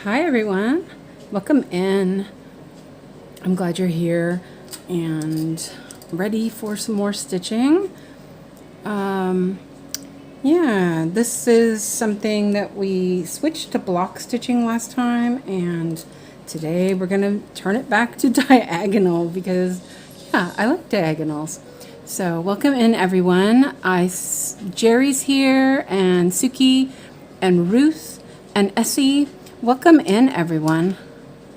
Hi everyone, welcome in. I'm glad you're here and ready for some more stitching. Yeah, this is something that we switched to block stitching last time, and today we're gonna turn it back to diagonal because yeah, I like diagonals. So welcome in everyone. Jerry's here, and Suki and Ruth and Essie. Welcome in everyone.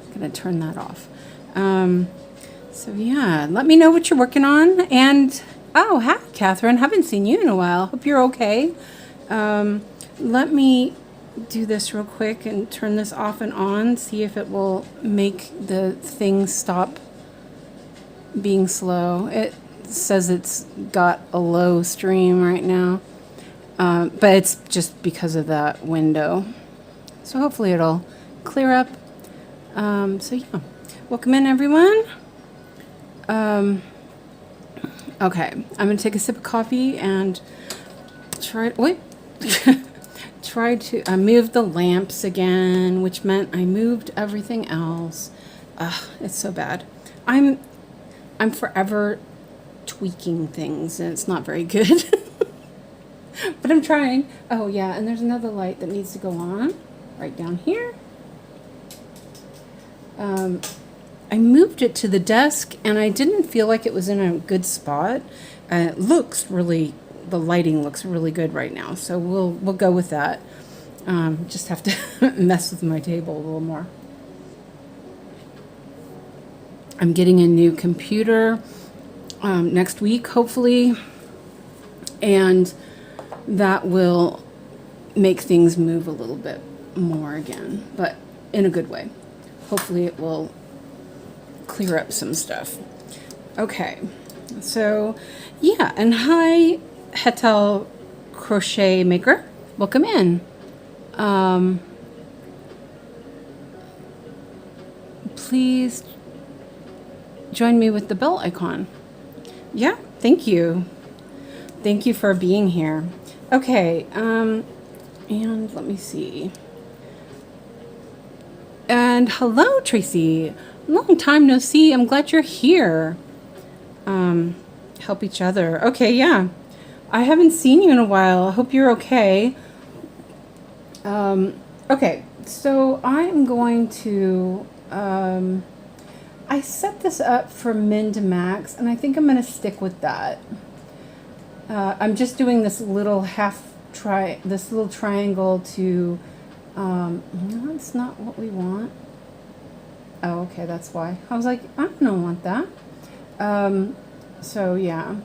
I'm gonna turn that off. So yeah, let me know what you're working on. And oh, hi Catherine, haven't seen you in a while. Hope you're okay. Let me do this real quick and turn this off and on, see if it will make the thing stop being slow. It says it's got a low stream right now, but it's just because of that window. So hopefully it'll clear up. So yeah, welcome in everyone. Okay, I'm gonna take a sip of coffee and try to move the lamps again, which meant I moved everything else. It's so bad. I'm forever tweaking things and it's not very good. But I'm trying. Oh yeah, and there's another light that needs to go on right down here. I moved it to the desk and I didn't feel like it was in a good spot. The lighting looks really good right now, so we'll go with that. Just have to mess with my table a little more. I'm getting a new computer next week, hopefully, and that will make things move a little bit more again, but in a good way. Hopefully it will clear up some stuff. Okay, so yeah, and hi Hetel crochet maker, welcome in. Please join me with the bell icon. Yeah, thank you for being here. Okay, and let me see. And hello, Tracy. Long time no see. I'm glad you're here. Help each other. Okay, yeah. I haven't seen you in a while. I hope you're okay. Okay, so I'm going to... I set this up for min to max, and I think I'm going to stick with that. I'm just doing this little this little triangle to... no, that's not what we want. Oh, okay, that's why. I was like, I don't want that. So yeah,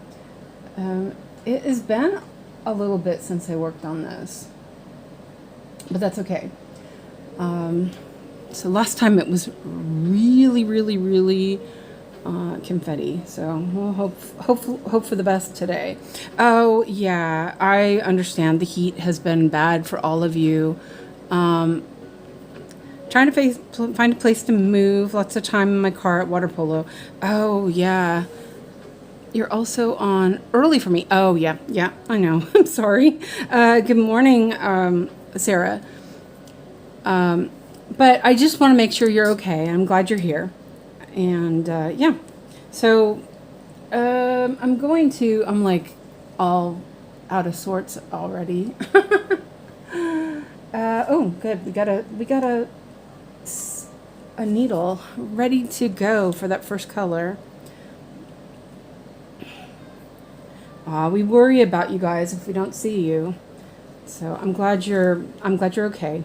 it has been a little bit since I worked on this, but that's okay. So last time it was really confetti. So we'll hope for the best today. Oh yeah, I understand the heat has been bad for all of you. Trying to find a place to move. Lots of time in my car at water polo. Oh yeah. You're also on early for me. Oh yeah, I know. I'm sorry. Good morning, Sarah. But I just want to make sure you're okay. I'm glad you're here. And yeah. So I'm like all out of sorts already. Oh, good. We got a needle ready to go for that first color. We worry about you guys if we don't see you. So I'm glad you're okay.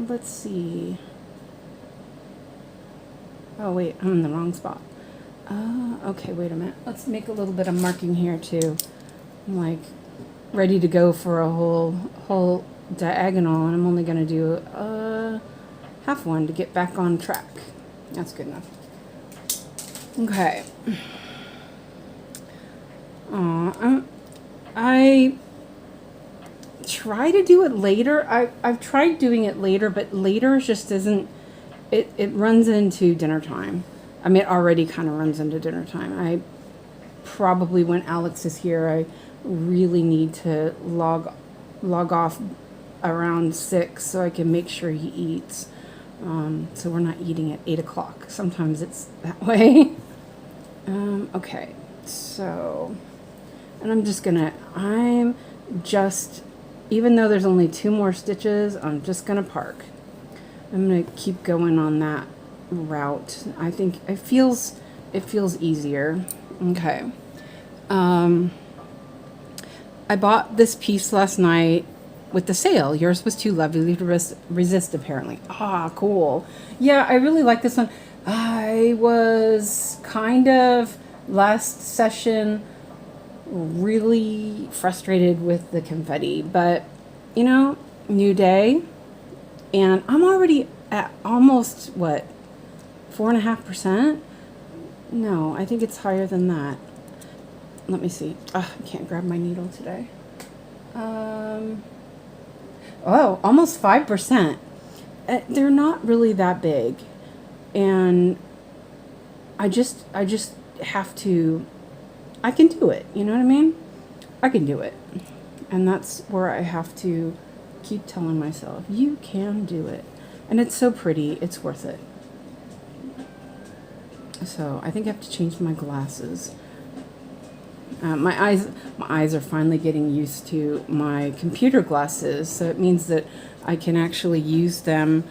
Let's see. Oh wait, I'm in the wrong spot. Okay, wait a minute. Let's make a little bit of marking here too. I'm like ready to go for a whole diagonal, and I'm only going to do half one to get back on track. That's good enough. Okay. I try to do it later. I've tried doing it later, but later just isn't. It runs into dinner time. I mean, it already kind of runs into dinner time. I probably, when Alex is here, I really need to log off around 6 so I can make sure he eats. So we're not eating at 8 o'clock. Sometimes it's that way. Okay, so, and I'm just, even though there's only 2 more stitches, I'm just gonna park. I'm gonna keep going on that route. I think it feels easier. Okay. I bought this piece last night with the sale. Yours was too lovely to resist, apparently. Ah, cool. Yeah, I really like this one. I was kind of, last session, really frustrated with the confetti. But, you know, new day. And I'm already at almost, what, 4.5%? No, I think it's higher than that. Let me see. Oh, I can't grab my needle today. Oh, almost 5%. They're not really that big. And I just have to, I can do it. You know what I mean? I can do it. And that's where I have to keep telling myself, you can do it. And it's so pretty. It's worth it. So I think I have to change my glasses. My eyes are finally getting used to my computer glasses, so it means that I can actually use them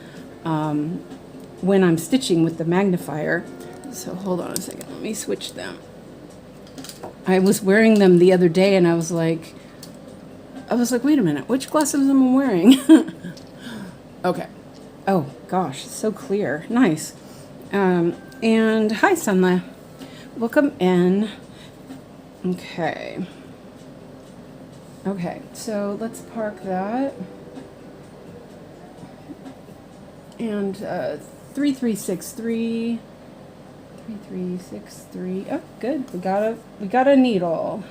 when I'm stitching with the magnifier. So hold on a second, let me switch them. I was wearing them the other day and I was like, wait a minute, which glasses am I wearing? Okay. Oh gosh, it's so clear. Nice. And hi, Sunla. Welcome in. Okay. Okay, so let's park that. And 3363. 3363. Oh, good. We got a needle.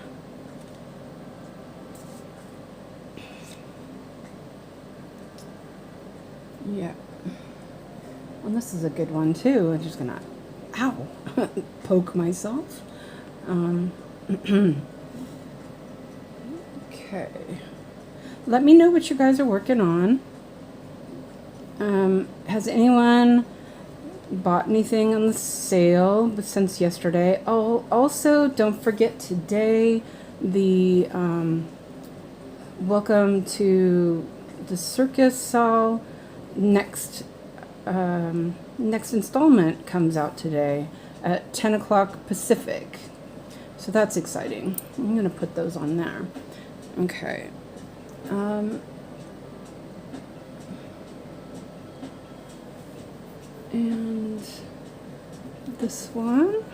Yeah. And this is a good one too. I'm just gonna, ow, poke myself. Okay. Let me know what you guys are working on. Has anyone bought anything on the sale since yesterday? Oh, also, don't forget today, the welcome to the circus Saul next installment comes out today at 10 o'clock Pacific. So that's exciting. I'm going to put those on there. Okay. And this one.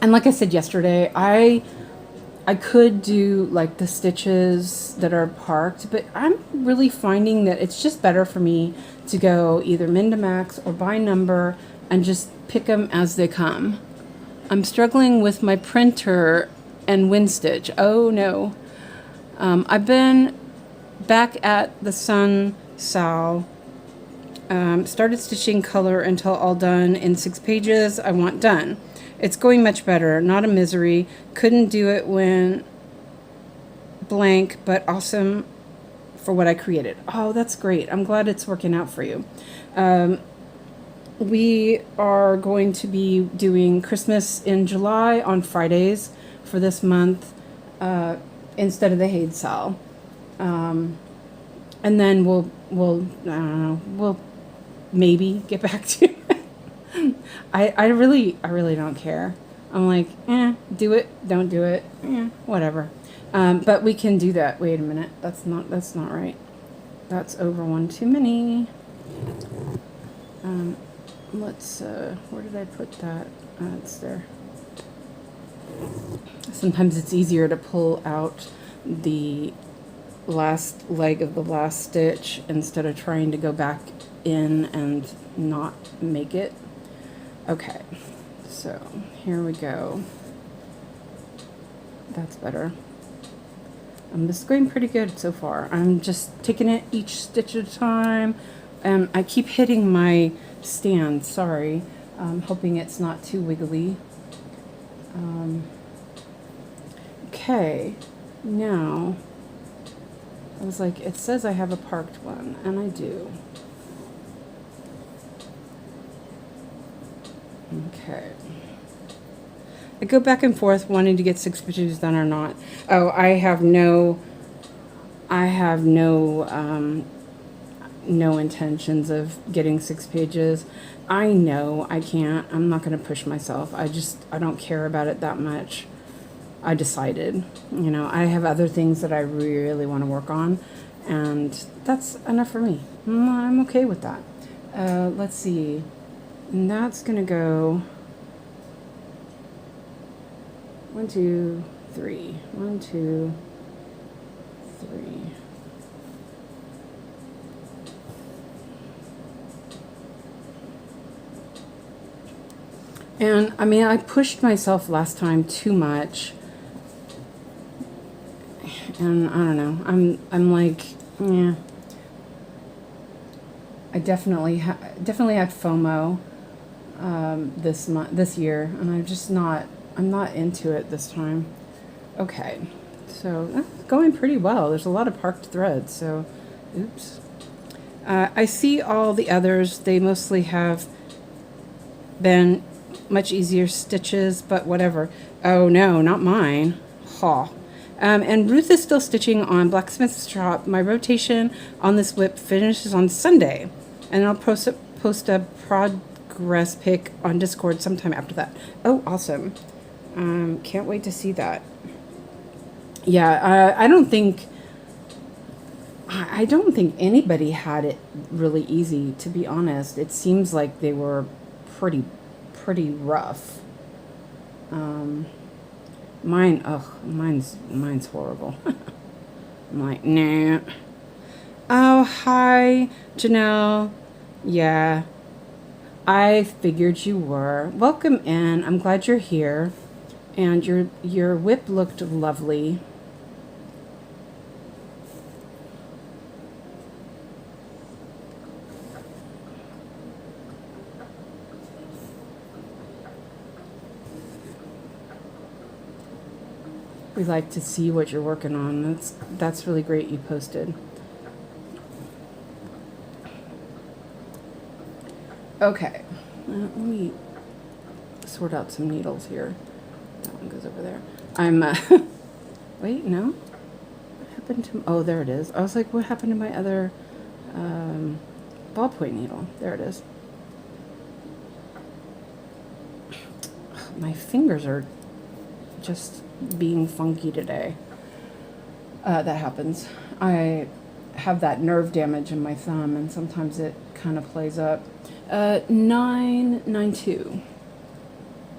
And like I said yesterday, I could do like the stitches that are parked, but I'm really finding that it's just better for me to go either min to max or by number and just pick them as they come. I'm struggling with my printer and wind stitch. Oh no. I've been back at the Sun Sal. Started stitching color until all done in 6 pages. I want done. It's going much better. Not a misery. Couldn't do it when blank, but awesome for what I created. Oh, that's great. I'm glad it's working out for you. We are going to be doing Christmas in July on Fridays for this month instead of the Haid Sal. And then we'll I don't know, we'll maybe get back to it. I really don't care. I'm like, do it, don't do it, whatever. But we can do that. Wait a minute, that's not right. That's over one too many. Let's, where did I put that? It's there. Sometimes it's easier to pull out the last leg of the last stitch instead of trying to go back in and not make it. Okay, so here we go. That's better. This is going pretty good so far. I'm just taking it each stitch at a time. I keep hitting my stand, sorry. I'm hoping it's not too wiggly. Okay, now, I was like, it says I have a parked one, and I do. Okay. I go back and forth wanting to get 6 pages done or not. Oh, I have no no intentions of getting 6 pages. I know I can't. I'm not going to push myself. I don't care about it that much. I decided, you know, I have other things that I really want to work on, and that's enough for me. I'm okay with that. Let's see. And that's going to go 1, 2, 3. 1, 2, 3. And I mean, I pushed myself last time too much. And I don't know. I'm like, yeah. I definitely had FOMO this year, and I'm not into it this time. Okay, so that's going pretty well. There's a lot of parked threads. So, oops. I see all the others. They mostly have been much easier stitches, but whatever. Oh no, not mine. Ha. And Ruth is still stitching on Blacksmith's Shop. My rotation on this whip finishes on Sunday, and I'll post a progress pic on Discord sometime after that. Oh, awesome. Can't wait to see that. Yeah, I don't think anybody had it really easy, to be honest. It seems like they were pretty rough. Mine's horrible. I'm like, nah. Oh, hi, Janelle. Yeah, I figured you were. Welcome in. I'm glad you're here. And your whip looked lovely. We like to see what you're working on. That's really great you posted. Okay, let me sort out some needles here. That one goes over there. Wait, no? What happened to, oh, there it is. I was like, what happened to my other ballpoint needle? There it is. My fingers are just being funky today. That happens. I have that nerve damage in my thumb, and sometimes it kind of plays up. 992.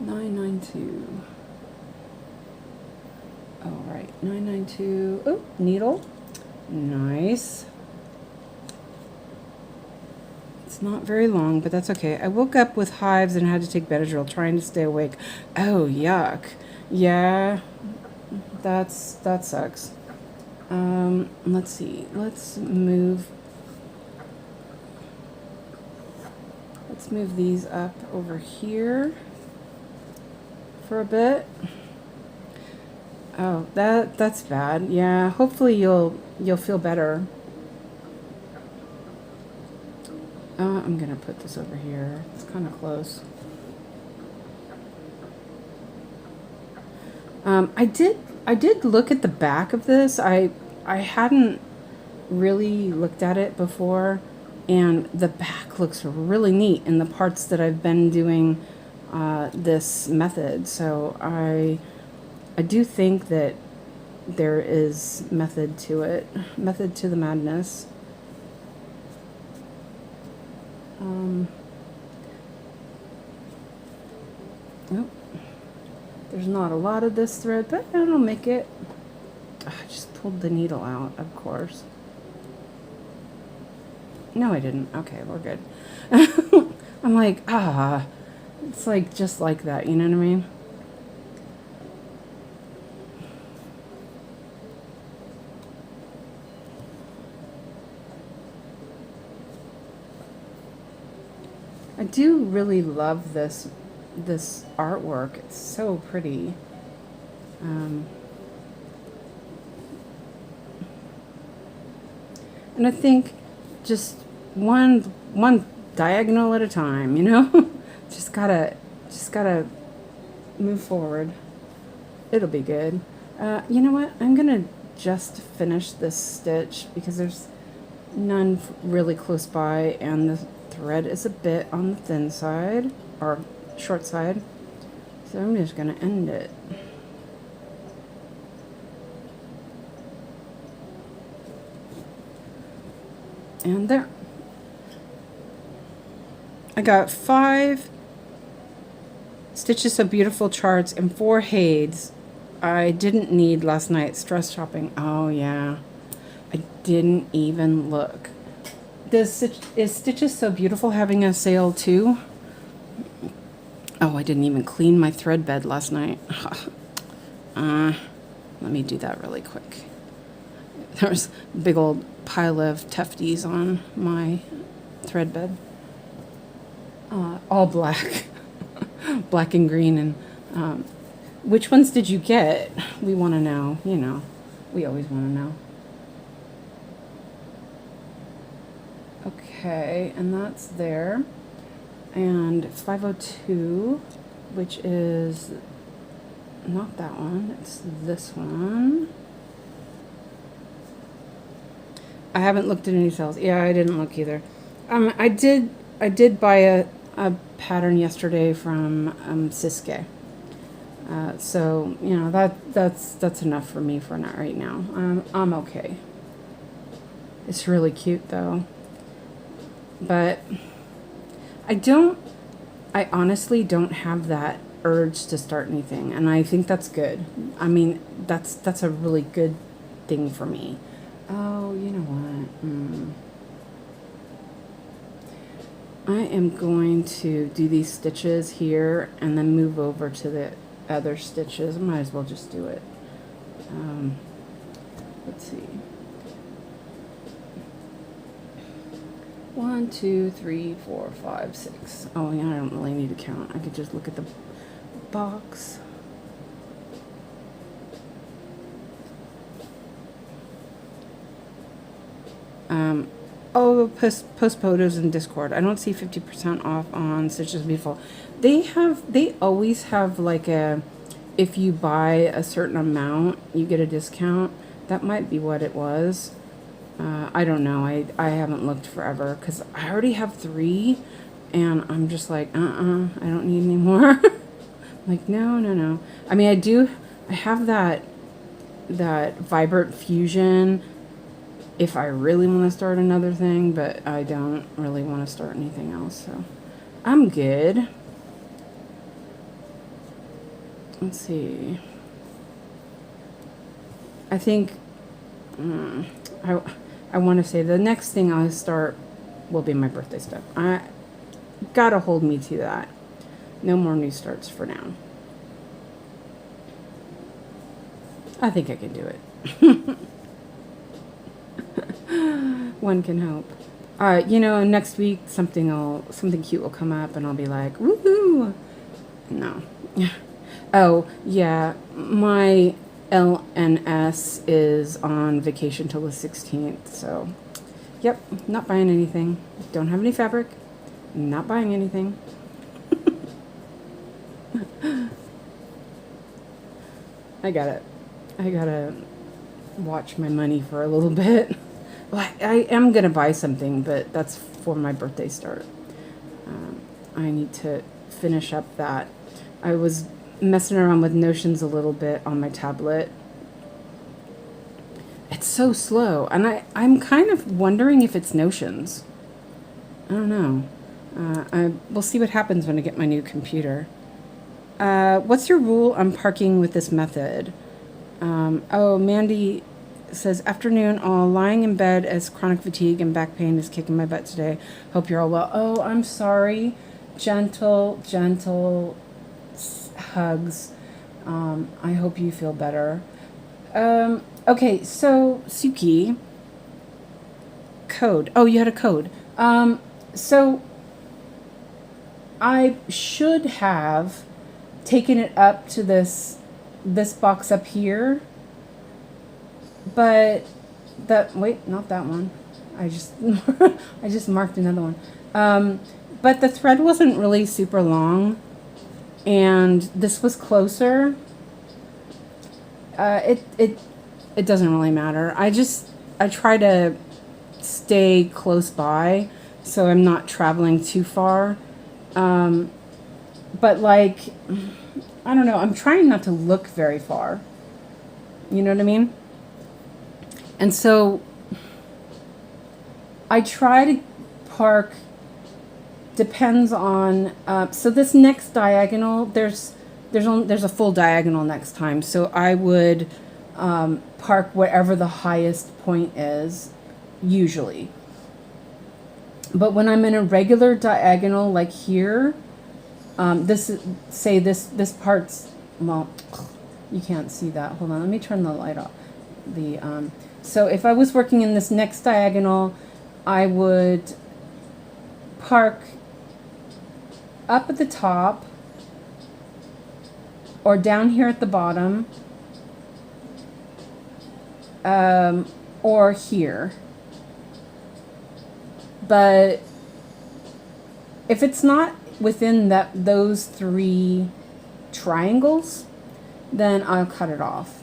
992. All right, 992. Oh, needle. Nice. It's not very long, but that's okay. I woke up with hives and had to take Benadryl, trying to stay awake. Oh, yuck. Yeah, that sucks. Let's see. Let's move these up over here for a bit. Oh, that's bad. Yeah, hopefully you'll feel better. I'm gonna put this over here. It's kind of close. I did look at the back of this. I hadn't really looked at it before, and the back looks really neat in the parts that I've been doing this method. So I do think that there is method to it, method to the madness. Oh, there's not a lot of this thread, but I'll make it. I just pulled the needle out, of course. No, I didn't. Okay, we're good. I'm like, it's like just like that, you know what I mean? I do really love this artwork. It's so pretty. And I think just one diagonal at a time, you know? just gotta move forward. It'll be good. You know what? I'm gonna just finish this stitch because there's none really close by, and the thread is a bit on the thin side or short side. So I'm just gonna end it. And there. I got 5 Stitches So Beautiful charts and 4 Hades. I didn't need last night. Stress shopping. Oh yeah. I didn't even look. Is Stitches So Beautiful having a sale too? Oh, I didn't even clean my thread bed last night. Let me do that really quick. There was a big old pile of tufties on my thread bed. All black. Black and green. And which ones did you get? We want to know. You know, we always want to know. Okay, and that's there. And 502, which is not that one, it's this one. I haven't looked at any sales. Yeah, I didn't look either. I did buy a pattern yesterday from 𝐂𝐯𝐶𝐞. So you know that's enough for me for not right now. I'm okay. It's really cute though, but I honestly don't have that urge to start anything, and I think that's good. I mean, that's a really good thing for me. Oh, you know what? I am going to do these stitches here and then move over to the other stitches. I might as well just do it. Let's see. 1, 2, 3, 4, 5, 6. Oh yeah, I don't really need to count. I could just look at the box. Oh, post photos in Discord. I don't see 50% off on Stitches Beautiful. They always have like a, if you buy a certain amount, you get a discount. That might be what it was. I don't know. I haven't looked forever because I already have 3, and I'm just like, I don't need any more. Like, no. I mean, I have that Vibrant Fusion if I really want to start another thing, but I don't really want to start anything else, so I'm good. Let's see. I think I want to say the next thing I'll start will be my birthday stuff. I gotta hold me to that. No more new starts for now. I think I can do it. One can hope. You know, next week something cute will come up, and I'll be like, woohoo! No. Oh yeah, my LNS is on vacation till the 16th. So, yep, not buying anything. Don't have any fabric. Not buying anything. I gotta watch my money for a little bit. Well, I am gonna buy something, but that's for my birthday start. I need to finish up that. I was messing around with Notions a little bit on my tablet. It's so slow, and I'm kind of wondering if it's Notions. I don't know. We'll see what happens when I get my new computer. What's your rule on parking with this method? Oh, Mandy says, afternoon, all lying in bed as chronic fatigue and back pain is kicking my butt today. Hope you're all well. Oh, I'm sorry. Gentle hugs. I hope you feel better. Okay, so Suki, code. Oh, you had a code. So I should have taken it up to this box up here, but wait, not that one. I just I just marked another one. But the thread wasn't really super long, and this was closer. It doesn't really matter. I try to stay close by so I'm not traveling too far. But like, I don't know, I'm trying not to look very far. You know what I mean? And so I try to park, depends on, so this next diagonal, there's a full diagonal next time. So I would park whatever the highest point is, usually. But when I'm in a regular diagonal like here, this part's, well, you can't see that. Hold on, let me turn the light off. So if I was working in this next diagonal, I would park up at the top or down here at the bottom, or here. But if it's not within those three triangles, then I'll cut it off.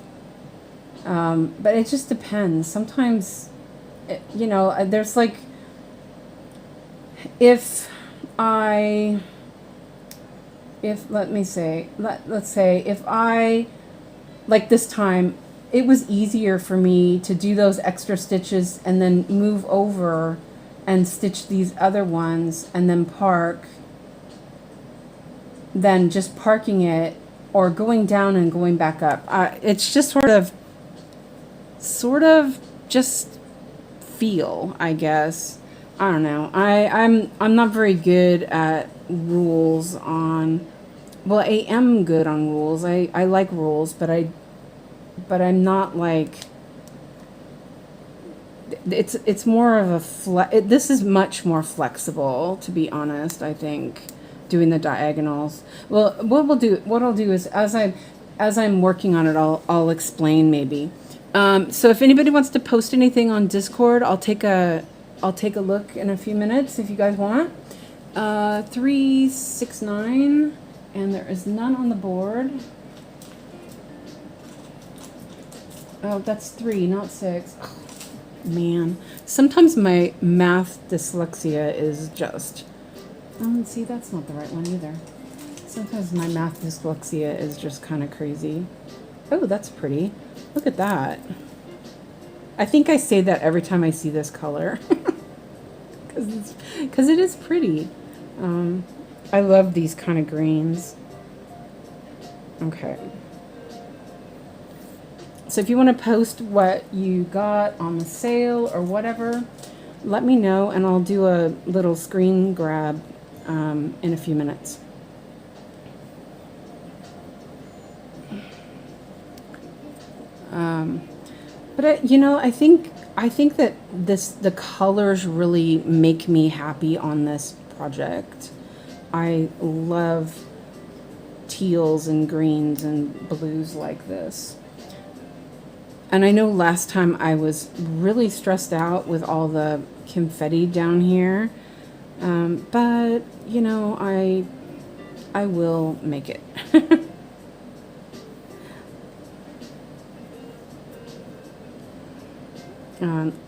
But it just depends. Sometimes, you know, there's like, let's say if I, like this time, it was easier for me to do those extra stitches and then move over and stitch these other ones and then park, than just parking it or going down and going back up. It's just sort of just feel, I guess. I don't know. I'm not very good at rules on, well, I am good on rules. I like rules, but I'm not like, it's more of a this is much more flexible, to be honest, I think, doing the diagonals. Well, what I'll do is as I'm working on it, I'll explain maybe. So if anybody wants to post anything on Discord, I'll take a look in a few minutes if you guys want. 369, and there is none on the board. Oh, that's 3, not 6. Oh, man, sometimes my math dyslexia is just. See, that's not the right one either. Sometimes my math dyslexia is just kind of crazy. Oh, that's pretty. Look at that. I think I say that every time I see this color. Because it is pretty. I love these kind of greens. Okay. So if you want to post what you got on the sale or whatever, let me know and I'll do a little screen grab in a few minutes. But you know, I think that the colors really make me happy on this project. I love teals and greens and blues like this. And I know last time I was really stressed out with all the confetti down here. But, you know, I will make it.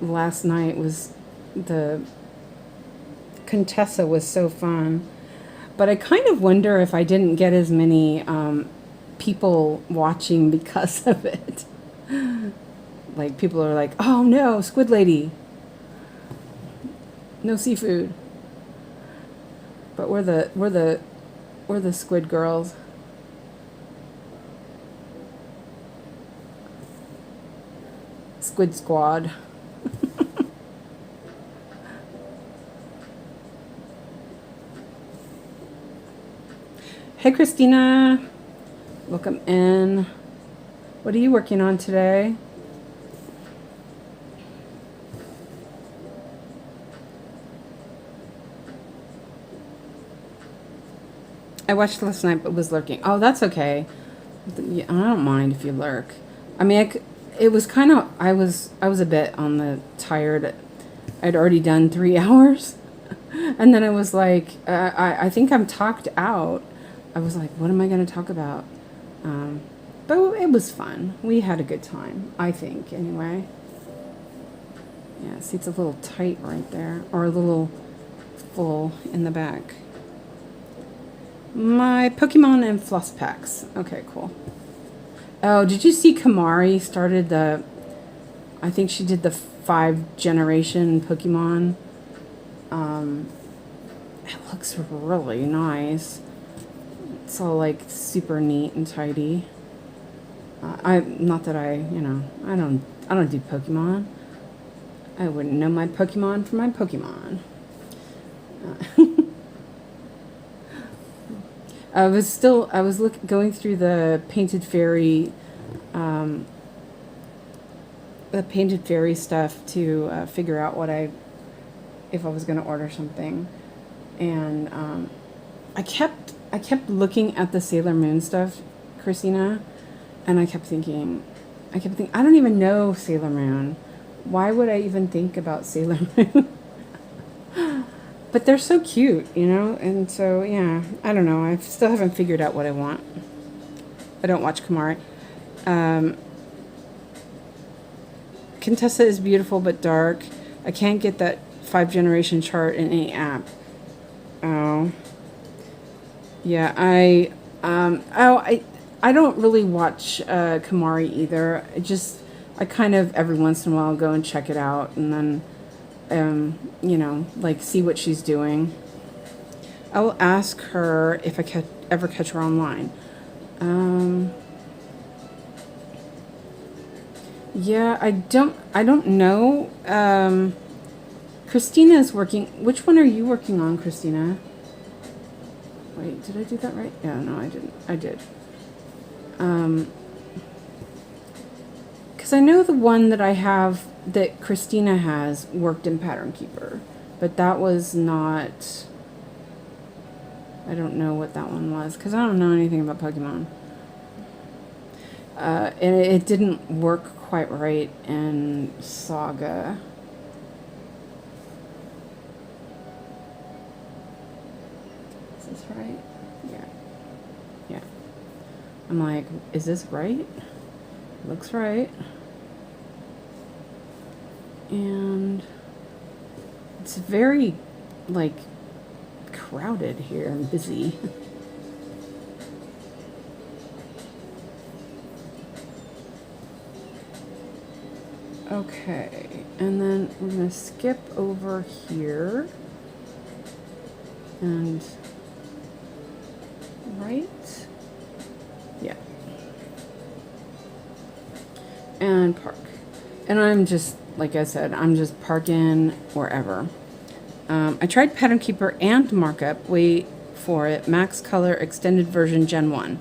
Last night the Contessa was so fun. But I kind of wonder if I didn't get as many people watching because of it. Like, people are like, oh no, squid lady. No seafood. But we're the squid girls. Squid squad. Hey Christina, welcome in. What are you working on today? I watched last night but was lurking. Oh, that's okay. I don't mind if you lurk. I mean, it was kind of, I was a bit on the tired I'd already done 3 hours. And then I was like, I think I'm talked out. I was like, what am I going to talk about? But it was fun. We had a good time, I think, anyway. Yeah, see, it's a little tight right there, or a little full in the back. My Pokemon and floss packs. Okay, cool. Oh, did you see Kamari started the, I think she did the 5th generation Pokemon. It looks really nice. It's all like super neat and tidy. Not that I don't do Pokemon. I wouldn't know my Pokemon from my Pokemon. I was going through the Painted Fairy stuff to figure out if I was going to order something, and I kept looking at the Sailor Moon stuff, Christina, and I kept thinking, I don't even know Sailor Moon. Why would I even think about Sailor Moon? But they're so cute, you know, and so, yeah, I don't know. I still haven't figured out what I want. I don't watch Kamari. Contessa is beautiful but dark. I can't get that 5th generation chart in any app. Oh. Yeah, I don't really watch Kamari either. I kind of every once in a while go and check it out, and then you know, like see what she's doing. I will ask her if I ever catch her online. Yeah, I don't know. Christina is working. Which one are you working on, Christina? Wait, did I do that right? Yeah, no, I didn't. I did. Because I know the one that I have, that Christina has, worked in Pattern Keeper. But that was not... I don't know what that one was, because I don't know anything about Pokemon. And it didn't work quite right in Saga. Is this right? Yeah. Yeah. I'm like, is this right? Looks right. And it's very, like, crowded here and busy. Okay, and then we're going to skip over here. And right? Yeah. And park. And I'm just, like I said, I'm just parking wherever. I tried Pattern Keeper and Markup. Wait for it. Max Color Extended Version Gen 1.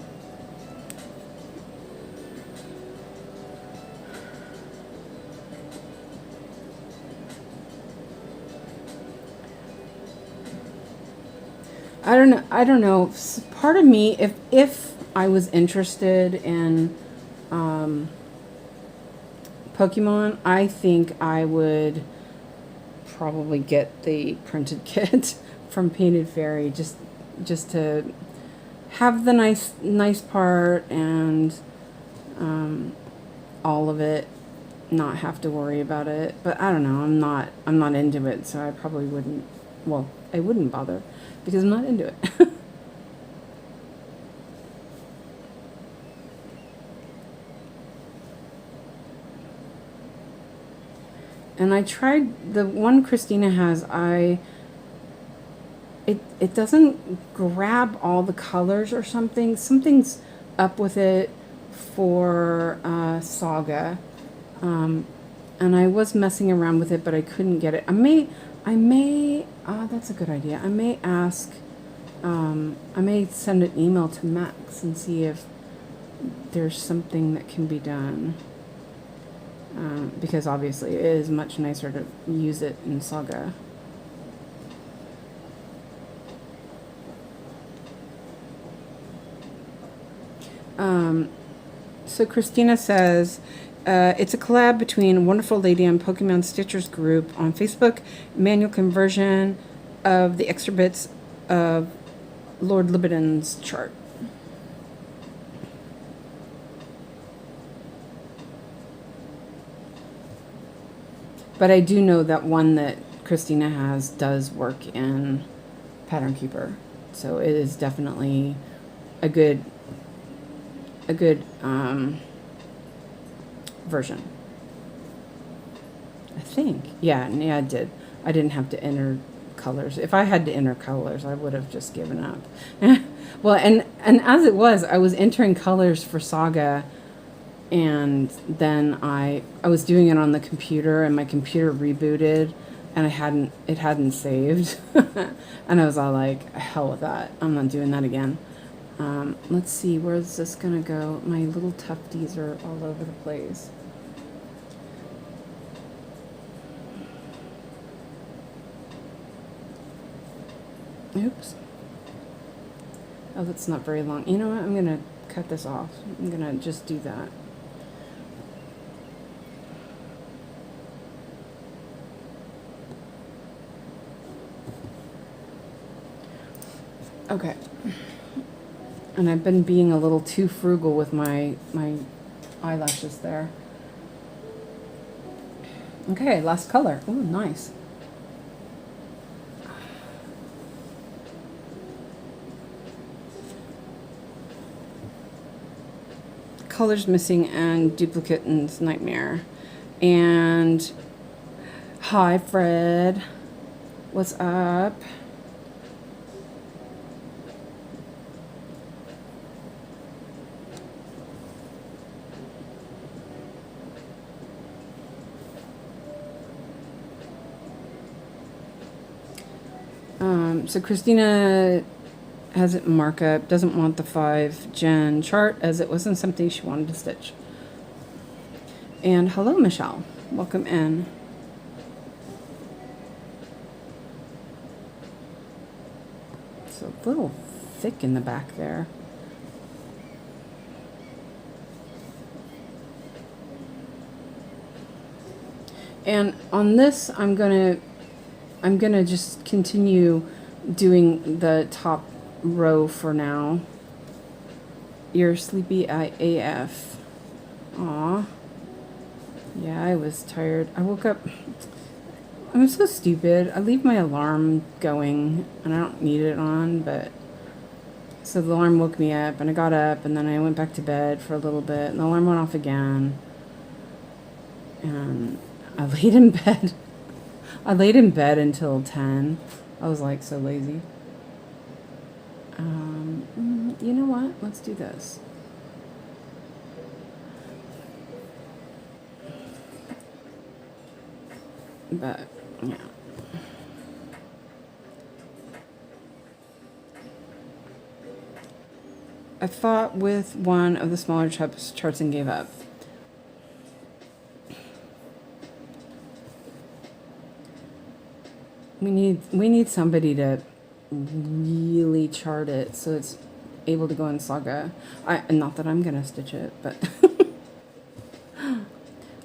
I don't know. Part of me, if I was interested in Pokemon, I think I would probably get the printed kit from Painted Fairy, just to have the nice part and all of it, not have to worry about it. But I don't know. I'm not into it, so I probably wouldn't. Well, I wouldn't bother because I'm not into it. And I tried the one Christina has. It doesn't grab all the colors or something. Something's up with it for Saga. And I was messing around with it, but I couldn't get it. I may, that's a good idea. I may ask, I may send an email to Max and see if there's something that can be done. Because obviously it is much nicer to use it in Saga. So Christina says, It's a collab between Wonderful Lady and Pokemon Stitchers group on Facebook, manual conversion of the extra bits of Lord Libidin's chart. But I do know that one that Christina has does work in Pattern Keeper, so it is definitely a good version. I think, yeah, I did. I didn't have to enter colors. If I had to enter colors, I would have just given up. Well, and as it was, I was entering colors for Saga. And then I was doing it on the computer, and my computer rebooted, and it hadn't saved, and I was all like, hell with that, I'm not doing that again. Let's see, where's this gonna go? My little tufties are all over the place. Oops. Oh, that's not very long. You know what? I'm gonna cut this off. I'm gonna just do that. Okay. And I've been being a little too frugal with my eyelashes there. Okay, last color. Ooh, nice. Colors missing and duplicate and nightmare. And hi, Fred. What's up? So Christina has it markup, doesn't want the 5 gen chart as it wasn't something she wanted to stitch. And hello, Michelle. Welcome in. It's a little thick in the back there. And on this, I'm gonna just continue doing the top row for now. You're sleepy AF. Aw. Yeah, I was tired. I woke up. I'm so stupid. I leave my alarm going and I don't need it on, but so the alarm woke me up and I got up and then I went back to bed for a little bit and the alarm went off again. And I laid in bed. I laid in bed until 10. I was like so lazy. You know what? Let's do this. But, yeah. I fought with one of the smaller charts and gave up. We need somebody to really chart it so it's able to go in Saga. Not that I'm gonna stitch it, but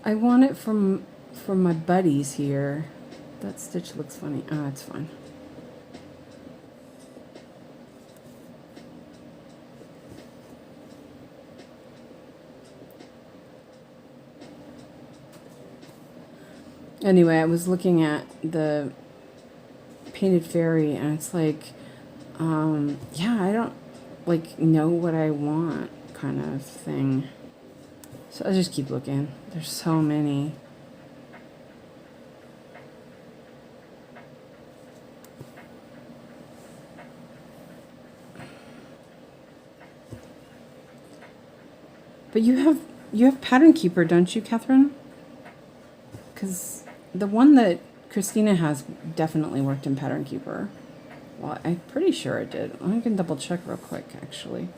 I want it from my buddies here. That stitch looks funny. Oh, it's fine. Anyway, I was looking at the Painted Fairy and it's like, yeah, I don't like know what I want kind of thing. So I'll just keep looking. There's so many. But you have Pattern Keeper, don't you, Catherine? Because the one that Christina has definitely worked in Pattern Keeper. Well, I'm pretty sure it did. I can double check real quick, actually.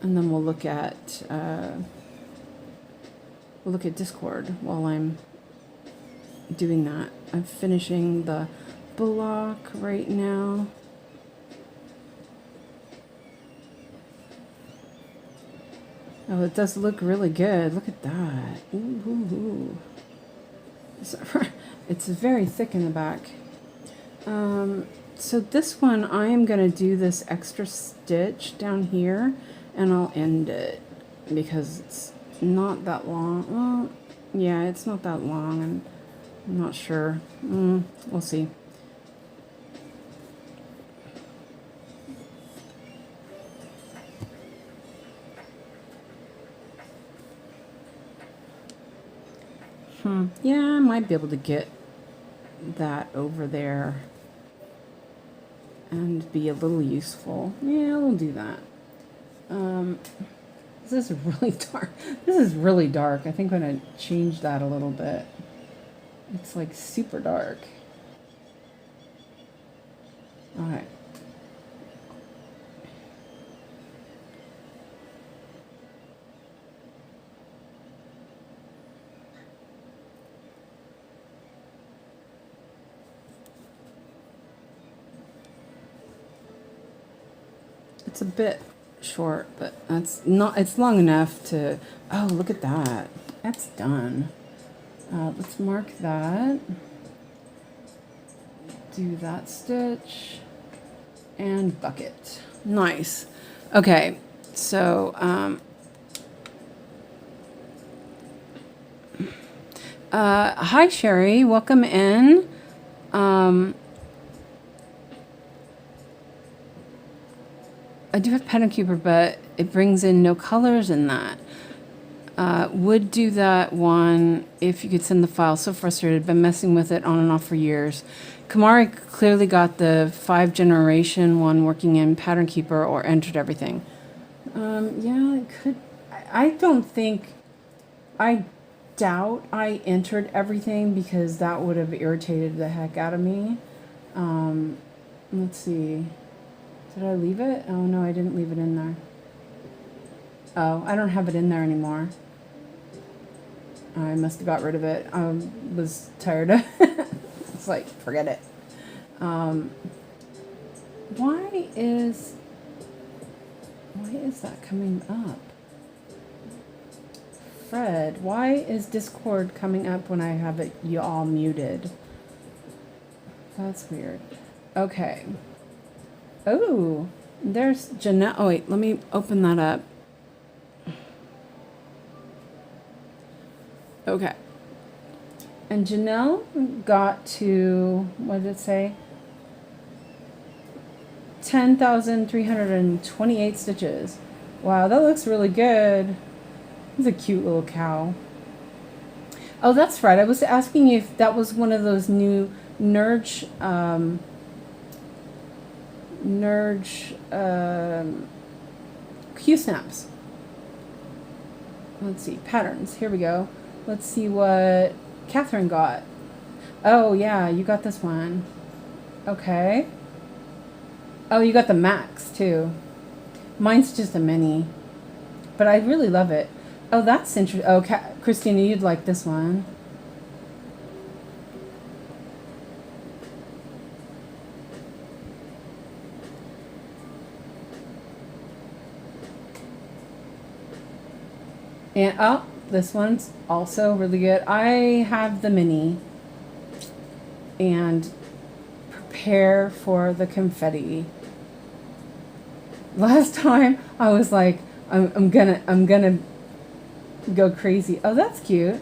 And then we'll look at Discord while I'm doing that. I'm finishing the block right now. Oh, it does look really good. Look at that. Ooh, ooh, ooh. It's very thick in the back. So this one, I am going to do this extra stitch down here, and I'll end it because it's not that long. Well, yeah, it's not that long, and I'm not sure. We'll see. Yeah, I might be able to get that over there and be a little useful. Yeah, we'll do that. This is really dark. This is really dark. I think I'm going to change that a little bit. It's like super dark. All right. It's a bit short, but it's long enough to, oh, look at that. That's done. Let's mark that. Do that stitch and bucket. Nice. Okay, so hi Sherry, welcome in. I do have Pattern Keeper, but it brings in no colors in that. Would do that one if you could send the file. So frustrated, been messing with it on and off for years. Kamari clearly got the 5 generation one working in Pattern Keeper or entered everything. Yeah, it could. I don't think, I doubt I entered everything because that would have irritated the heck out of me. Let's see. Did I leave it? Oh no, I didn't leave it in there. Oh, I don't have it in there anymore. I must have got rid of it. I was tired of it. It's like, forget it. Why is that coming up? Fred, why is Discord coming up when I have it y'all muted? That's weird. Okay. Oh, there's Janelle. Oh, wait, let me open that up. Okay. And Janelle got to, what did it say? 10,328 stitches. Wow, that looks really good. It's a cute little cow. Oh, that's right. I was asking you if that was one of those new Nurge Q snaps. Let's see, patterns. Here we go. Let's see what Catherine got. Oh yeah, you got this one. Okay. Oh, you got the max too. Mine's just a mini, but I really love it. Oh, that's interesting. Oh, Christina, you'd like this one. And oh, this one's also really good. I have the mini. And prepare for the confetti. Last time I was like, I'm gonna go crazy. Oh, that's cute.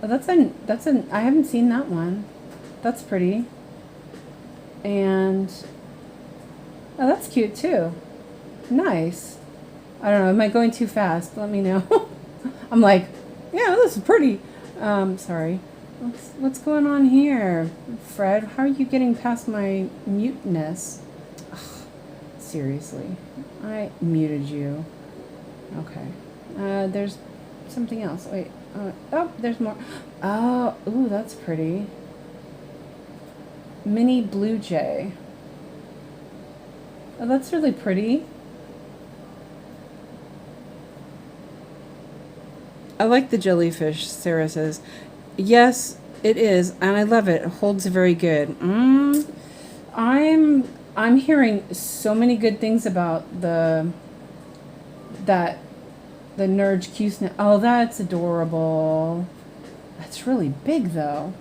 Oh, that's an I haven't seen that one. That's pretty. And oh, that's cute too. Nice. I don't know, am I going too fast? Let me know. I'm like, yeah, this is pretty. Sorry. What's going on here? Fred, how are you getting past my muteness? Ugh, seriously. I muted you. Okay. There's something else. Wait. Oh, there's more. Oh, ooh, that's pretty. Mini blue jay. Oh, that's really pretty. I like the jellyfish, Sarah says. Yes, it is, and I love it. It holds very good. I'm hearing so many good things about the that the 𝐼𝐸 Oh, that's adorable. That's really big though.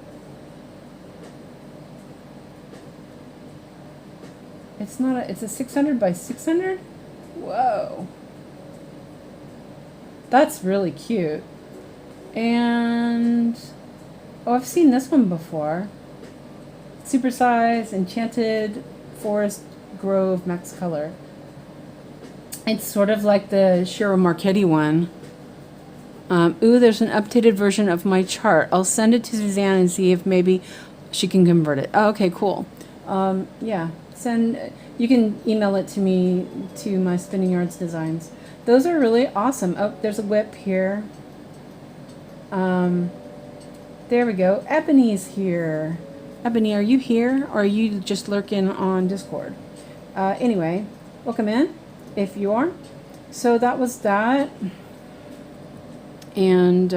It's not a, it's a 600 by 600? Whoa. That's really cute. And oh, I've seen this one before. Supersize Enchanted Forest Grove Max Color. It's sort of like the Shiro Marchetti one. Ooh, there's an updated version of my chart. I'll send it to Suzanne and see if maybe she can convert it. Oh, okay, cool. Yeah, you can email it to me, to my Spinning Yards Designs. Those are really awesome. Oh, there's a whip here. There we go. Ebony's here. Ebony, are you here, or are you just lurking on Discord? Anyway, welcome in, if you are. So that was that. And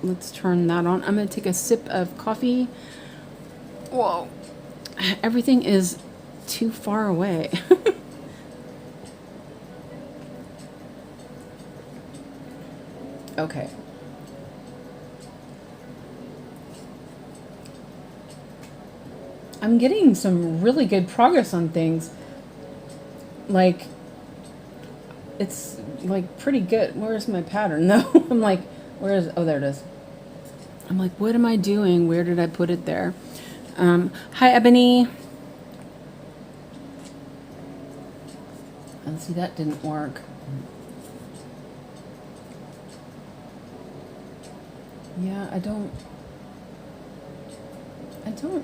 let's turn that on. I'm going to take a sip of coffee. Whoa. Everything is too far away. Okay. I'm getting some really good progress on things. Like, it's like pretty good. Where's my pattern? No, I'm like, where is, oh, there it is. I'm like, what am I doing? Where did I put it there? Hi, Ebony. Let's see, that didn't work. Yeah, I don't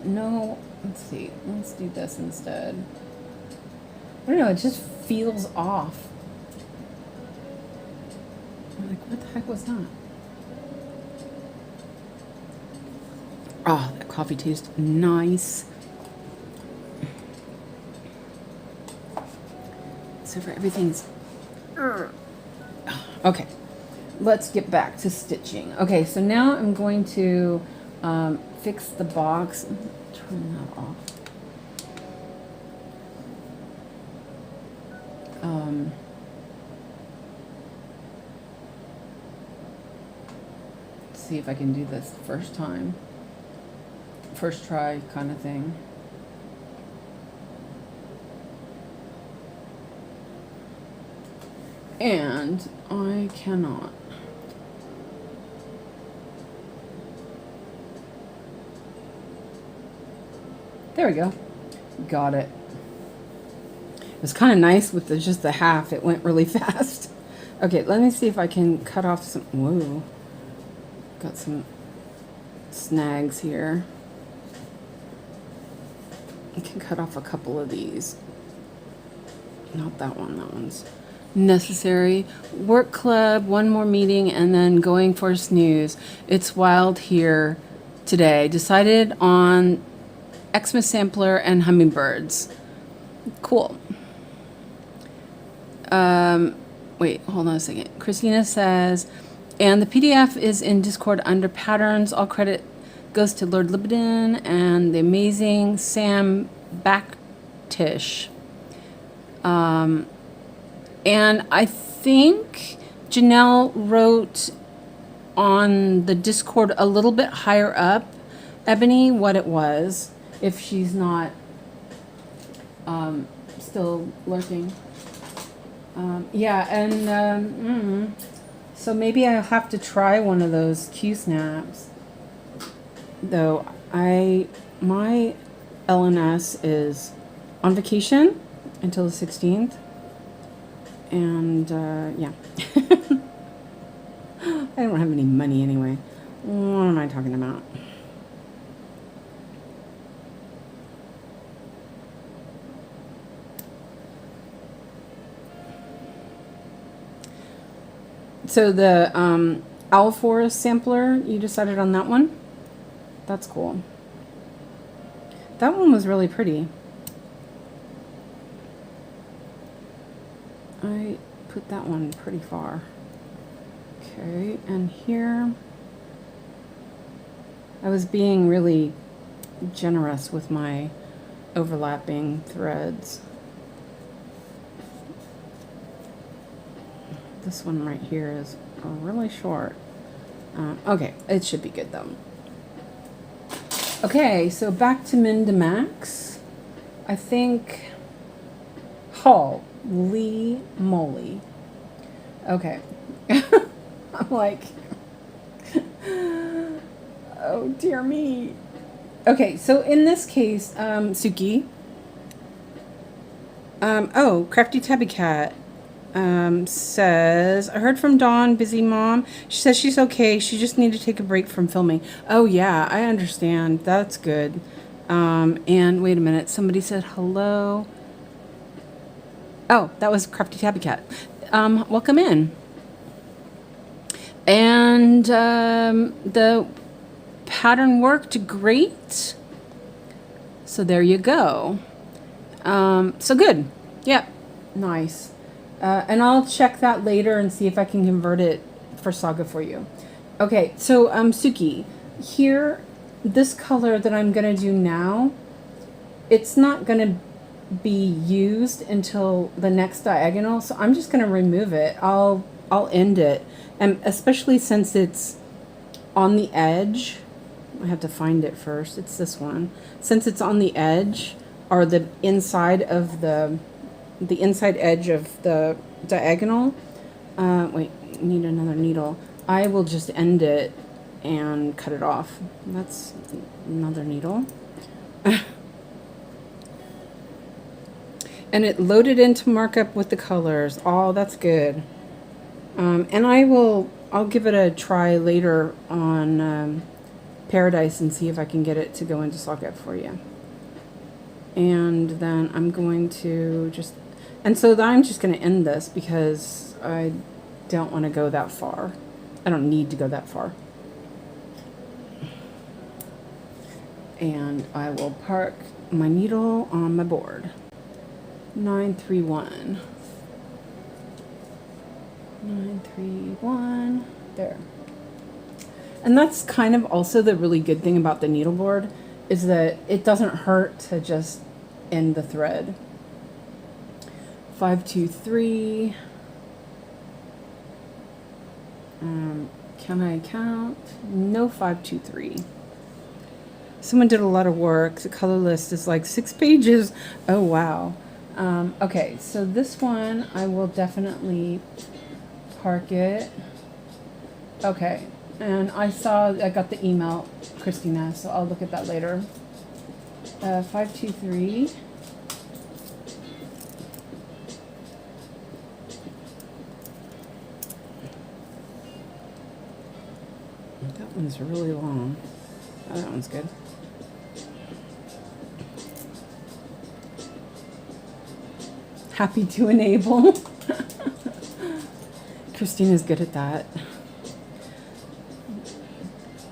know. Let's see. Let's do this instead. I don't know. It just feels off. I'm like, what the heck was that? Oh, that coffee tastes nice. So for everything's... Okay. Let's get back to stitching. Okay, so now I'm going to fix the box. Turn that off. See if I can do this the first time. First try kind of thing. And I cannot. There we go. Got it. It was kind of nice with just the half. It went really fast. Okay, let me see if I can cut off some... Whoa. Got some snags here. I can cut off a couple of these. Not that one. That one's necessary. Work club, one more meeting, and then going for a snooze. It's wild here today. Decided on Xmas sampler and hummingbirds. Cool. Wait, hold on a second. Christina says, and the PDF is in Discord under patterns. All credit goes to Lord Libidin and the amazing Sam Backtish. And I think Janelle wrote on the Discord a little bit higher up, Ebony, what it was, if she's not still lurking. Yeah, and so maybe I'll have to try one of those Q-snaps. Though my LNS is on vacation until the 16th. And yeah. I don't have any money anyway. What am I talking about? So the Owl Forest sampler, you decided on that one? That's cool. That one was really pretty. I put that one pretty far. Okay, and here I was being really generous with my overlapping threads. This one right here is really short. Okay, it should be good though. Okay, so back to min to max. I think holy moly. Okay. I'm like, oh dear me. Okay, so in this case, Suki. Oh, Crafty Tabby Cat says, I heard from Dawn, busy mom. She says she's okay. She just needed to take a break from filming. Oh yeah, I understand. That's good. And wait a minute. Somebody said hello. Oh, that was Crafty Tabby Cat. Welcome in. And the pattern worked great. So there you go. So good. Yep. Nice. And I'll check that later and see if I can convert it for Saga for you. Okay, so Suki, here, this color that I'm going to do now, it's not going to be used until the next diagonal, so I'm just going to remove it. I'll end it, and especially since it's on the edge. I have to find it first. It's this one. Since it's on the edge, or the inside of the inside edge of the diagonal. Wait, need another needle. I will just end it and cut it off. That's another needle. And it loaded into markup with the colors. Oh, that's good. And I'll give it a try later on Paradise and see if I can get it to go into socket for you. And then I'm going to just, and so I'm just going to end this because I don't want to go that far. I don't need to go that far. And I will park my needle on my board. 931. 931. There. And that's kind of also the really good thing about the needleboard, is that it doesn't hurt to just end the thread. 523. Can I count? No, 523. Someone did a lot of work. The color list is like 6 pages. Oh, wow. Okay, so this one, I will definitely park it. Okay, and I got the email, Christina, so I'll look at that later. 523. That one's really long. Oh, that one's good. Happy to enable. Christina's good at that.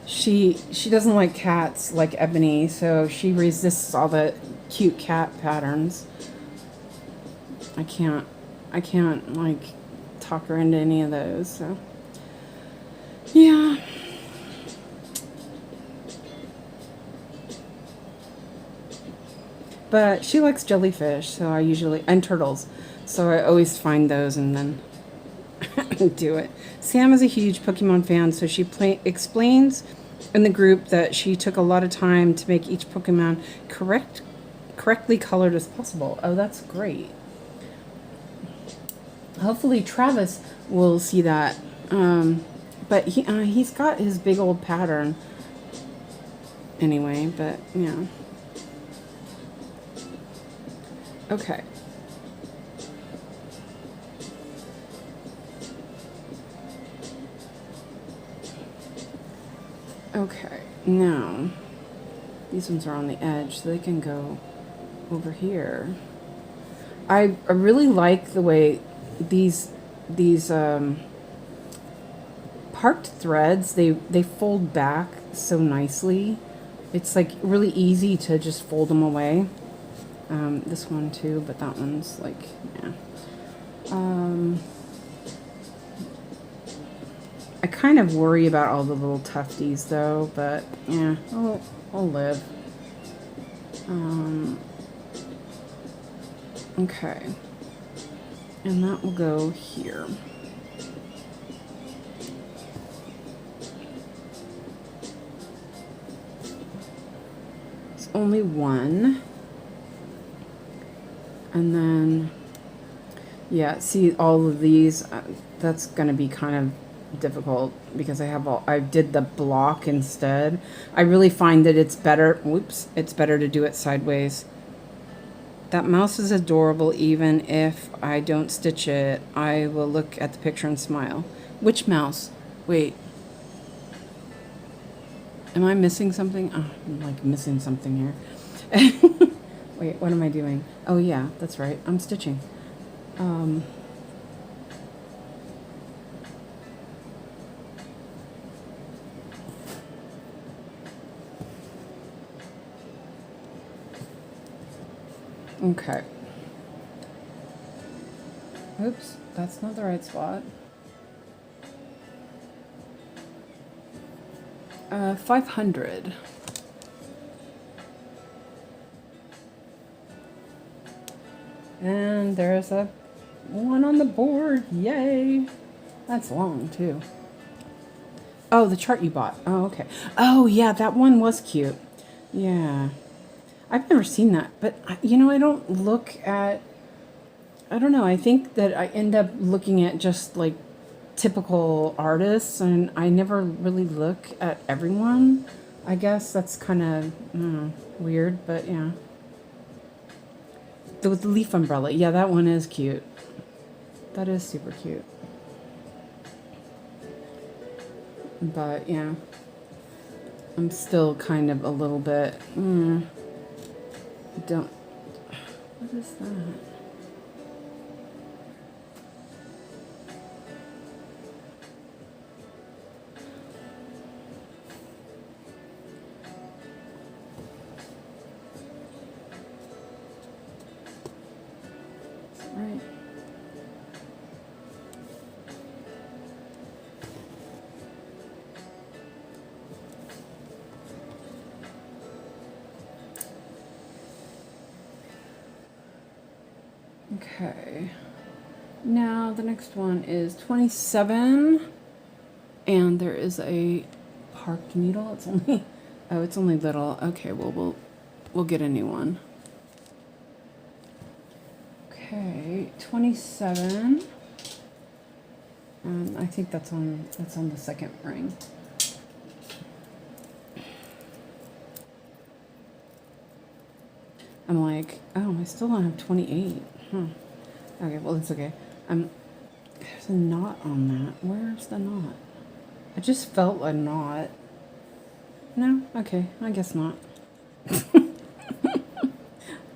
She doesn't like cats like Ebony, so she resists all the cute cat patterns. I can't like talk her into any of those, so yeah. But she likes jellyfish, so I usually, and turtles, so I always find those and then do it. Sam is a huge Pokemon fan, so she explains in the group that she took a lot of time to make each Pokemon correctly colored as possible. Oh, that's great. Hopefully Travis will see that. But he's got his big old pattern anyway, but yeah. Okay. Okay, now these ones are on the edge, so they can go over here. I really like the way these parked threads, they fold back so nicely. It's like really easy to just fold them away. This one too, but that one's like, yeah. I kind of worry about all the little tufties though, but yeah, I'll live. Okay. And that will go here. It's only one. And then, yeah, see all of these, that's going to be kind of difficult because I did the block instead. I really find that it's better, it's better to do it sideways. That mouse is adorable even if I don't stitch it. I will look at the picture and smile. Which mouse? Wait. Am I missing something? Oh, I'm like missing something here. Wait, what am I doing? Oh yeah, that's right. I'm stitching. Okay. Oops, that's not the right spot. 500. And there's a one on the board. Yay. That's long too. Oh, the chart you bought. Oh, okay. Oh, yeah, that one was cute. Yeah. I've never seen that, but you know, I don't look at, I don't know, I think that I end up looking at just like typical artists and I never really look at everyone. I guess that's kind of weird, but yeah. The leaf umbrella. Yeah, that one is cute. That is super cute. But yeah, I'm still kind of a little bit, don't, what is that? Right. Okay. Now the next one is 27, and there is a parked needle. It's only, oh, it's only little. Okay, well we'll get a new one. Okay, 27. I think that's on the second ring. I'm like, oh, I still don't have 28. Okay, well, it's okay. There's a knot on that. Where's the knot? I just felt a knot. No? Okay, I guess not.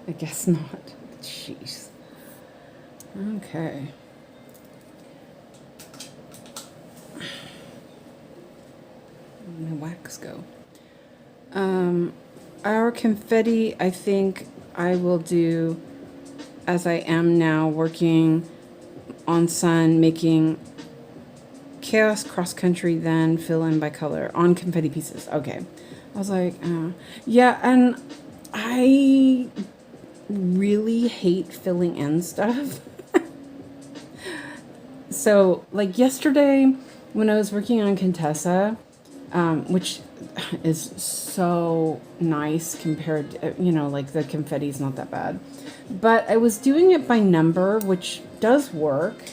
I guess not. Jeez. Okay. Where'd my wax go? Our confetti, I think I will do as I am now, working on sun, making chaos cross country, then fill in by color on confetti pieces. Okay. I was like, yeah, and I really hate filling in stuff. So, like yesterday, when I was working on Contessa, which is so nice compared to, you know, like the confetti's not that bad. But I was doing it by number, which does work.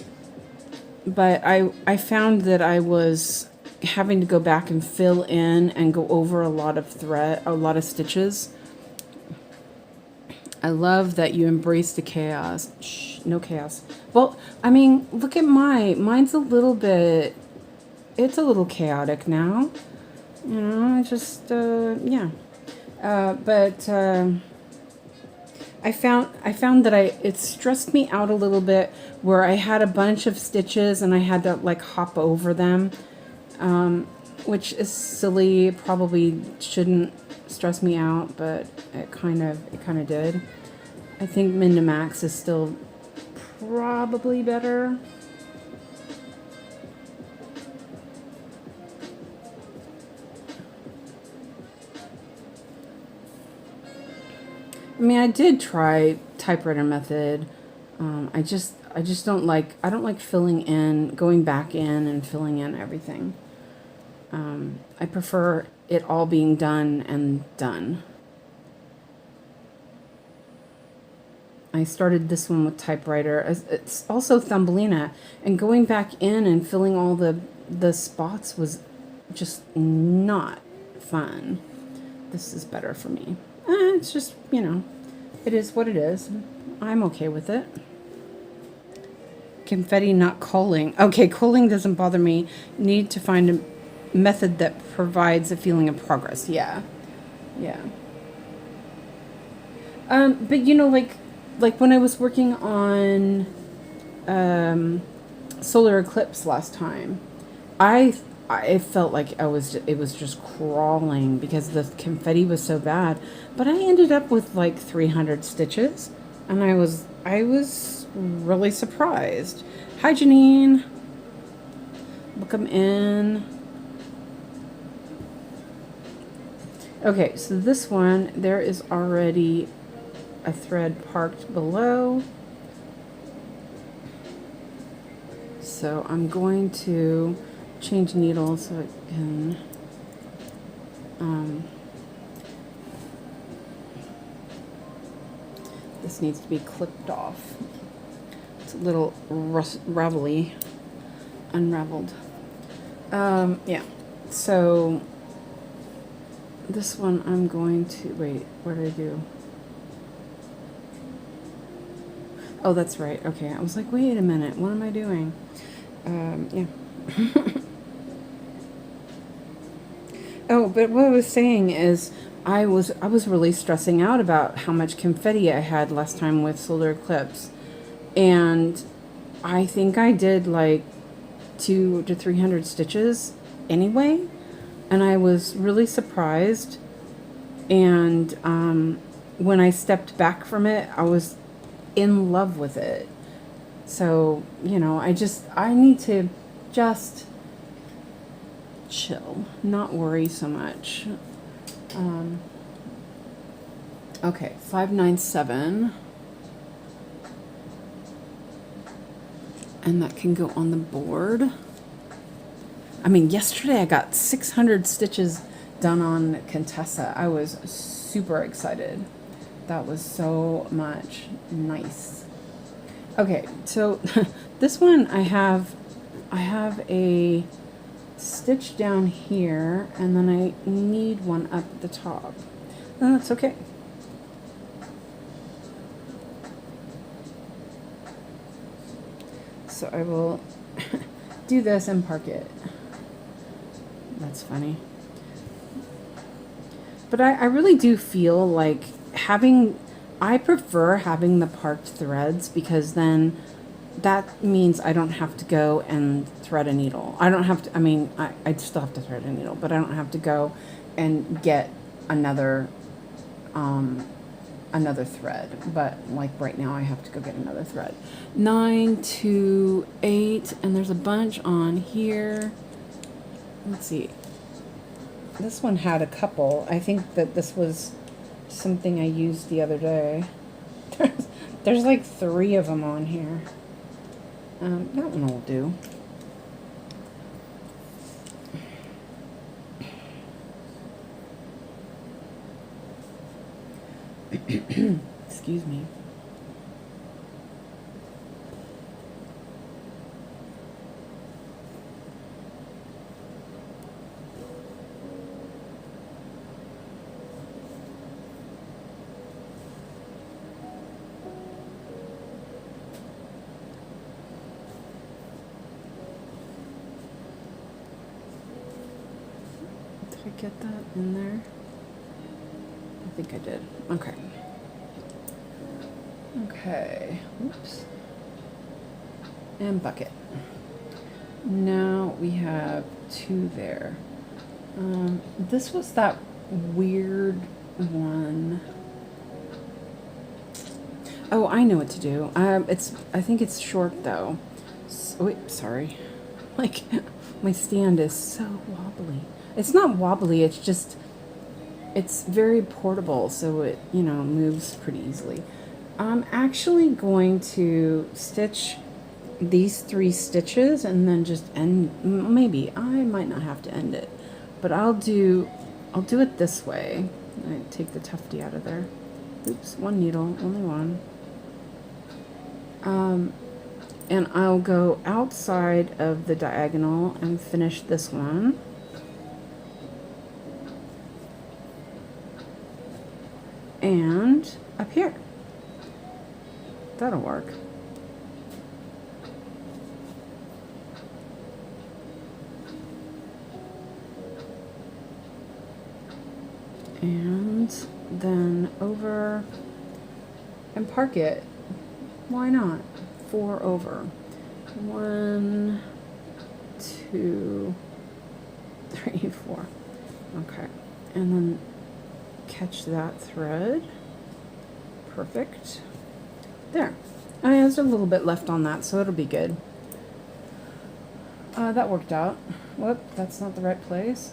But I found that I was having to go back and fill in and go over a lot of stitches. I love that you embrace the chaos. Shh, no chaos. Well, I mean, look at mine's a little bit, it's a little chaotic now. You know, just, yeah. But I found that it stressed me out a little bit where I had a bunch of stitches and I had to like hop over them, which is silly. It probably shouldn't stress me out, but it kind of did. I think Min to Max is still probably better. I mean, I did try typewriter method. I just don't like filling in, going back in and filling in everything. I prefer it all being done and done. I started this one with typewriter. It's also Thumbelina, and going back in and filling all the spots was just not fun. This is better for me. It's just, you know, it is what it is. I'm okay with it. Confetti not calling. Okay, calling doesn't bother me. Need to find a method that provides a feeling of progress. Yeah. Yeah. But you know, like when I was working on solar eclipse last time, I felt like it was just crawling because the confetti was so bad. But I ended up with like 300 stitches, and I was really surprised. Hi, Janine. Welcome in. Okay, so this one, there is already a thread parked below. So I'm going to change needles so it can this needs to be clipped off. It's a little ravelly, unraveled. Yeah, so this one I'm going to, wait, what did I do? Oh, that's right. Okay, I was like, wait a minute, what am I doing? Yeah. Oh, but what I was saying is I was really stressing out about how much confetti I had last time with solar eclipse, and I think I did like 200 to 300 stitches anyway, and I was really surprised. And when I stepped back from it, I was in love with it. So, you know, I need to just chill, not worry so much. Okay, 597, and that can go on the board. I mean, yesterday I got 600 stitches done on Contessa. I was super excited. That was so much nice. Okay, so this one I have a stitch down here, and then I need one up at the top. And that's okay. So I will do this and park it. That's funny. But I really do feel like I prefer having the parked threads, because then that means I don't have to go and thread a needle. I don't have to, I mean, I still have to thread a needle, but I don't have to go and get another thread. But like right now I have to go get another thread. 9 to 8, and there's a bunch on here. Let's see. This one had a couple. I think that this was something I used the other day. There's like 3 of them on here. That one will do. Excuse me. Did I get that in there? I think I did. Okay. Okay. Oops. And bucket. Now we have 2 there. This was that weird one. Oh, I know what to do. I think it's short though. So, wait, sorry. Like, my stand is so wobbly. It's not wobbly, it's just, it's very portable, so it, you know, moves pretty easily. I'm actually going to stitch these 3 stitches and then just end. Maybe I might not have to end it, but I'll do it this way. I take the tufty out of there. Oops, 1 needle, only 1. And I'll go outside of the diagonal and finish this one. And up here. That'll work. And then over and park it. Why not? 4 over. 1, 2, 3, 4. Okay. And then catch that thread. Perfect. There. There's a little bit left on that, so it'll be good. That worked out. Whoop, that's not the right place.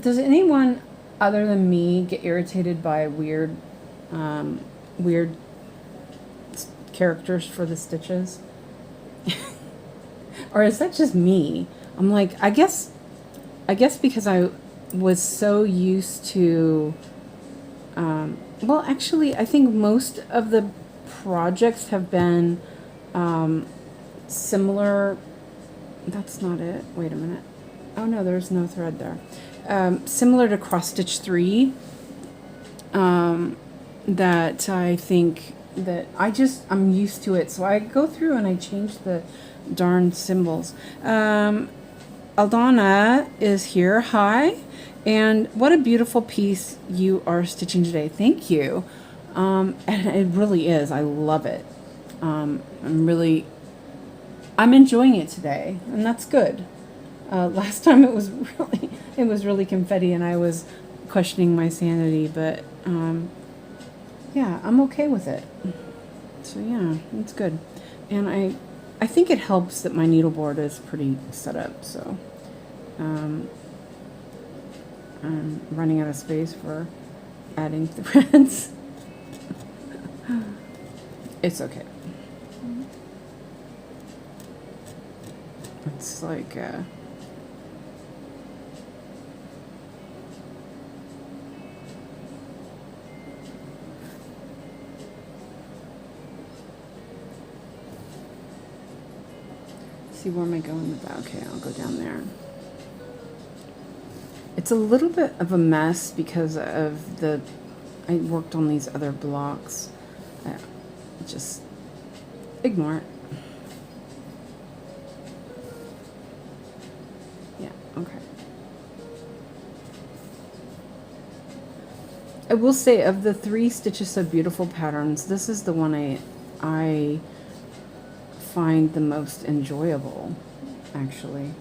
Does anyone other than me get irritated by weird characters for the stitches? Or is that just me? I'm like, I guess because I was so used to, well, actually, I think most of the projects have been similar. That's not it. Wait a minute. Oh no, there's no thread there. Similar to cross stitch 3, that I think that I'm used to it, so I go through and I change the darn symbols. Aldana is here. Hi, and what a beautiful piece you are stitching today. Thank you. And it really is. I love it. I'm enjoying it today, and that's good. Last time it was really confetti, and I was questioning my sanity, but yeah, I'm okay with it. So yeah, it's good. And I think it helps that my needleboard is pretty set up, so I'm running out of space for adding threads. It's okay. It's like see, where am I going with that? Okay, I'll go down there. It's a little bit of a mess because of I worked on these other blocks. Just ignore it. Yeah, okay. I will say, of the 3 Stitches So Beautiful patterns, this is the one I find the most enjoyable, actually,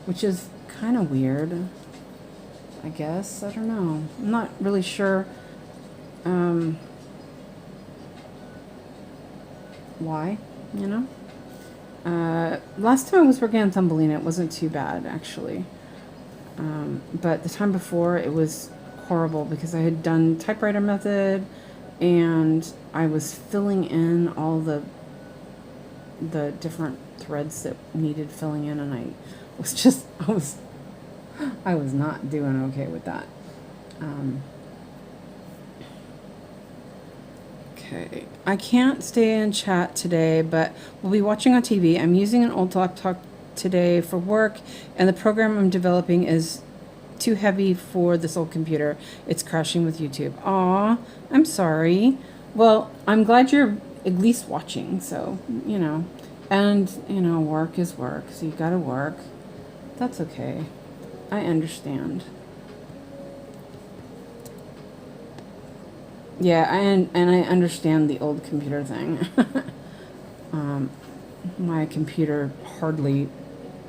which is kind of weird, I guess. I don't know. I'm not really sure why, you know. Last time I was working on Thumbelina, it wasn't too bad, actually. But the time before, it was horrible because I had done typewriter method and I was filling in all the different threads that needed filling in, and I was not doing okay with that. Okay, I can't stay in chat today, but we'll be watching on TV. I'm using an old laptop today for work, and the program I'm developing is too heavy for this old computer. It's crashing with YouTube. Aw, I'm sorry. Well, I'm glad you're at least watching, so, you know. And, you know, work is work, so you gotta work. That's okay. I understand. Yeah, and I understand the old computer thing. My computer hardly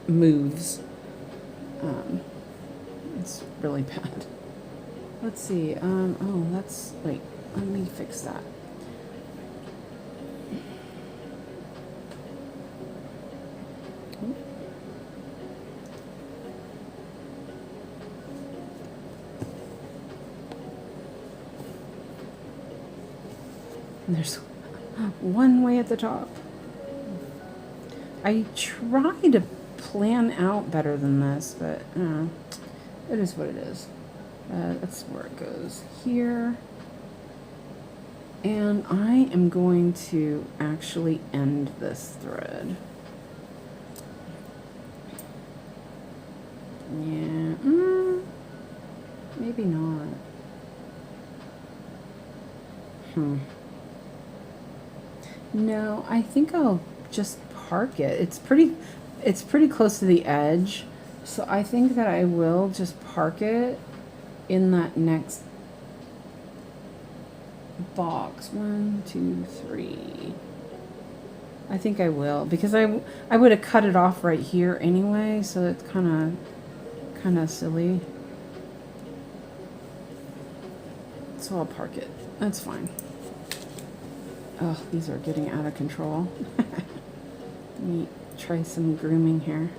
moves. It's really bad. Let's see. Oh, that's... Wait, let me fix that. There's one way at the top. I try to plan out better than this, but it is what it is. That's where it goes. Here. And I am going to actually end this thread. Yeah, maybe not. No, I think I'll just park it. It's pretty close to the edge, so I think that I will just park it in that next box. 1, 2, 3. I think I will, because I would have cut it off right here anyway, so it's kind of silly. So I'll park it. That's fine. Oh, these are getting out of control. Let me try some grooming here.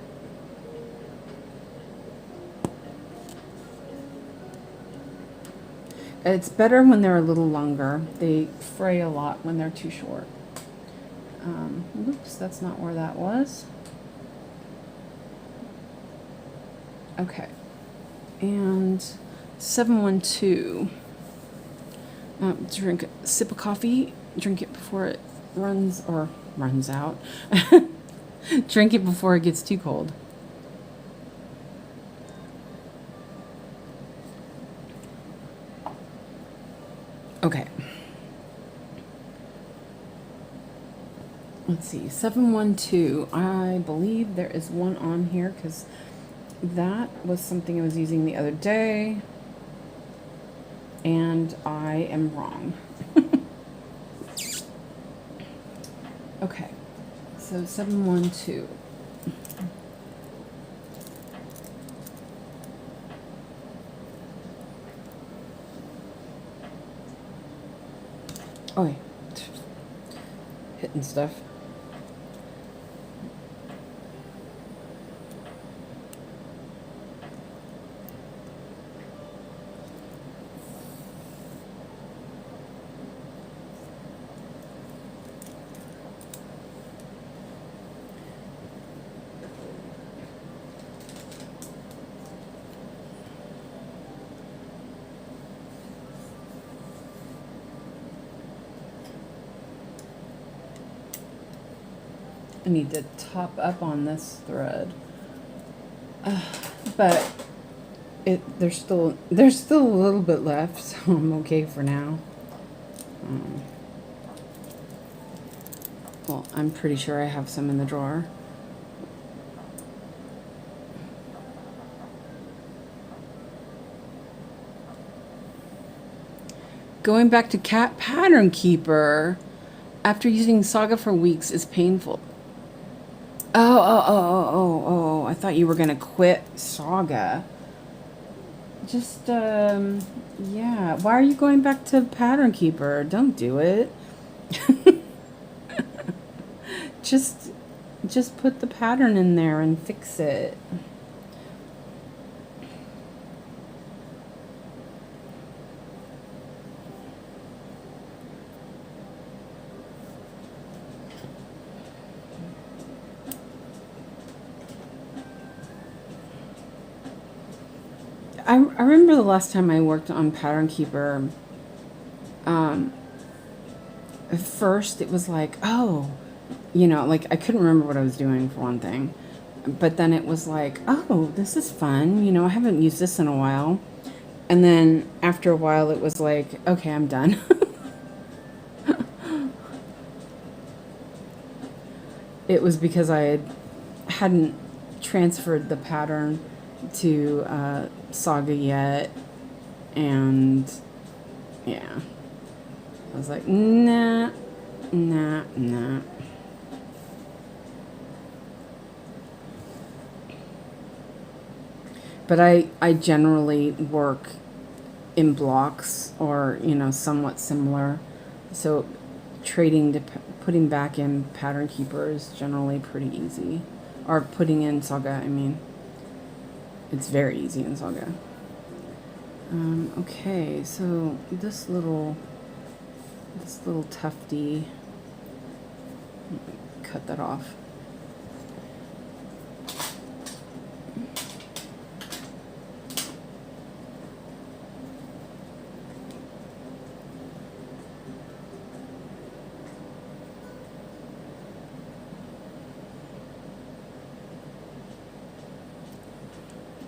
It's better when they're a little longer. They fray a lot when they're too short. Oops, that's not where that was. Okay. And 712. Drink a sip of coffee. Drink it before it runs out. Drink it before it gets too cold. Okay. Let's see, 712. I believe there is one on here because that was something I was using the other day, and I am wrong. Okay, so 712. Oh, yeah. Hitting stuff. I need to top up on this thread, but there's still a little bit left, so I'm okay for now. Well, I'm pretty sure I have some in the drawer. Going back to Cat Pattern Keeper after using Saga for weeks is painful. Oh, I thought you were gonna quit Saga. Just, yeah. Why are you going back to Pattern Keeper? Don't do it. Just put the pattern in there and fix it. I remember the last time I worked on Pattern Keeper, at first it was like, oh, you know, like I couldn't remember what I was doing for one thing. But then it was like, oh, this is fun. You know, I haven't used this in a while. And then after a while it was like, okay, I'm done. It was because I hadn't transferred the pattern to Saga yet, and yeah, I was like, nah. But I generally work in blocks, or, you know, somewhat similar, so trading to putting back in Pattern Keeper is generally pretty easy, or putting in Saga, I mean. It's very easy in Saga. Okay, so this little tufty, cut that off.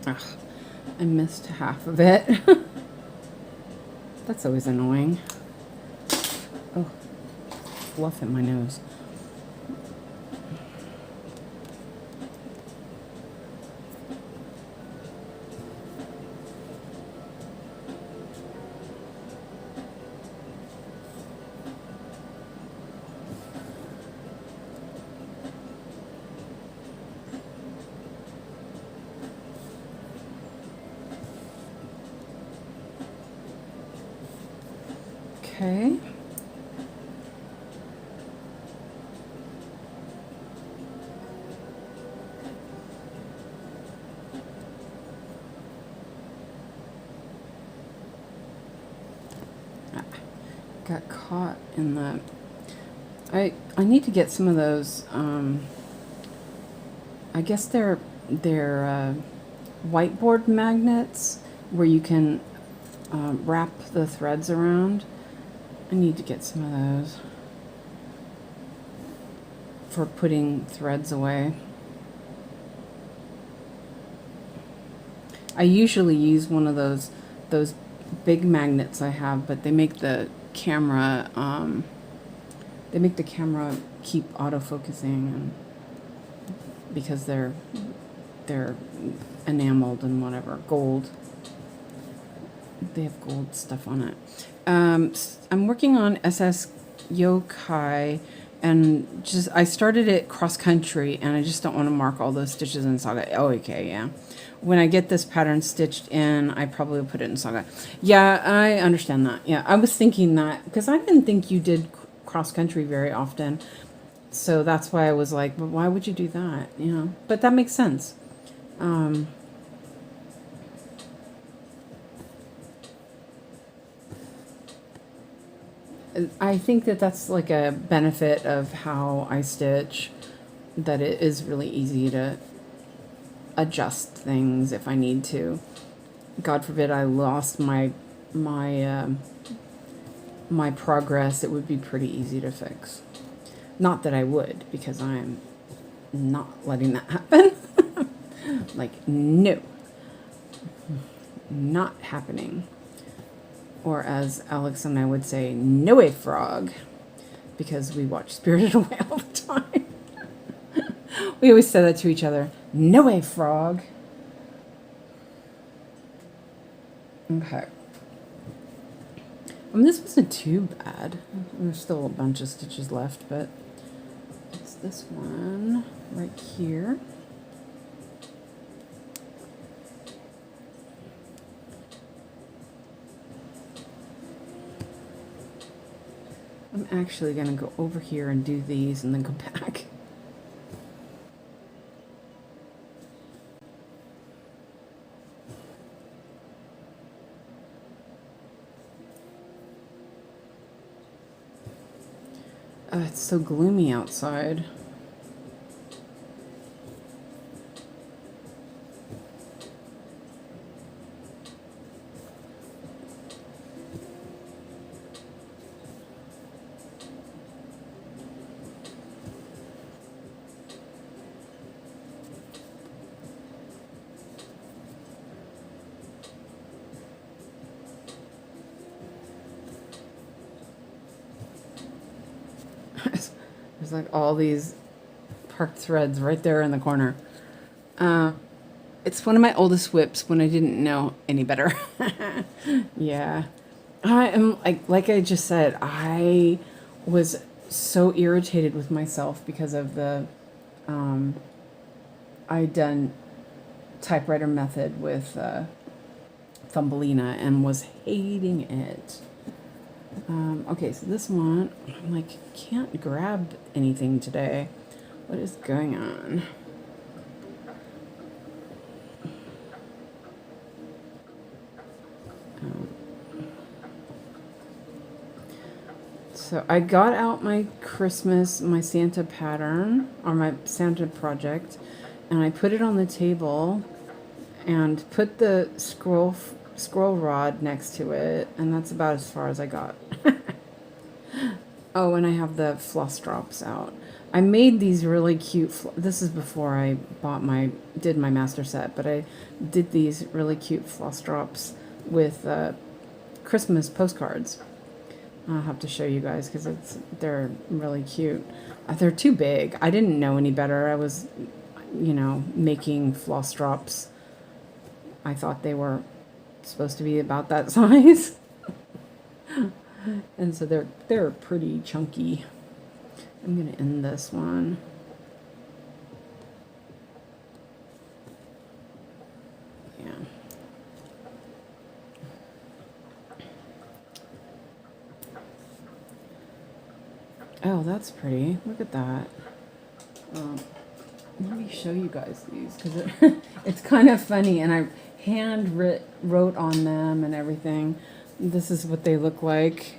Ugh, I missed half of it. That's always annoying. Oh, fluff in my nose. Okay. Got caught in the... I need to get some of those, I guess they're whiteboard magnets where you can wrap the threads around. I need to get some of those for putting threads away. I usually use one of those big magnets I have, but they make the camera keep autofocusing, and because they're enameled and whatever, gold. They have gold stuff on it. I'm working on SS Yokai, and I started it cross country, and I just don't want to mark all those stitches in Saga. Oh, okay, yeah. When I get this pattern stitched in, I probably will put it in Saga. Yeah, I understand that. Yeah, I was thinking that because I didn't think you did cross country very often, so that's why I was like, but why would you do that? You know, but that makes sense. I think that that's like a benefit of how I stitch, that it is really easy to adjust things if I need to. God forbid I lost my progress, it would be pretty easy to fix. Not that I would, because I'm not letting that happen. Like, no. Not happening. Or as Alex and I would say, no way frog, because we watch Spirited Away all the time. We always say that to each other, no way frog. Okay. This wasn't too bad. There's still a bunch of stitches left, but it's this one right here. I'm actually going to go over here and do these and then go back. It's so gloomy outside. There's like all these parked threads right there in the corner. It's one of my oldest whips when I didn't know any better. Yeah. I am, like I just said, I was so irritated with myself because of the, I'd done typewriter method with Thumbelina and was hating it. Okay, so this one, I'm like, can't grab anything today. What is going on? So I got out my Santa pattern, or my Santa project, and I put it on the table and put the scroll rod next to it, and that's about as far as I got. Oh, and I have the floss drops out. I made these really cute, this is before I did my master set, but I did these really cute floss drops with Christmas postcards. I'll have to show you guys because they're really cute. They're too big. I didn't know any better. I was, making floss drops. I thought they were supposed to be about that size. And so they're pretty chunky. I'm going to end this one. Yeah. Oh, that's pretty. Look at that. Let me show you guys these because it's kind of funny, and I wrote on them and everything. This is what they look like.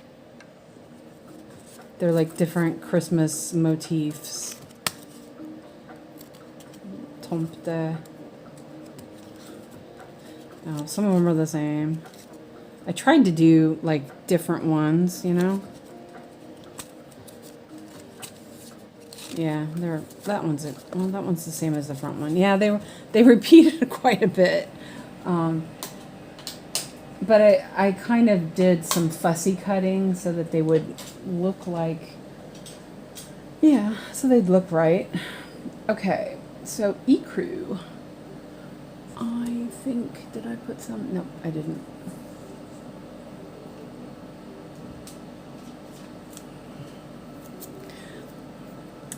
They're like different Christmas motifs. Tomte. Oh, some of them are the same. I tried to do like different ones, Yeah, that one's the same as the front one. Yeah, they repeated quite a bit. But I kind of did some fussy cutting so that they would look like, yeah, so they'd look right. Okay, so ecru. I think, did I put some? No, I didn't.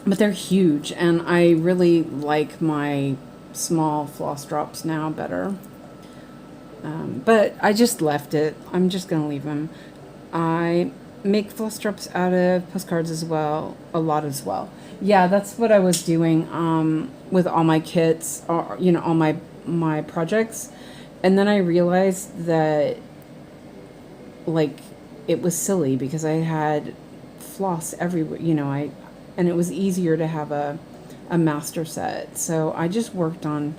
But they're huge, and I really like my small floss drops now better. But I just left it. I'm just going to leave them. I make floss drops out of postcards as well, a lot as well. Yeah, that's what I was doing with all my kits, or all my projects. And then I realized that it was silly because I had floss everywhere, and it was easier to have a master set. So I just worked on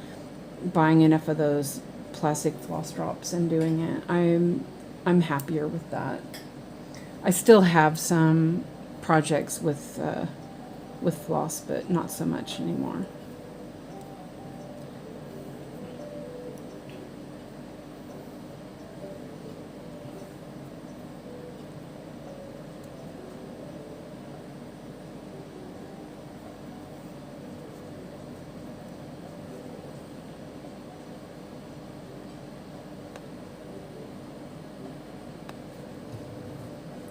buying enough of those plastic floss drops and doing it. I'm happier with that. I still have some projects with floss, but not so much anymore.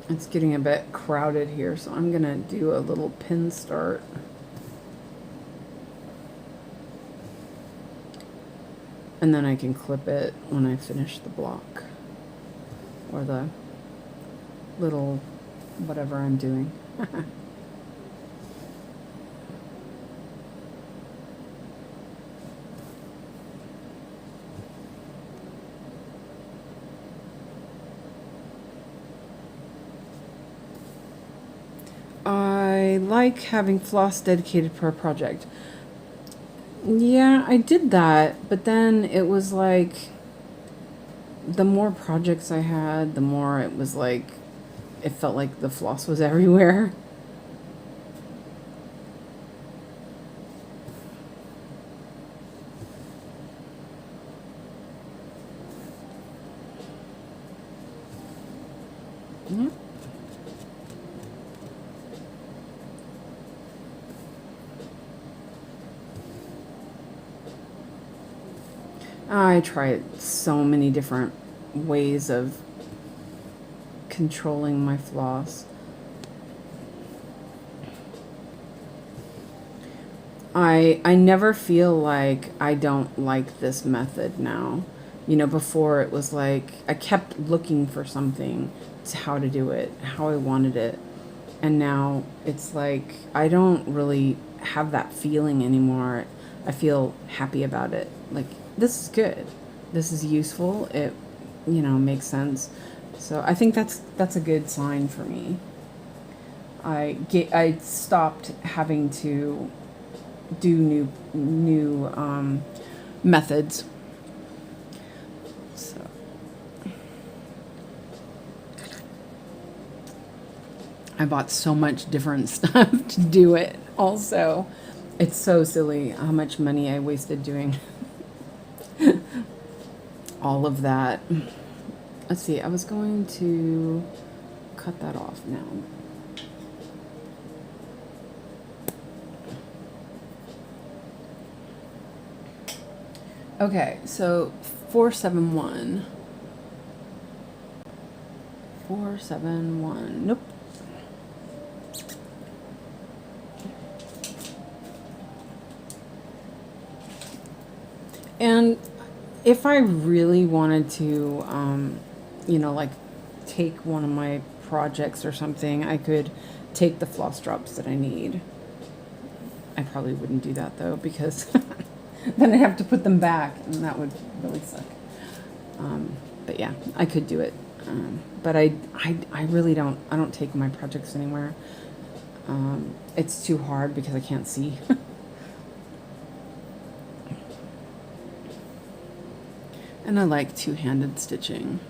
It's getting a bit crowded here, so I'm gonna do a little pin start. And then I can clip it when I finish the block, or the little whatever I'm doing. I like having floss dedicated per project. Yeah, I did that, but then it was like the more projects I had, the more it was like it felt like the floss was everywhere. Yeah. I tried so many different ways of controlling my floss. I never feel like I don't like this method now. Before it was like I kept looking for something to how to do it, how I wanted it. And now it's like I don't really have that feeling anymore. I feel happy about it. Like, this is good. This is useful. It, makes sense. So I think that's a good sign for me. I stopped having to do new methods. So I bought so much different stuff to do it. Also, it's so silly how much money I wasted doing all of that. Let's see, I was going to cut that off now. Okay, so 471. 471. Nope. And if I really wanted to, you know, like take one of my projects or something, I could take the floss drops that I need. I probably wouldn't do that though, because then I'd have to put them back, and that would really suck. But yeah, I could do it. But I really don't. I don't take my projects anywhere. It's too hard because I can't see. And I like two-handed stitching.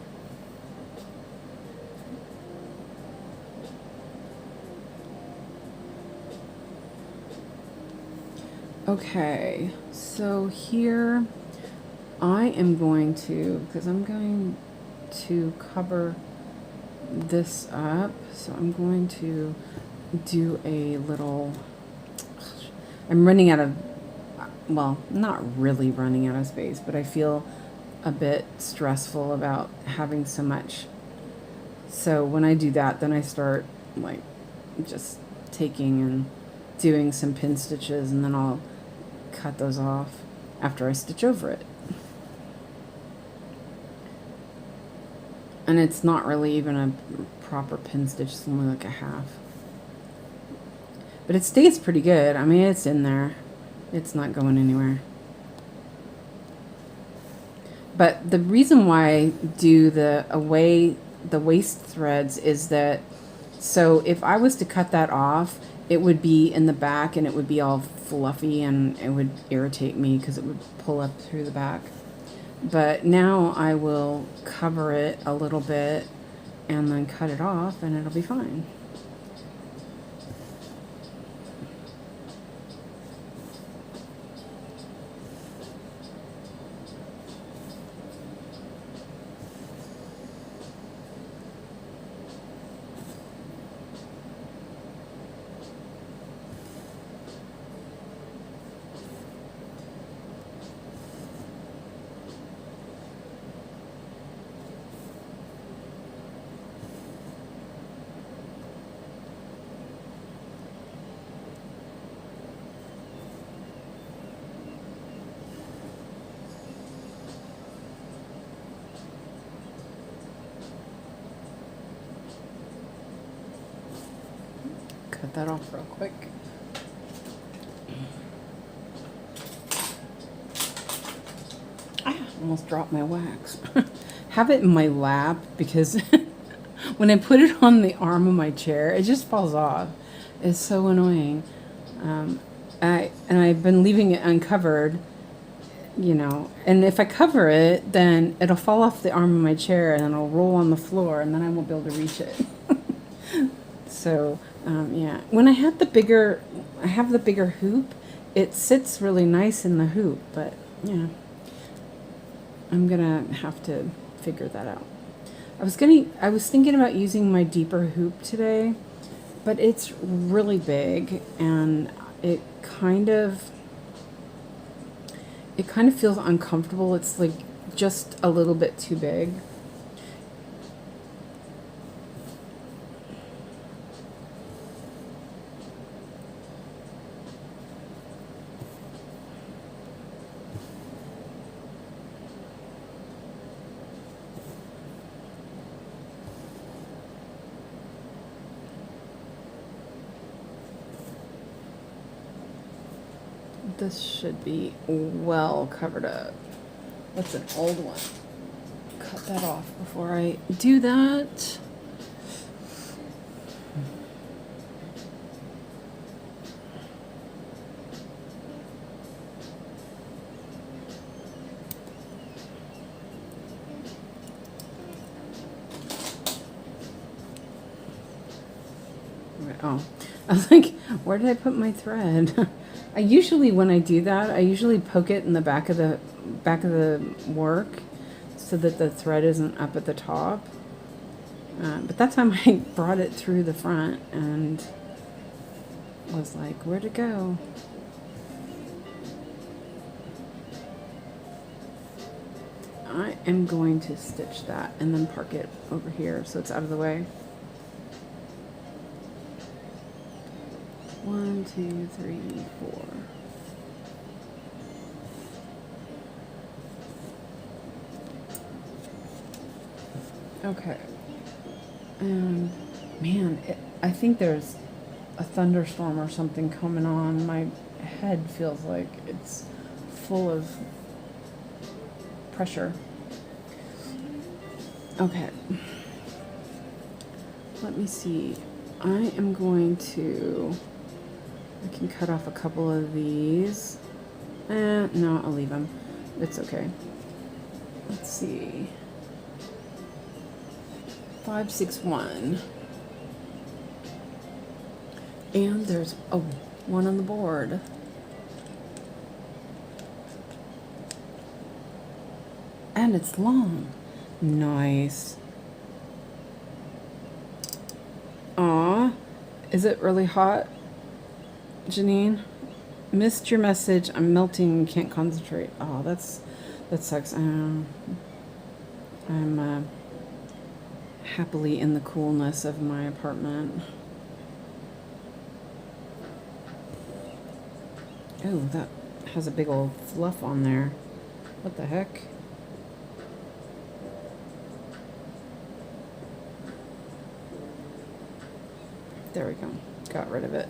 Okay, so here I am going to, because I'm going to cover this up, so I'm going to do a little, I'm running out of, well, not really running out of space, but I feel a bit stressful about having so much. So when I do that, then I start like just taking and doing some pin stitches, and then I'll cut those off after I stitch over it. And it's not really even a proper pin stitch, it's only like a half. But it stays pretty good. I mean, it's in there. It's not going anywhere. But the reason why I do the waist threads is that, so if I was to cut that off, it would be in the back and it would be all fluffy and it would irritate me because it would pull up through the back. But now I will cover it a little bit and then cut it off and it'll be fine. Cut that off real quick. I almost dropped my wax. Have it in my lap because when I put it on the arm of my chair, it just falls off. It's so annoying. And I've been leaving it uncovered, you know, and if I cover it, then it'll fall off the arm of my chair and it'll roll on the floor and then I won't be able to reach it. So, yeah, when I have the bigger hoop, it sits really nice in the hoop, but yeah, I'm gonna have to figure that out. I was thinking about using my deeper hoop today, but it's really big and it kind of feels uncomfortable. It's like just a little bit too big. This should be well covered up. That's an old one. Cut that off before I do that. Oh, I was like, where did I put my thread? I usually, when I do that, I usually poke it in the back of the work so that the thread isn't up at the top. But that time I brought it through the front and was like, where'd it go? I am going to stitch that and then park it over here so it's out of the way. 1, 2, 3, 4. Okay. And man, I think there's a thunderstorm or something coming on. My head feels like it's full of pressure. Okay. Let me see. I am going to... I can cut off a couple of these. No, I'll leave them. It's okay. Let's see. 5, 6, 1. And there's one on the board. And it's long. Nice. Aw, is it really hot, Janine? Missed your message. I'm melting and can't concentrate. Oh, that sucks. I'm happily in the coolness of my apartment. Oh, that has a big old fluff on there. What the heck? There we go. Got rid of it.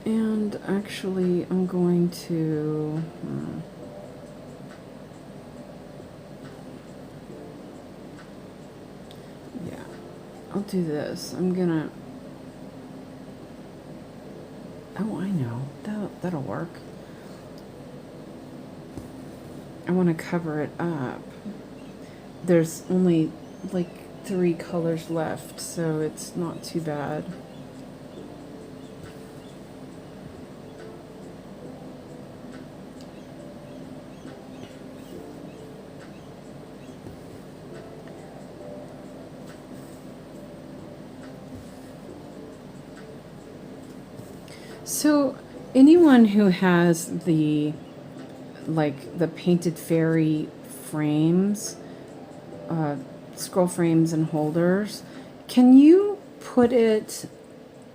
And actually, I'm going to... yeah, I'll do this. I'm gonna... oh, I know. That'll work. I want to cover it up. There's only like 3 colors left, so it's not too bad. So anyone who has the painted fairy frames, scroll frames and holders, can you put it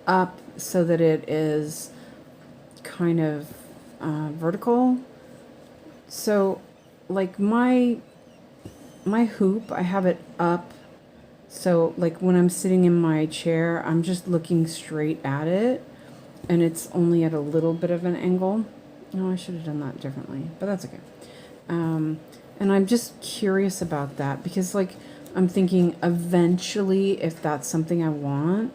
up so that it is kind of vertical? So like my hoop, I have it up, so like when I'm sitting in my chair, I'm just looking straight at it, and it's only at a little bit of an angle. No, I should have done that differently, but that's okay. And I'm just curious about that because, like, I'm thinking eventually if that's something I want,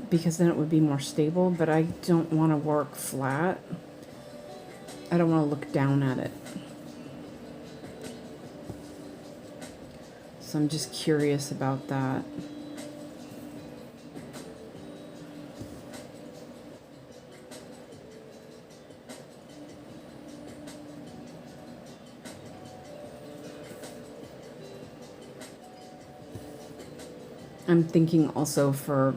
because then it would be more stable, but I don't want to work flat. I don't want to look down at it. So I'm just curious about that. I'm thinking also for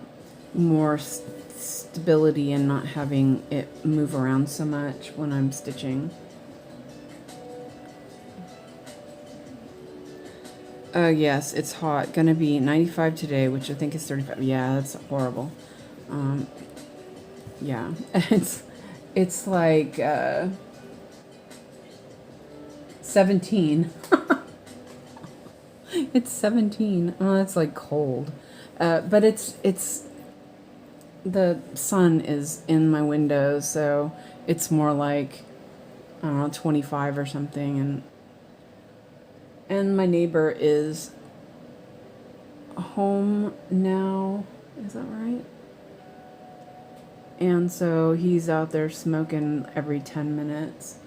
more stability and not having it move around so much when I'm stitching. Yes, it's hot. Gonna be 95 today, which I think is 35. Yeah, that's horrible. Yeah, it's like 17. It's 17. Oh, that's like cold. But it's the sun is in my window, so it's more like, I don't know, 25 or something, and my neighbor is home now. Is that right? And so he's out there smoking every 10 minutes.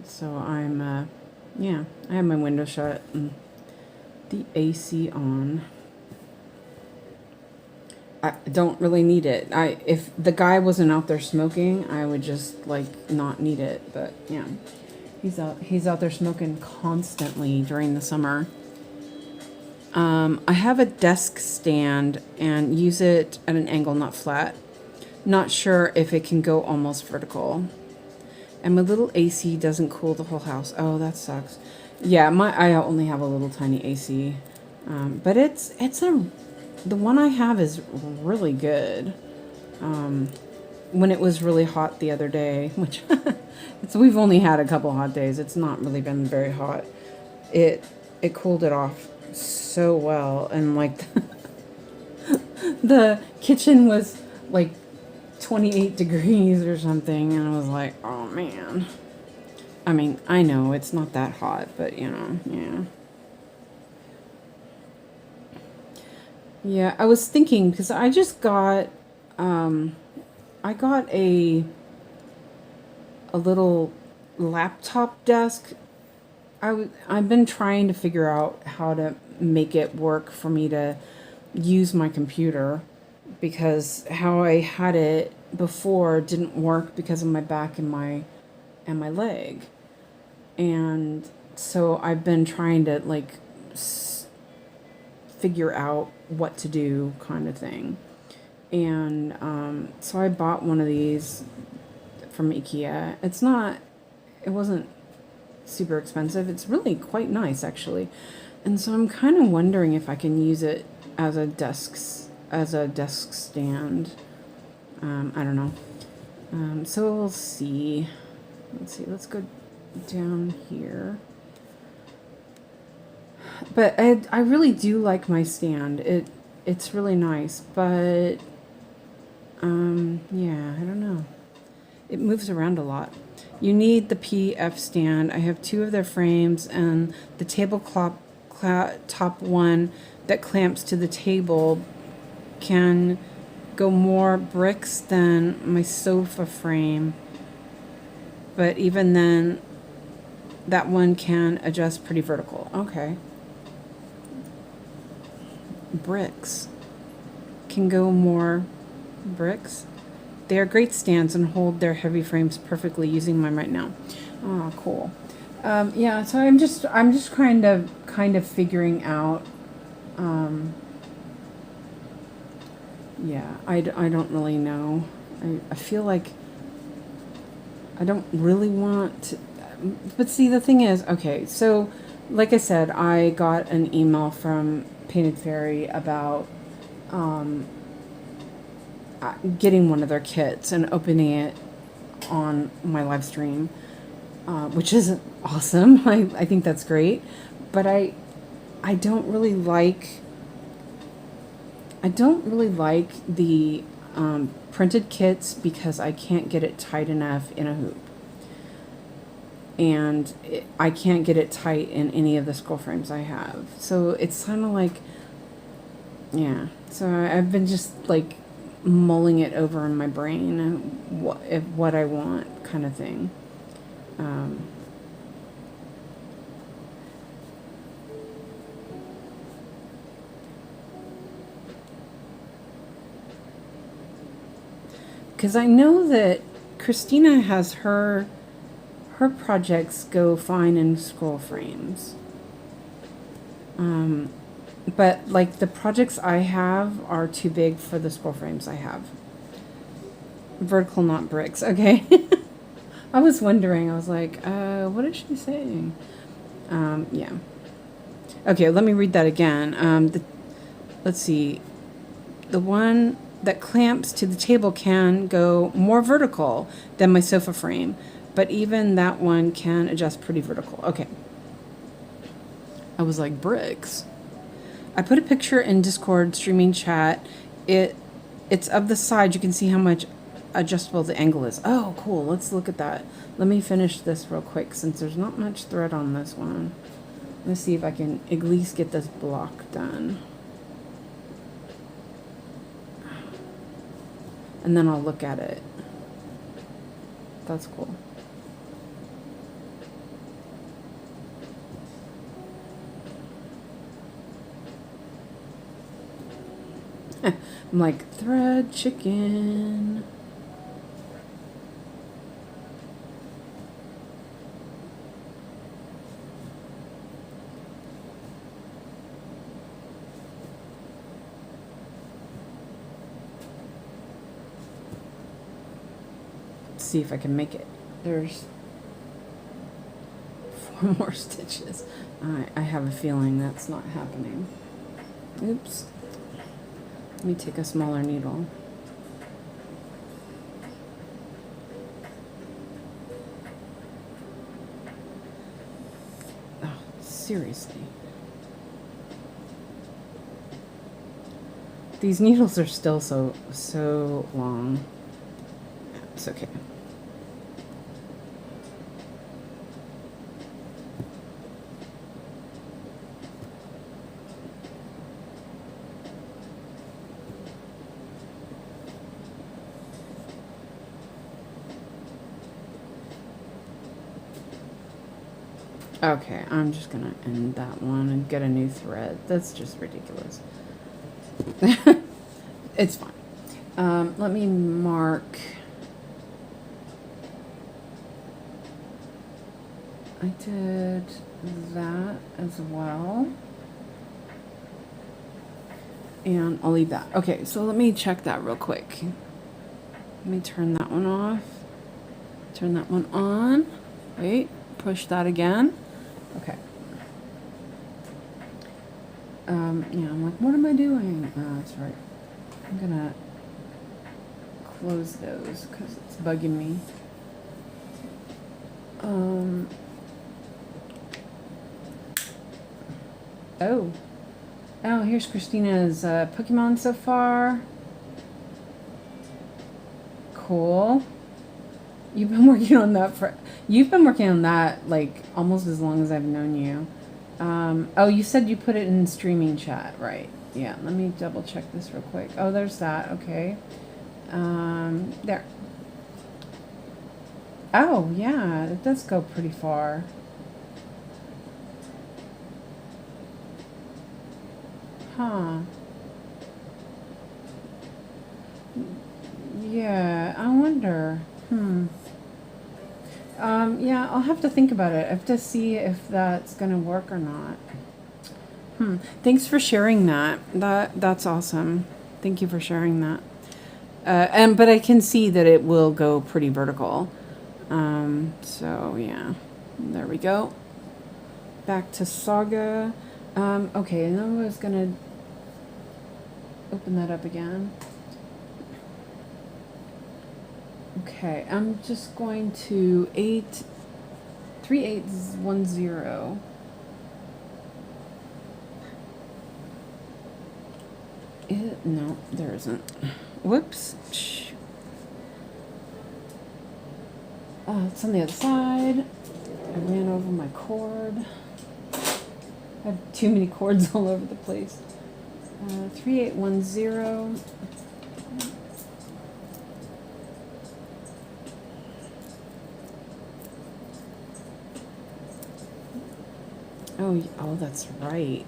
So I'm yeah, I have my window shut, and the AC on. I don't really need it. If the guy wasn't out there smoking, I would just like not need it. But yeah, he's out there smoking constantly during the summer. I have a desk stand and use it at an angle, not flat. Not sure if it can go almost vertical. And my little AC doesn't cool the whole house. Oh, that sucks. Yeah, I only have a little tiny AC, but the one I have is really good. When it was really hot the other day, which we've only had a couple hot days. It's not really been very hot. It cooled it off so well, and like the kitchen was like 28 degrees or something, and I was like, oh man. I mean, I know it's not that hot, but you know, yeah. Yeah, I was thinking because I just got I got a little laptop desk. I've been trying to figure out how to make it work for me to use my computer, because how I had it before didn't work because of my back and my leg. And so I've been trying to like figure out what to do, kind of thing. And so I bought one of these from IKEA. It wasn't super expensive. It's really quite nice, actually. And so I'm kind of wondering if I can use it as a desk stand. I don't know. So we'll see. Let's see. Let's go down here. But I really do like my stand. It's really nice, but yeah, I don't know. It moves around a lot. You need the PF stand. I have 2 of their frames, and the tabletop top one that clamps to the table can go more bricks than my sofa frame. But even then, that one can adjust pretty vertical. Okay. Bricks. Can go more bricks. They are great stands and hold their heavy frames perfectly, using mine right now. Oh, cool. Yeah, so I'm just kind of figuring out. Yeah, I don't really know. I feel like I don't really want to, but see, the thing is, okay, so like I said, I got an email from Painted Fairy about getting one of their kits and opening it on my live stream, which is awesome. I think that's great, but I don't really like the printed kits because I can't get it tight enough in a hoop, and I can't get it tight in any of the scroll frames I have. So it's kind of like, yeah. So I've been just like mulling it over in my brain and what I want, kind of thing. Because I know that Christina has her projects go fine in scroll frames. But like the projects I have are too big for the scroll frames I have. Vertical, not bricks. Okay. I was wondering. I was like, what is she saying? Yeah. Okay, let me read that again. Let's see. The one that clamps to the table can go more vertical than my sofa frame, but even that one can adjust pretty vertical. Okay. I was like, bricks. I put a picture in Discord streaming chat. It's of the side. You can see how much adjustable the angle is. Oh, cool. Let's look at that. Let me finish this real quick since there's not much thread on this one. Let's see if I can at least get this block done. And then I'll look at it. That's cool. I'm like, thread chicken. Let's see if I can make it. There's 4 more stitches. I have a feeling that's not happening. Oops. Let me take a smaller needle. Oh, seriously. These needles are still so long. It's okay. Okay, I'm just gonna end that one and get a new thread. That's just ridiculous. It's fine. Let me mark. I did that as well. And I'll leave that. Okay, so let me check that real quick. Let me turn that one off. Turn that one on. Wait, push that again. Okay. Yeah, I'm like, what am I doing? That's right. I'm gonna close those because it's bugging me. Oh, here's Christina's Pokemon so far. Cool. You've been working on that like almost as long as I've known you. Oh, you said you put it in streaming chat, right? Yeah, let me double check this real quick. Oh, there's that. Okay. There. Oh, yeah, it does go pretty far. Huh. Yeah, I wonder. Yeah, I'll have to think about it. I have to see if that's gonna work or not. Thanks for sharing that. That's awesome. Thank you for sharing that. But I can see that it will go pretty vertical. So yeah, there we go. Back to Saga. Okay, and I was gonna open that up again. Okay, I'm just going to 3/810. No, there isn't. Whoops. Oh, it's on the other side. I ran over my cord. I have too many cords all over the place. 3/810. Oh, that's right.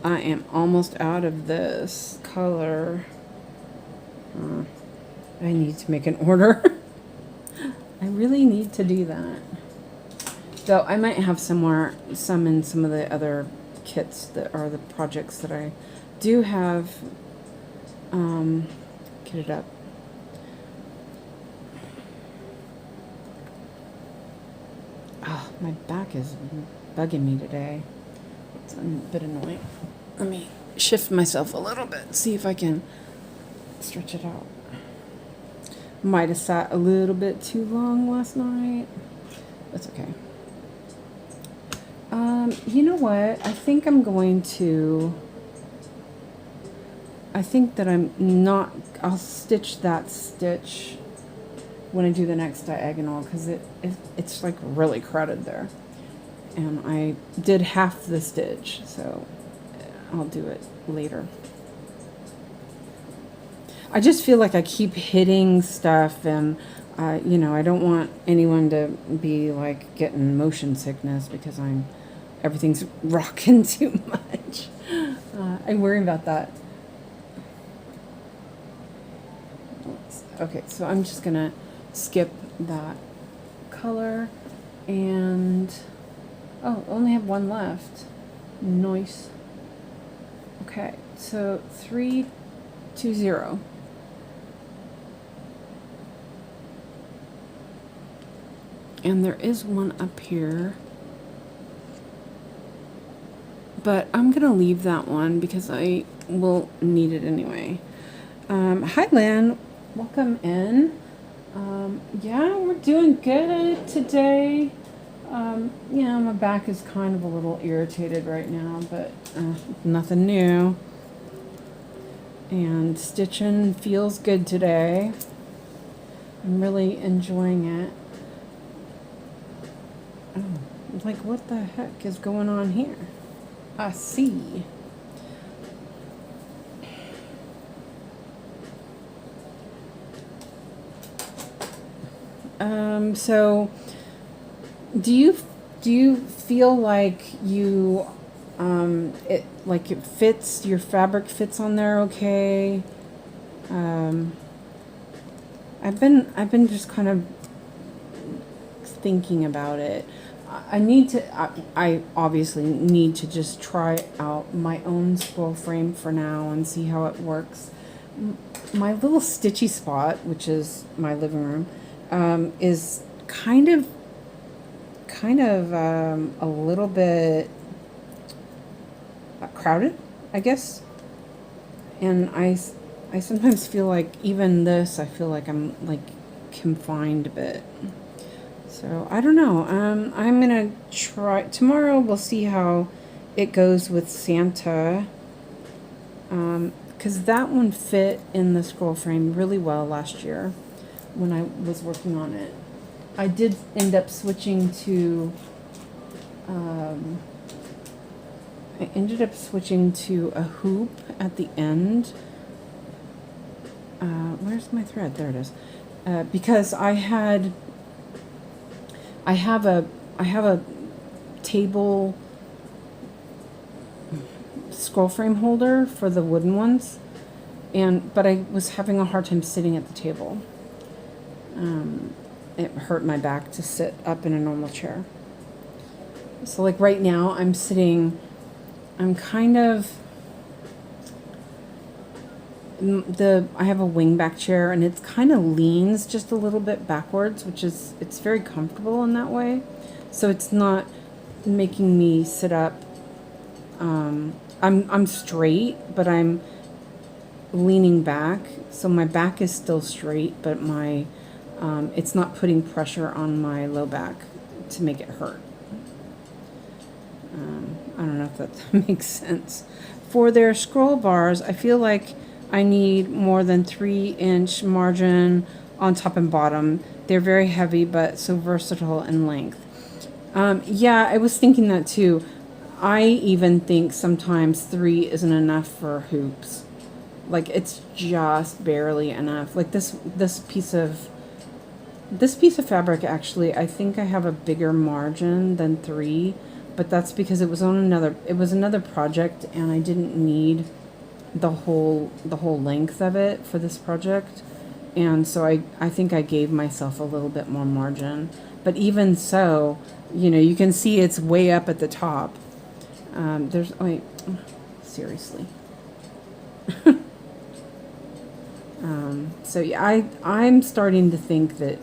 I am almost out of this color. I need to make an order. I really need to do that. Though I might have some in some of the other kits that are the projects that I do have kitted up. Oh, my back is bugging me today. It's a bit annoying. Let me shift myself a little bit, see if I can stretch it out. Might have sat a little bit too long last night. That's okay. You know what? I think that I'll stitch that stitch when I do the next diagonal because it's like really crowded there. And I did half the stitch, so I'll do it later. I just feel like I keep hitting stuff, and you know, I don't want anyone to be like getting motion sickness because everything's rocking too much. I worry about that. Okay, so I'm just gonna skip that color and, oh, only have one left. Nice. Okay, so 320. And there is one up here, but I'm gonna leave that one because I will need it anyway. Hi Lynn, welcome in. Yeah, we're doing good today. Yeah, my back is kind of a little irritated right now, but nothing new. And stitching feels good today. I'm really enjoying it. Oh, like what the heck is going on here? I see. So do you feel like you it fits, your fabric fits on there okay? I've been just kind of thinking about it. I obviously need to just try out my own scroll frame for now and see how it works. My little stitchy spot, which is my living room, is kind of a little bit crowded, I guess. And I sometimes feel like even this, I feel like I'm like confined a bit. So I don't know. I'm gonna try tomorrow. We'll see how it goes with Santa. Because that one fit in the scroll frame really well last year when I was working on it. I did end up switching to. I ended up switching to a hoop at the end. Where's my thread? There it is. Because I have a table scroll frame holder for the wooden ones, but I was having a hard time sitting at the table. It hurt my back to sit up in a normal chair. So like right now I'm kind of I have a wingback chair and it kind of leans just a little bit backwards, it's very comfortable in that way. So it's not making me sit up. I'm straight, but I'm leaning back, so my back is still straight, but my it's not putting pressure on my low back to make it hurt. I don't know if that makes sense. For their scroll bars, I feel like I need more than 3-inch margin on top and bottom. They're very heavy, but so versatile in length. Yeah, I was thinking that too. I even think sometimes 3 isn't enough for hoops. Like it's just barely enough. Like this piece of fabric, actually, I think I have a bigger margin than 3, but that's because it was another project and I didn't need the whole length of it for this project. And so I think I gave myself a little bit more margin. But even so, you can see it's way up at the top. Seriously. So yeah, I'm starting to think that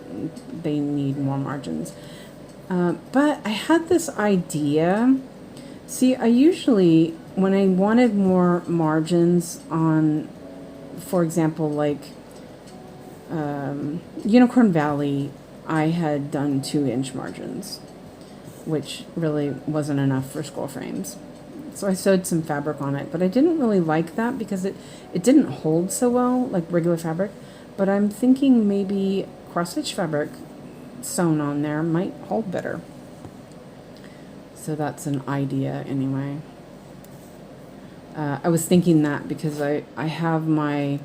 they need more margins. But I had this idea. See, I usually, when I wanted more margins on, for example, like Unicorn Valley, I had done 2-inch margins, which really wasn't enough for scroll frames. So I sewed some fabric on it, but I didn't really like that because it didn't hold so well like regular fabric. But I'm thinking maybe cross-stitch fabric sewn on there might hold better. So that's an idea anyway. I was thinking that because I have my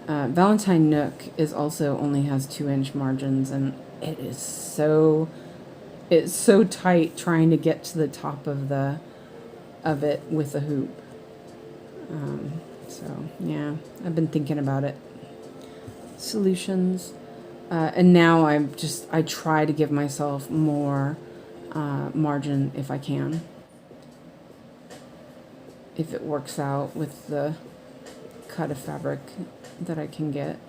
Valentine Nook only has 2-inch margins, and it's so tight trying to get to the top of it with a hoop. So yeah, I've been thinking about it. solutions. And now I try to give myself more margin if I can. If it works out with the cut of fabric that I can get.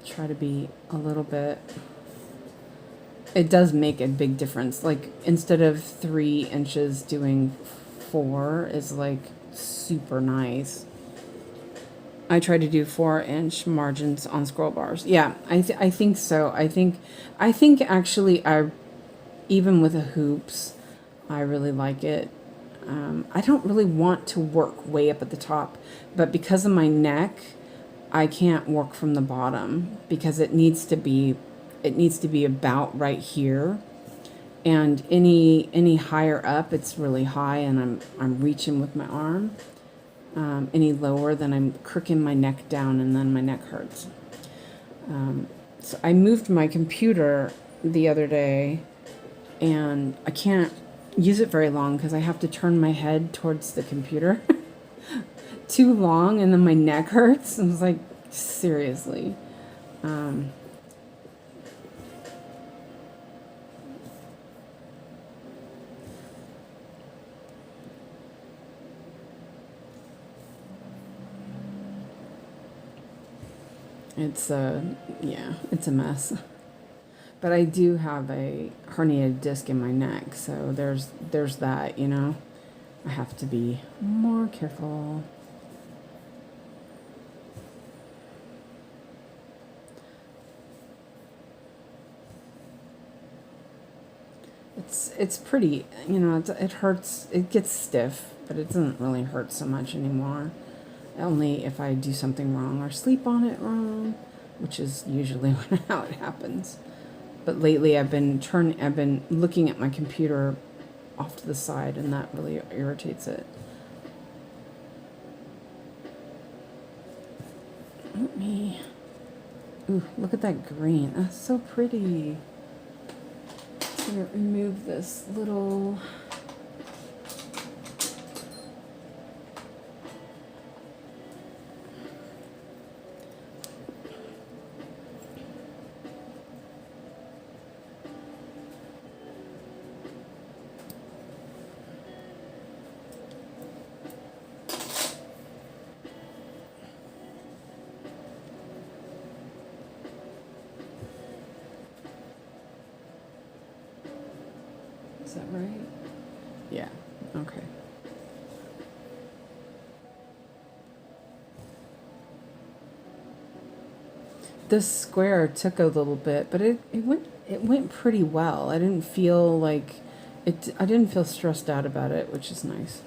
Try to be a little bit. It does make a big difference. Like instead of 3 inches, doing 4 is like super nice. I try to do 4-inch margins on scroll bars. Yeah, I think so. I think actually even with the hoops, I really like it. I don't really want to work way up at the top, but because of my neck, I can't work from the bottom because it needs to be about right here, and any higher up, it's really high, and I'm reaching with my arm. Any lower, then I'm crooking my neck down, and then my neck hurts. So I moved my computer the other day, and I can't use it very long because I have to turn my head towards the computer too long, and then my neck hurts. I was like, seriously. Yeah, it's a mess. But I do have a herniated disc in my neck, so there's that, you know. I have to be more careful. It's pretty, you know, it hurts, it gets stiff, but it doesn't really hurt so much anymore. Only if I do something wrong or sleep on it wrong, which is usually how it happens. But lately I've been looking at my computer off to the side, and that really irritates it. Ooh, look at that green. That's so pretty. I'm going to remove this little... Is that right? Yeah, okay. This square took a little bit, but it went pretty well. I didn't feel like I didn't feel stressed out about it, which is nice.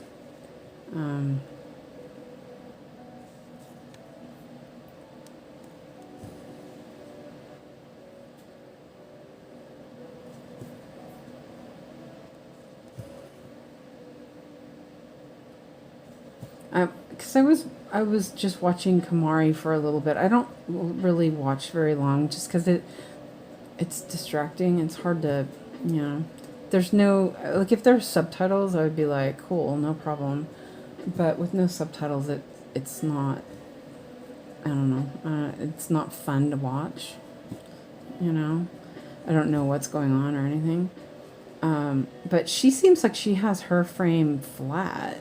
Because I was just watching Kamari for a little bit. I don't really watch very long, just because it's distracting. It's hard to, you know. There's no, like, if there's subtitles, I would be like, cool, no problem. But with no subtitles, it's not, I don't know, it's not fun to watch, you know. I don't know what's going on or anything. But she seems like she has her frame flat.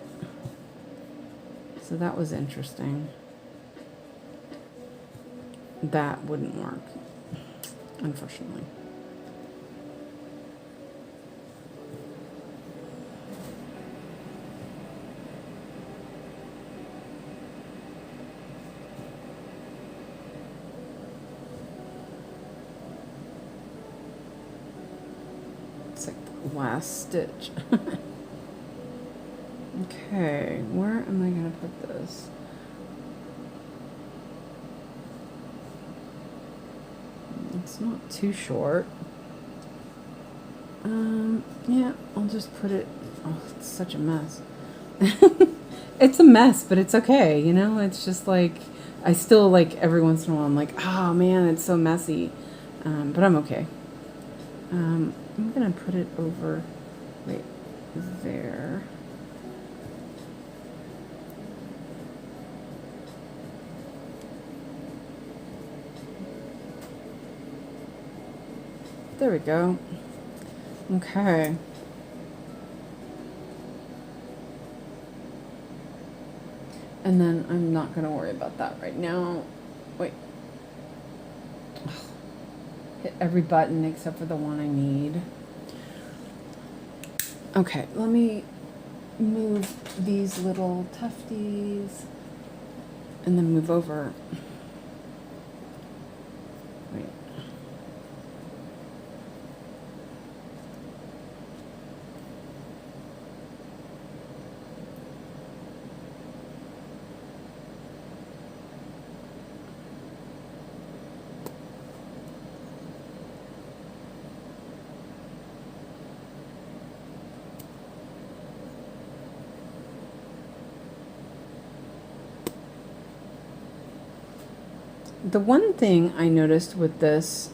So that was interesting. That wouldn't work, unfortunately. It's like the last stitch. Okay, where am I going to put this? It's not too short. Yeah, I'll just put it... Oh, it's such a mess. It's a mess, but it's okay, you know? It's just like... I still, like, every once in a while, I'm like, oh, man, it's so messy. But I'm okay. I'm going to put it over... Right there. There we go. Okay. And then I'm not going to worry about that right now. Wait. Hit every button except for the one I need. Okay, let me move these little tufties and then move over. Wait. The one thing I noticed with this,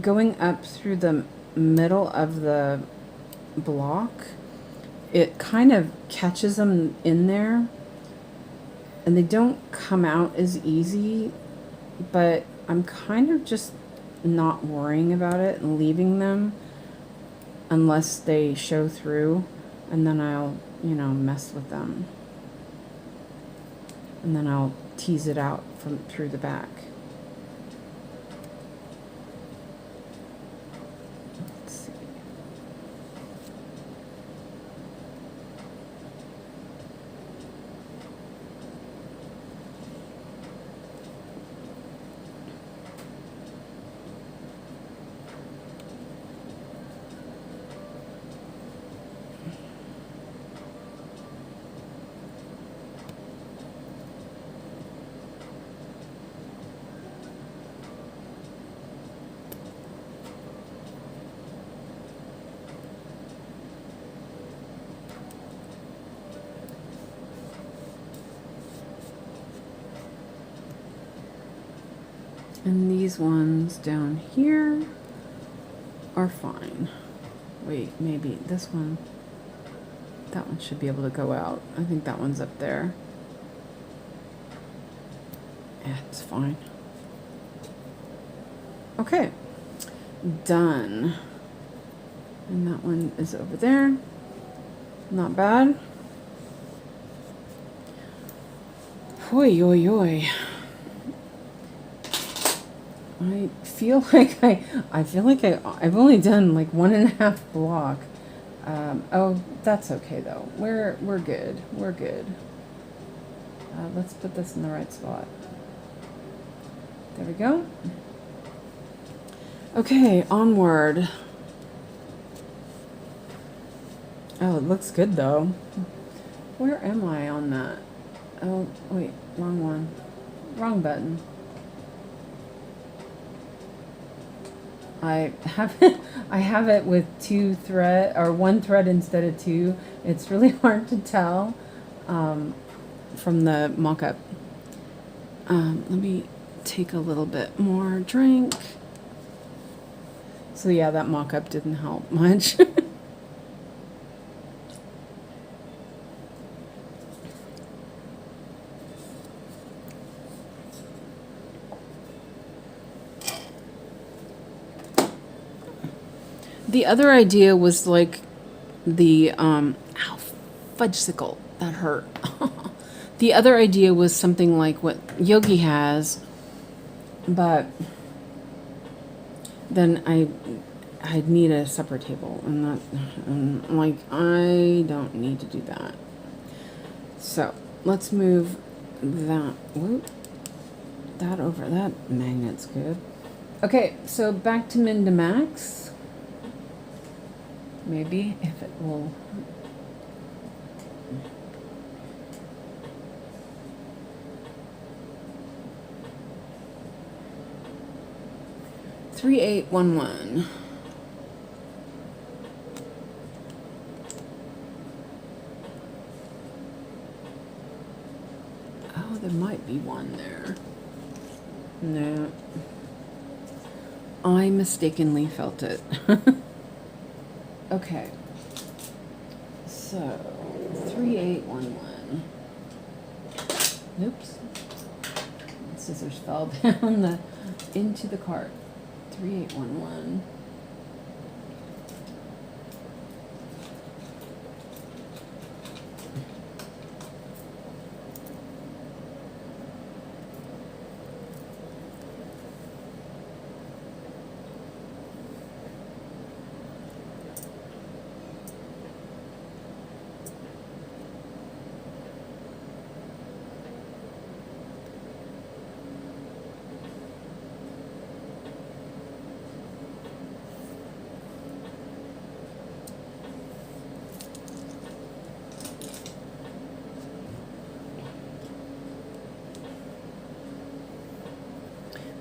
going up through the middle of the block, it kind of catches them in there and they don't come out as easy, but I'm kind of just not worrying about it and leaving them unless they show through, and then I'll, you know, mess with them. And then I'll tease it out from through the back. And these ones down here are fine. Wait, maybe this one, that one should be able to go out. I think that one's up there. Yeah, it's fine. Okay, done. And that one is over there. Not bad. Oi, oi, oi. I feel like I've only done like 1.5 block. Oh, that's okay though. We're good. We're good. Let's put this in the right spot. There we go. Okay, onward. Oh, it looks good though. Where am I on that? Oh, wait, wrong one. Wrong button. I have it with 2 thread or 1 thread instead of 2. It's really hard to tell from the mock-up. Let me take a little bit more drink. So yeah, that mock-up didn't help much. The other idea was like the, ow, fudgesicle, that hurt. The other idea was something like what Yogi has, but then I'd need a supper table, and like, I don't need to do that. So let's move that, whoop, that over, that magnet's good. Okay, so back to min to max. Maybe if it will. Three, 8, 1, 1. Oh, there might be one there. No. I mistakenly felt it. Okay, so 3, 8, 1, 1. Oops, scissors fell down into the cart. 3, 8, 1, 1.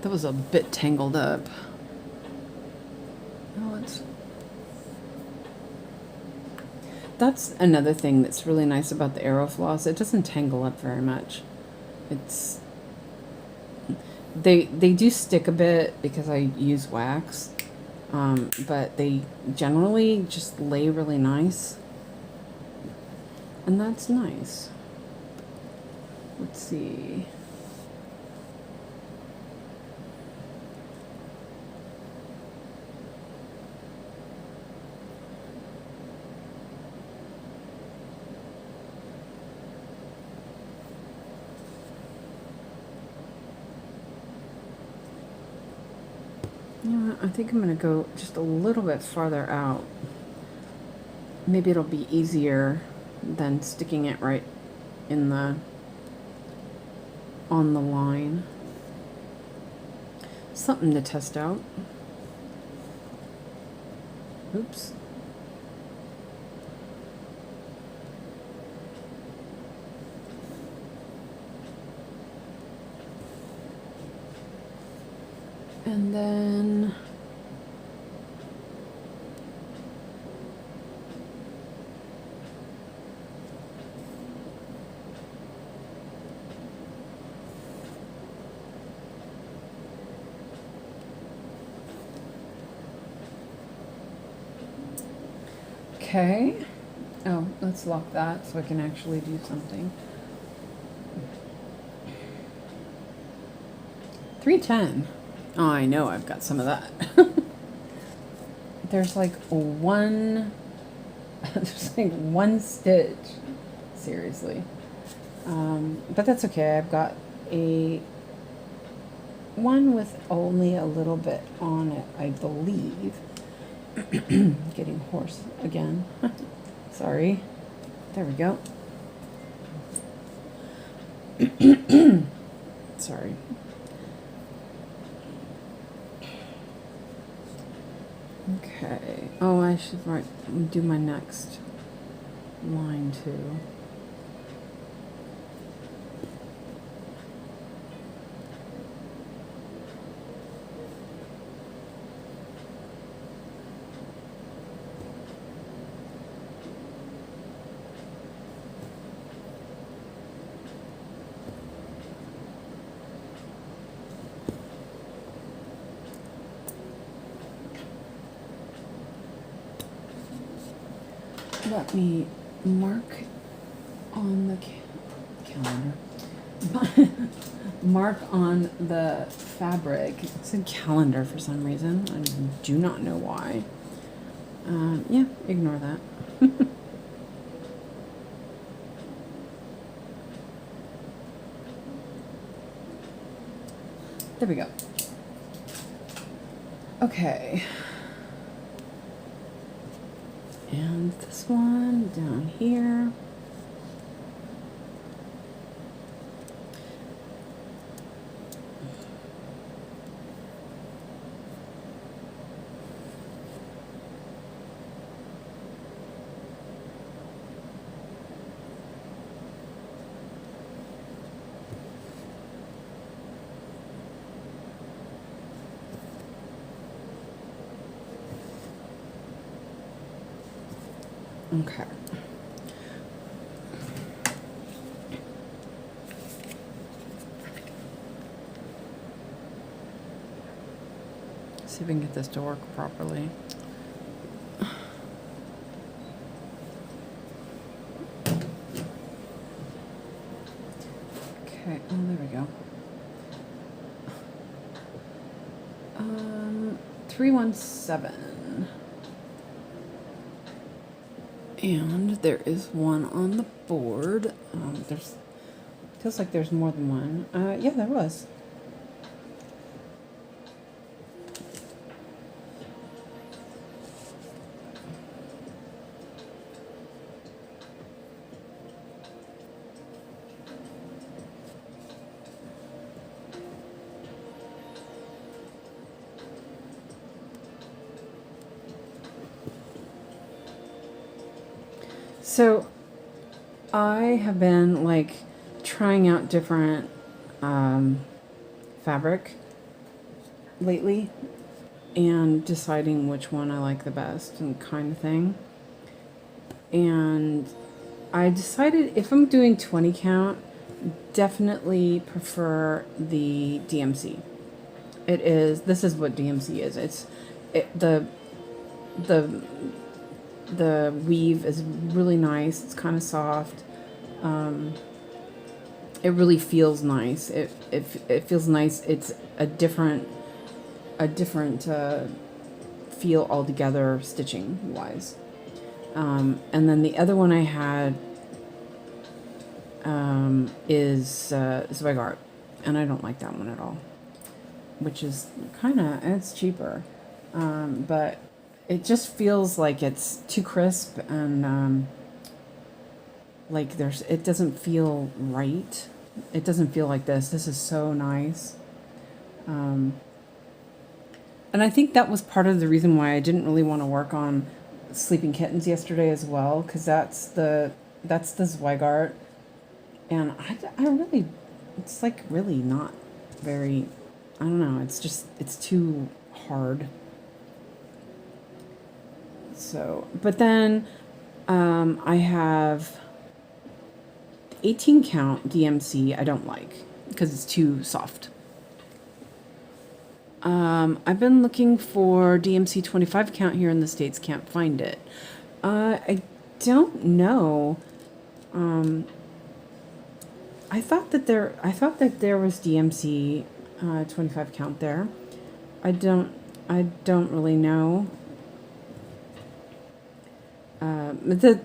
That was a bit tangled up. That's another thing that's really nice about the Aero Floss. It doesn't tangle up very much. It's they do stick a bit because I use wax, but they generally just lay really nice, and that's nice. Let's see. Yeah, I think I'm going to go just a little bit farther out. Maybe it'll be easier than sticking it right in the on the line. Something to test out. Oops. And then okay. Oh, let's lock that so I can actually do something. 310. Oh, I know I've got some of that. There's like one stitch. Seriously. But that's okay. I've got a one with only a little bit on it, I believe. Getting hoarse again. Sorry. There we go. Sorry. Okay. Oh, I should do my next line too. Let me mark on the calendar. Mark on the fabric. It said calendar for some reason. I do not know why. Yeah, ignore that. There we go. Okay. And this one down here. Okay. See if we can get this to work properly. Okay, oh, there we go. 317. And there is one on the board. Feels like there's more than one. Yeah, there was. So I have been like trying out different fabric lately and deciding which one I like the best and kind of thing. And I decided if I'm doing 20 count, definitely prefer the DMC. This is what DMC is. The weave is really nice. It's kind of soft. It really feels nice. It feels nice. It's a different feel altogether, stitching wise. And then the other one I had is Zweigart, and I don't like that one at all. Which is it's cheaper, but it just feels like it's too crisp and like it doesn't feel right. It doesn't feel like this. This is so nice. And I think that was part of the reason why I didn't really want to work on Sleeping Kittens yesterday as well, because that's the Zweigart, and I really, it's like really not very, I don't know, it's too hard. So, but then I have 18 count DMC I don't like because it's too soft. I've been looking for DMC 25 count here in the States, can't find it. I don't know. I thought that there was DMC 25 count there. I don't really know. The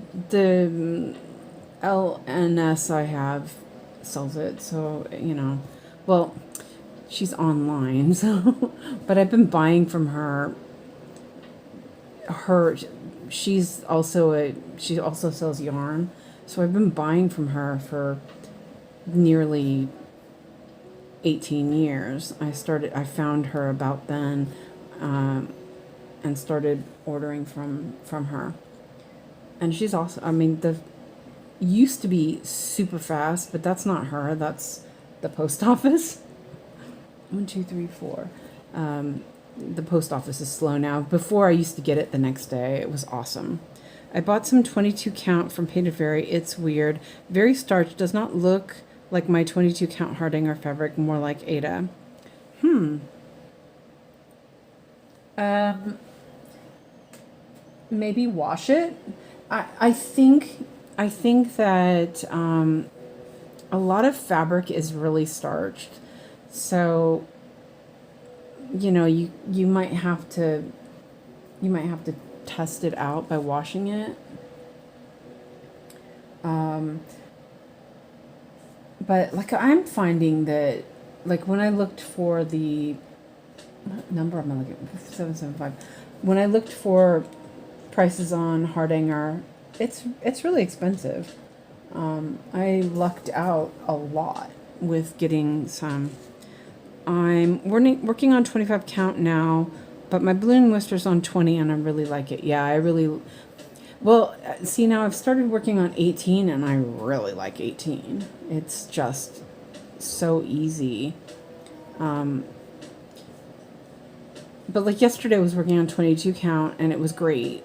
LNS I have sells it, so well, she's online, so but I've been buying from her. She also sells yarn, so I've been buying from her for nearly 18 years. I found her about then, and started ordering from her. And she's also, used to be super fast, but that's not her. That's the post office. 1, 2, 3, 4. The post office is slow now. Before, I used to get it the next day. It was awesome. I bought some 22 count from Painted Fairy. It's weird. Very starched. Does not look like my 22 count Hardinger fabric. More like Ada. Maybe wash it. I think that a lot of fabric is really starched. So, you might have to test it out by washing it. But like I'm finding that, like when I looked for the what number am I looking at? 775. When I looked for prices on Hardinger, it's really expensive. I lucked out a lot with getting some. I'm working on 25 count now, but my balloon whister's on 20 and I really like it. Yeah, well, see, now I've started working on 18 and I really like 18. It's just so easy. But like yesterday I was working on 22 count and it was great.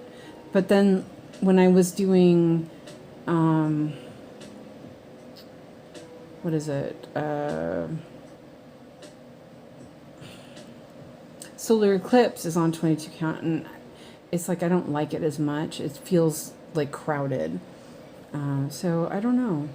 But then when I was doing, what is it? Solar Eclipse is on 22 count, and it's like I don't like it as much. It feels like crowded. So I don't know.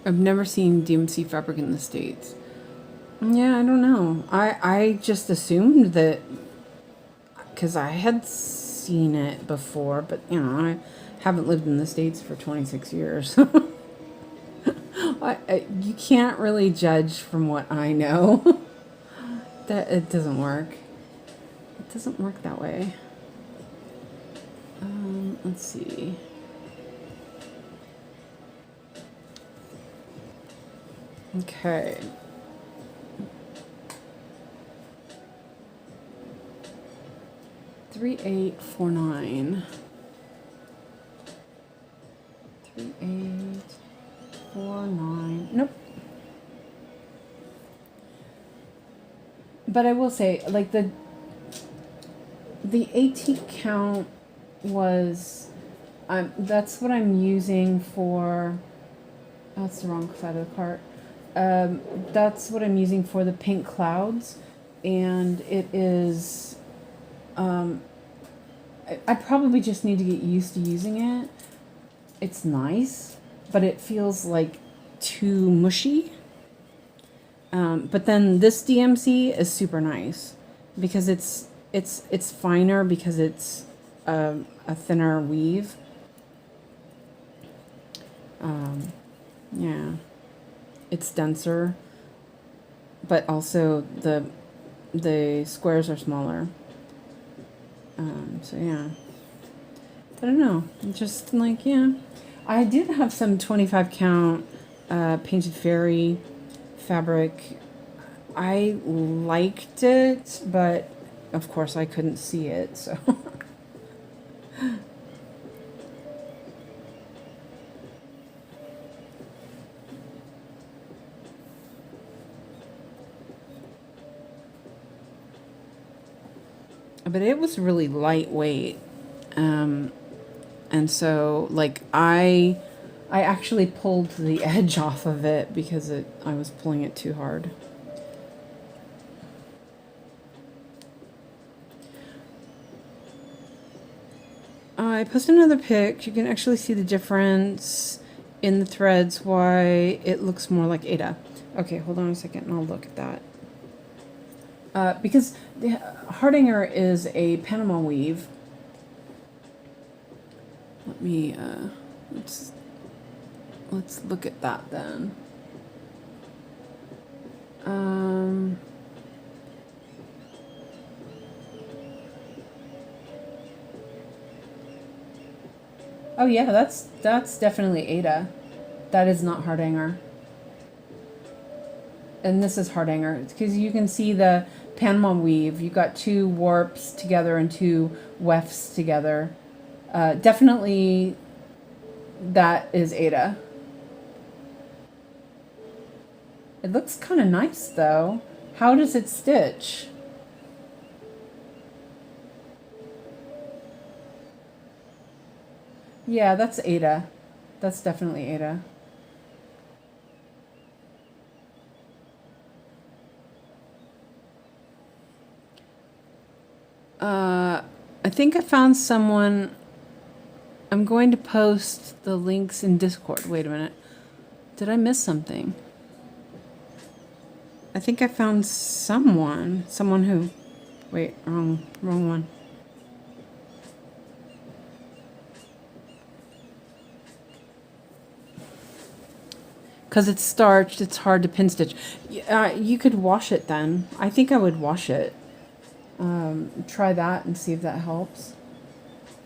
I've never seen DMC fabric in the States. Yeah, I don't know. I just assumed that because I had seen it before, but I haven't lived in the States for 26 years. You can't really judge from what I know. That it doesn't work. It doesn't work that way. Let's see. Okay. Three, 8, 4, 9. 3, 8, 4, 9. Nope. But I will say, like the AT count was, that's what I'm using for. Oh, that's the wrong side of the cart. That's what I'm using for the pink clouds, and it is. I probably just need to get used to using it. It's nice, but it feels like too mushy. But then this DMC is super nice because it's finer because it's a thinner weave. Yeah, it's denser, but also the squares are smaller. So yeah, I don't know. Just like, yeah, I did have some 25 count painted fairy fabric. I liked it, but of course I couldn't see it, so. But it was really lightweight, and so like I actually pulled the edge off of it because I was pulling it too hard. I posted another pic. You can actually see the difference in the threads, why it looks more like Ada. Okay, hold on a second and I'll look at that. Because the Hardanger is a Panama weave. Let me let's look at that then. Oh yeah, that's definitely Ada. That is not Hardanger. And this is Hardanger because you can see the Panama weave. You got two warps together and two wefts together. Definitely that is Ada. It looks kind of nice though. How does it stitch? Yeah, that's Ada. That's definitely Ada. I think I found someone. I'm going to post the links in Discord. Wait a minute. Did I miss something? I think I found someone. Someone who. Wait, wrong one. Because it's starched, it's hard to pin stitch. You could wash it then. I think I would wash it. Try that and see if that helps.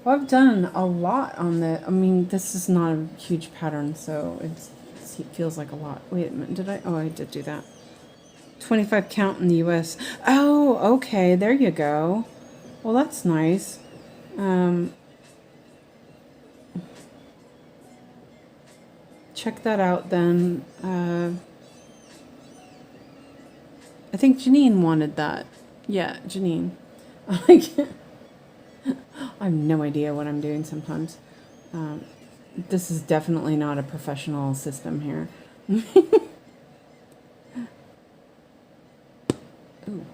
Well, I've done a lot on the. I mean, this is not a huge pattern, so it feels like a lot. Wait a minute, did I? Oh, I did do that. 25 count in the US. Oh, okay, there you go. Well, that's nice. Check that out then. I think Janine wanted that. Yeah, Janine. I have no idea what I'm doing sometimes. This is definitely not a professional system here. Ooh.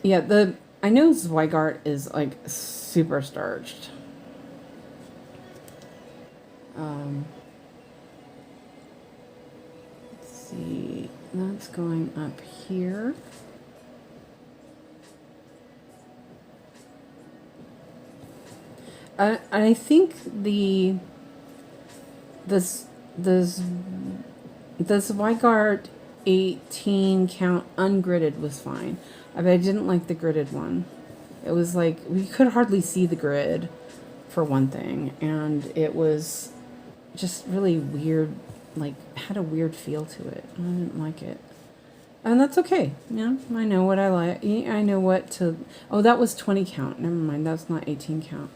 Yeah, I know Zweigart is like super starched. Let's see, that's going up here. I think this Zweigart 18 count ungridded was fine. I didn't like the gridded one. It was like we could hardly see the grid for one thing, and it was just really weird like, had a weird feel to it. I didn't like it. And that's okay. Yeah, I know what I like. I know what to... Oh, that was 20 count. Never mind. That's not 18 count.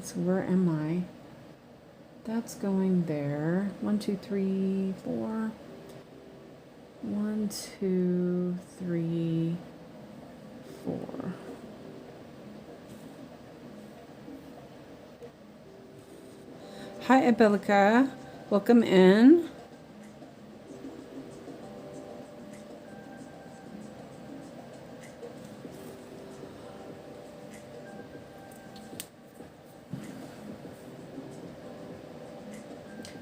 So where am I? That's going there. 1, 2, 3, 4. 1, 2, 3, 4. Hi, Abelica. Welcome in.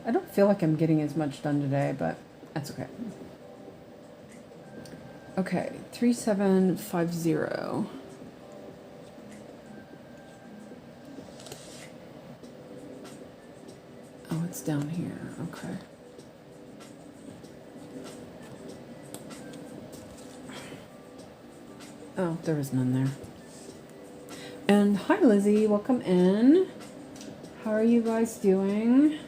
I don't feel like I'm getting as much done today, but that's okay. Okay, 3750. Oh, it's down here. Okay. Oh, there was none there. And hi, Lizzie. Welcome in. How are you guys doing?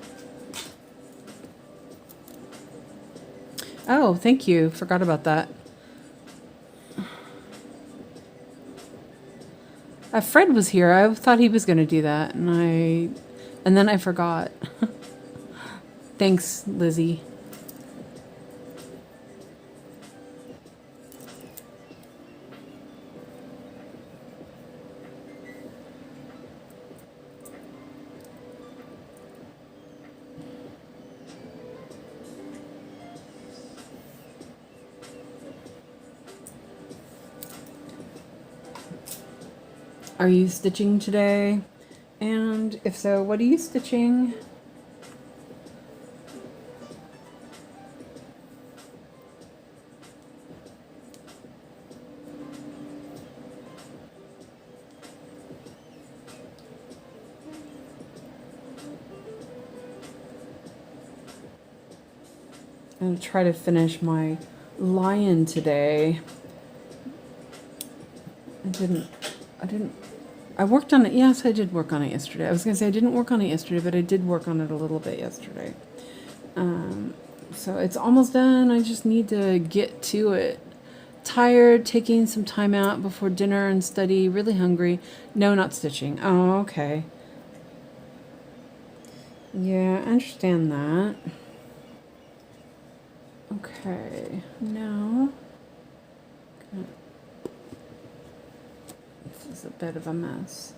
Oh, thank you. Forgot about that. Fred was here. I thought he was going to do that, and then I forgot. Thanks, Lizzie. Are you stitching today? And if so, what are you stitching? I'm going to try to finish my lion today. I worked on it. Yes, I did work on it yesterday. I was going to say I didn't work on it yesterday, but I did work on it a little bit yesterday. So it's almost done. I just need to get to it. Tired, taking some time out before dinner and study. Really hungry. No, not stitching. Oh, okay. Yeah, I understand that. Okay, now... This is a bit of a mess.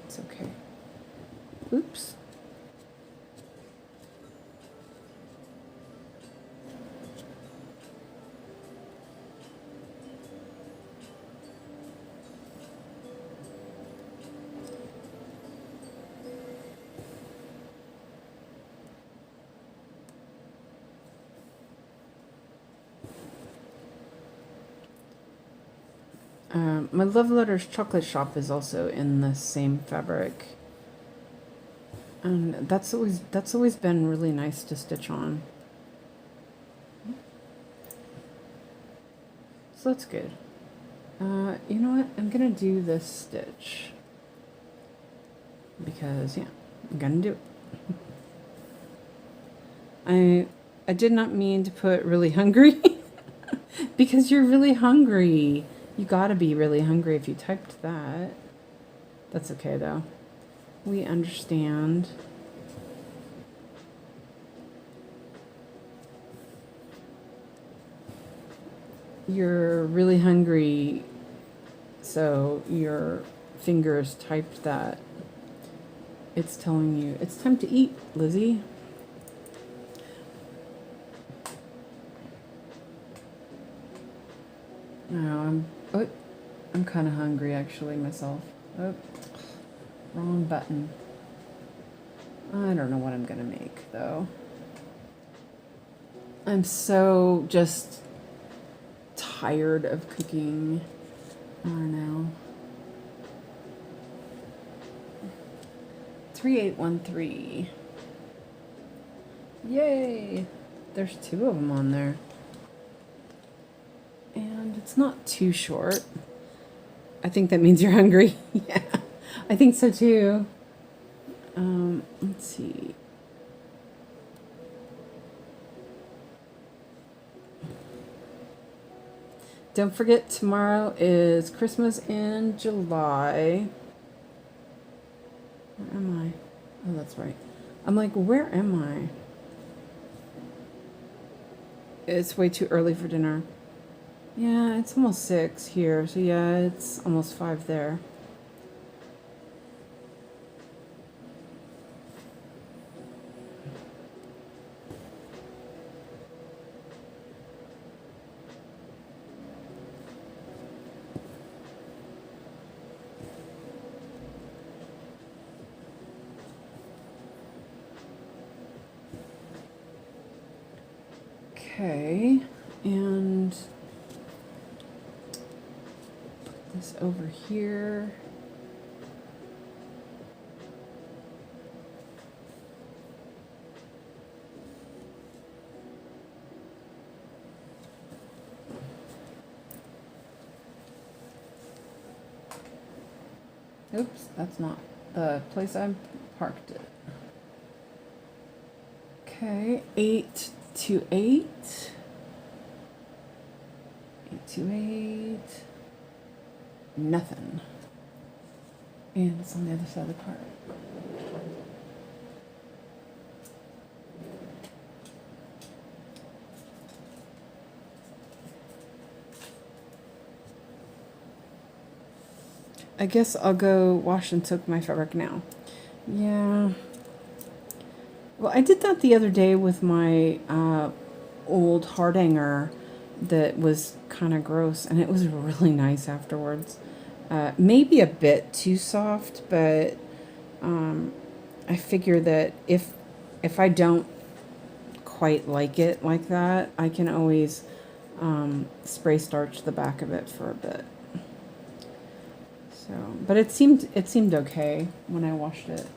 It's okay. Oops. My Love Letters chocolate shop is also in the same fabric, and that's always been really nice to stitch on. So that's good. You know what? I'm gonna do this stitch because yeah, I'm gonna do it. I did not mean to put really hungry because you're really hungry. You gotta be really hungry if you typed that. That's okay though. We understand. You're really hungry, so your fingers typed that. It's telling you it's time to eat, Lizzie. No, I'm kind of hungry actually myself. Oh, wrong button. I don't know what I'm gonna make though. I'm so just tired of cooking. I don't know. 3813. Yay! There's 2 of them on there. And it's not too short. I think that means you're hungry. Yeah, I think so too. Let's see. Don't forget, tomorrow is Christmas in July. Where am I? Oh, that's right. I'm like, where am I? It's way too early for dinner. Yeah, it's almost 6 here, so yeah, it's almost 5 there. Okay, and put this over here. Oops, that's not the place I parked it. Okay, 8 to 8. 8 to 8. Nothing. And it's on the other side of the cart. I guess I'll go wash and soak my fabric now. Yeah. Well, I did that the other day with my old hardanger that was kind of gross, and it was really nice afterwards. Maybe a bit too soft, but I figure that if I don't quite like it like that, I can always spray starch the back of it for a bit. So, but it seemed okay when I washed it.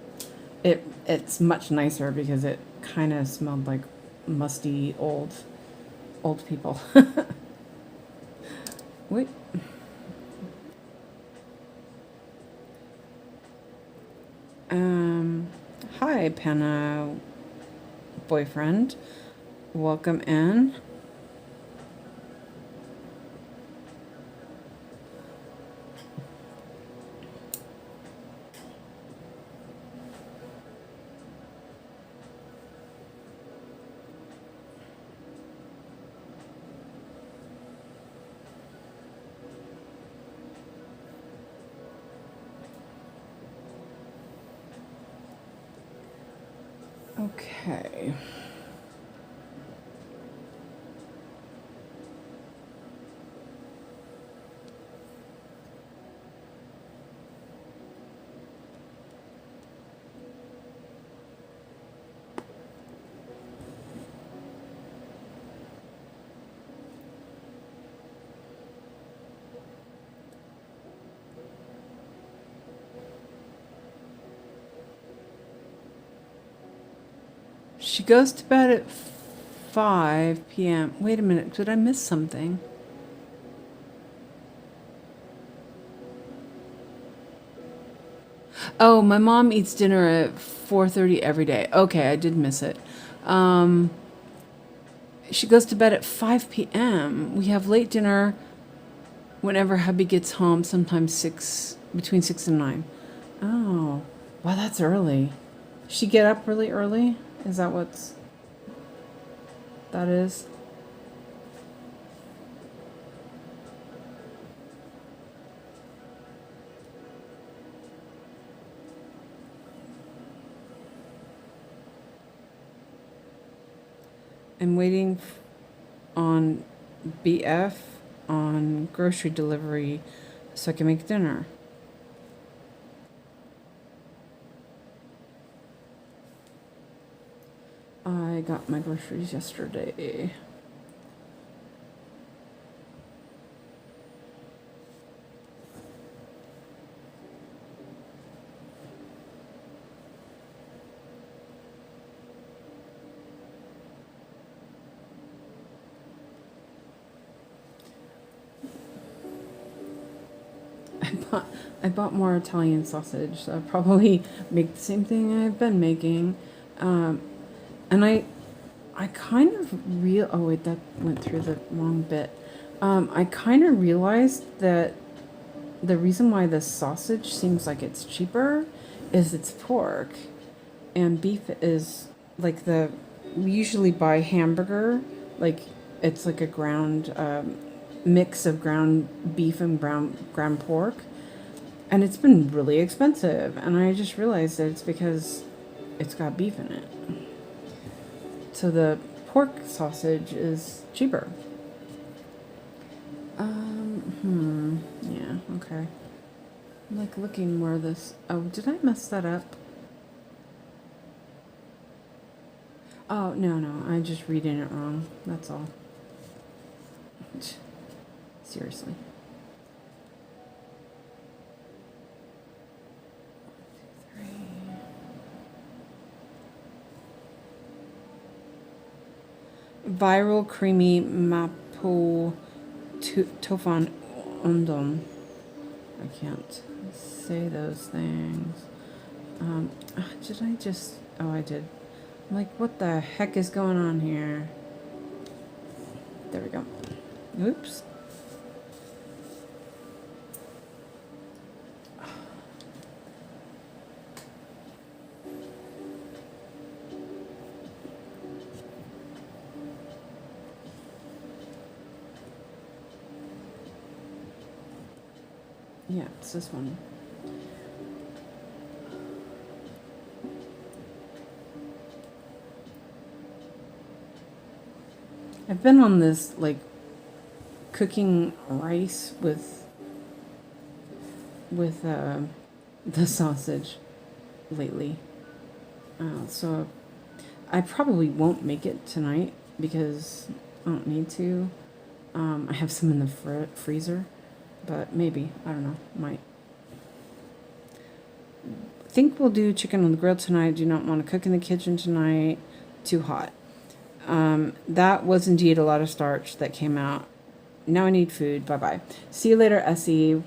It's much nicer because it kind of smelled like musty old people. Wait. Hi, Penna boyfriend. Welcome in. Okay. She goes to bed at 5 p.m. Wait a minute, did I miss something? Oh, my mom eats dinner at 4:30 every day. Okay, I did miss it. She goes to bed at 5 p.m. We have late dinner whenever hubby gets home, sometimes between 6 and 9. Oh, wow, that's early. She get up really early? Is that that is? I'm waiting on BF on grocery delivery so I can make dinner. I got my groceries yesterday. I bought more Italian sausage, so I'll probably make the same thing I've been making. And I kind of oh wait, that went through the wrong bit. I kind of realized that the reason why this sausage seems like it's cheaper is it's pork, and beef is like we usually buy hamburger, like it's like a ground mix of ground beef and ground pork, and it's been really expensive, and I just realized that it's because it's got beef in it. So the pork sausage is cheaper. Yeah, okay. I'm like looking where this, oh, did I mess that up? Oh, no, I'm just reading it wrong. That's all. Seriously. Viral creamy mapo tofan undom. I can't say those things. Did I just... Oh, I did. I'm like, what the heck is going on here? There we go. Oops. Yeah, it's this one. I've been on this, like, cooking rice with the sausage lately. So I probably won't make it tonight because I don't need to. I have some in the freezer, but maybe, I don't know, might. I think we'll do chicken on the grill tonight. Do not want to cook in the kitchen tonight. Too hot. That was indeed a lot of starch that came out. Now I need food. Bye-bye. See you later, Essie.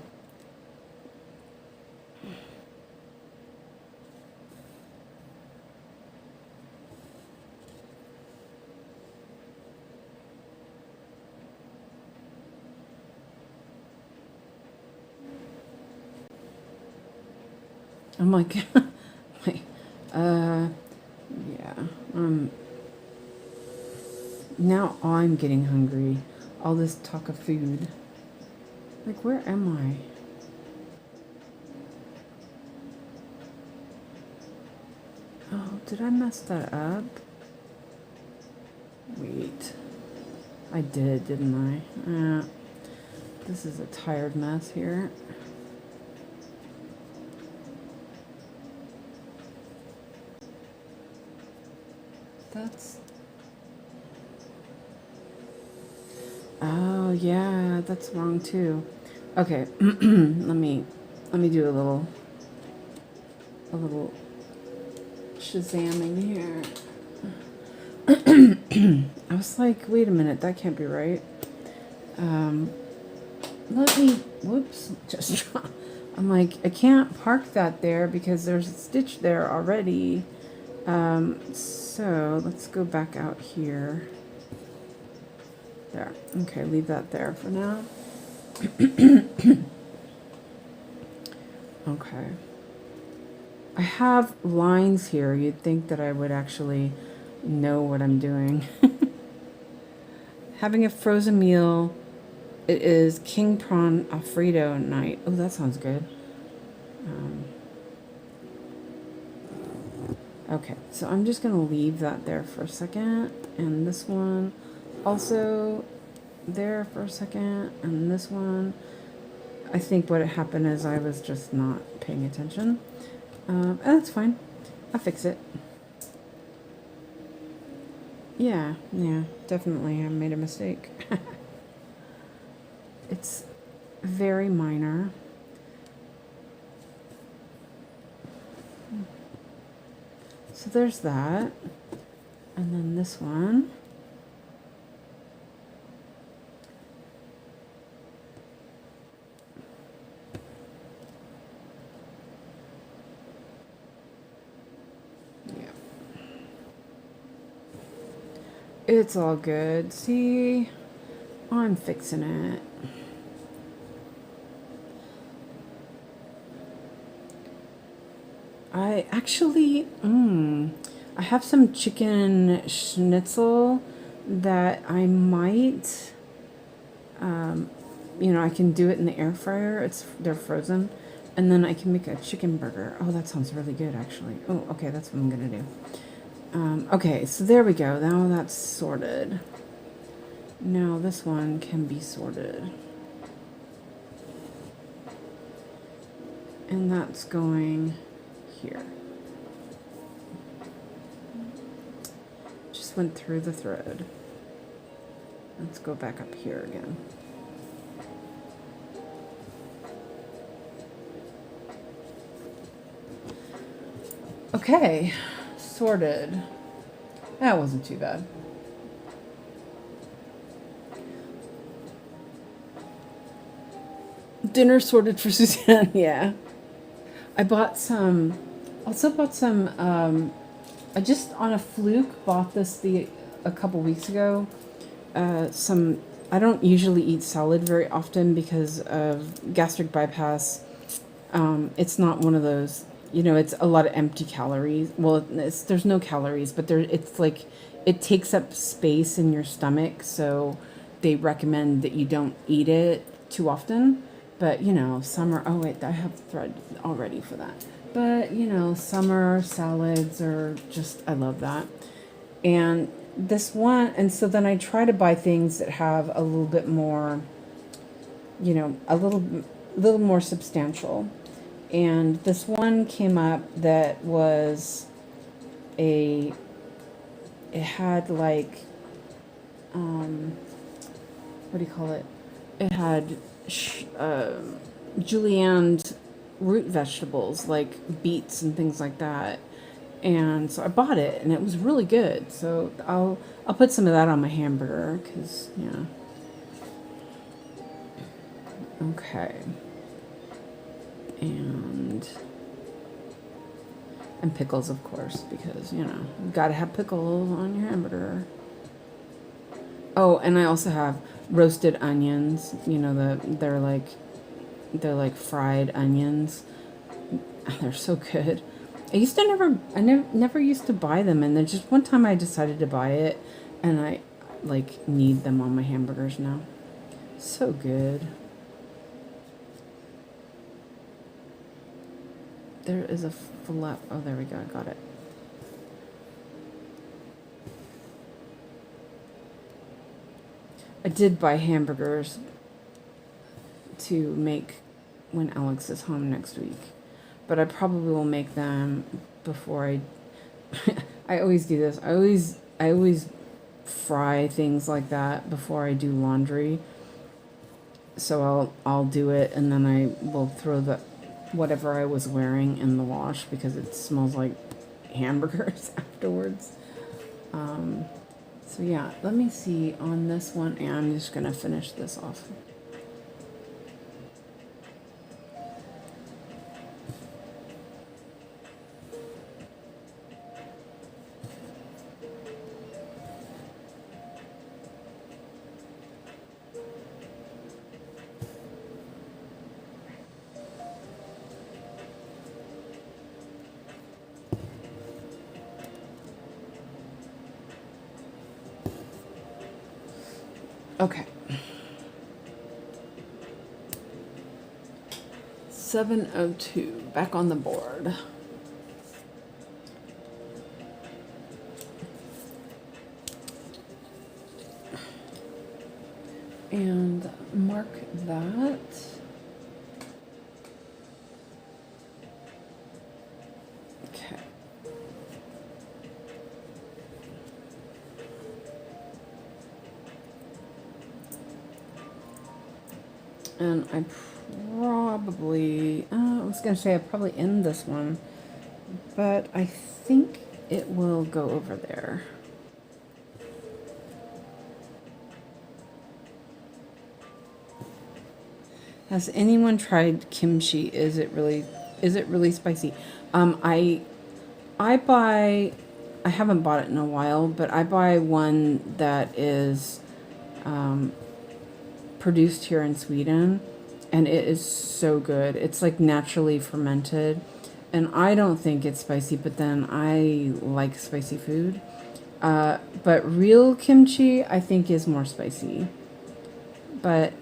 I'm like, wait, yeah, now I'm getting hungry. All this talk of food. Like, where am I? Oh, did I mess that up? Wait. I did, didn't I? This is a tired mess here. That's... Oh, yeah, that's wrong too. Okay, let me do a little shazamming here. I was like, wait a minute, that can't be right. Let me, whoops, just, I'm like, I can't park that there because there's a stitch there already. So let's go back out here. There. Okay, leave that there for now. Okay. I have lines here. You'd think that I would actually know what I'm doing. Having a frozen meal. It is king prawn Alfredo night. Oh, that sounds good. Okay, so I'm just going to leave that there for a second. And this one also there for a second. And this one, I think what happened is I was just not paying attention. And that's fine. I'll fix it. Yeah, definitely I made a mistake. It's very minor. So there's that. And then this one. Yeah. It's all good. See? I'm fixing it. I actually, I have some chicken schnitzel that I might, you know, I can do it in the air fryer. They're frozen. And then I can make a chicken burger. Oh, that sounds really good, actually. Oh, okay, that's what I'm going to do. Okay, so there we go. Now that's sorted. Now this one can be sorted. And that's going here. Just went through the thread. Let's go back up here again. Okay, sorted. That wasn't too bad. Dinner sorted for Suzanne, yeah. I bought some, also bought some, I just on a fluke bought this a couple weeks ago. I don't usually eat salad very often because of gastric bypass. It's not one of those, you know, it's a lot of empty calories. Well, there's no calories, but it's like, it takes up space in your stomach. So they recommend that you don't eat it too often. But, you know, summer, oh wait, I have thread already for that. But, you know, summer salads are just, I love that. And this one, and so then I try to buy things that have a little bit more, you know, a little more substantial. And this one came up that was it had like, what do you call it? It had julienned root vegetables like beets and things like that, and so I bought it and it was really good. So I'll put some of that on my hamburger because yeah. Okay, and pickles, of course, because you know you gotta have pickles on your hamburger. Oh, and I also have roasted onions. You know, they're like fried onions. They're so good. I never used to buy them, and then just one time I decided to buy it, and I like need them on my hamburgers now. So good. There is a flap. Oh, there we go. I got it. I did buy hamburgers to make when Alex is home next week, but I probably will make them before I I always do this. I always fry things like that before I do laundry. So I'll do it and then I will throw the whatever I was wearing in the wash because it smells like hamburgers afterwards. So yeah, let me see on this one, and I'm just gonna finish this off. Okay. 7:02, back on the board. And mark that. Okay. And I probably, I was going to say I probably end this one, but I think it will go over there. Has anyone tried kimchi? Is it really spicy? I haven't bought it in a while, but I buy one that is produced here in Sweden, and it is so good. It's like naturally fermented, and I don't think it's spicy, but then I like spicy food. But real kimchi, I think, is more spicy. But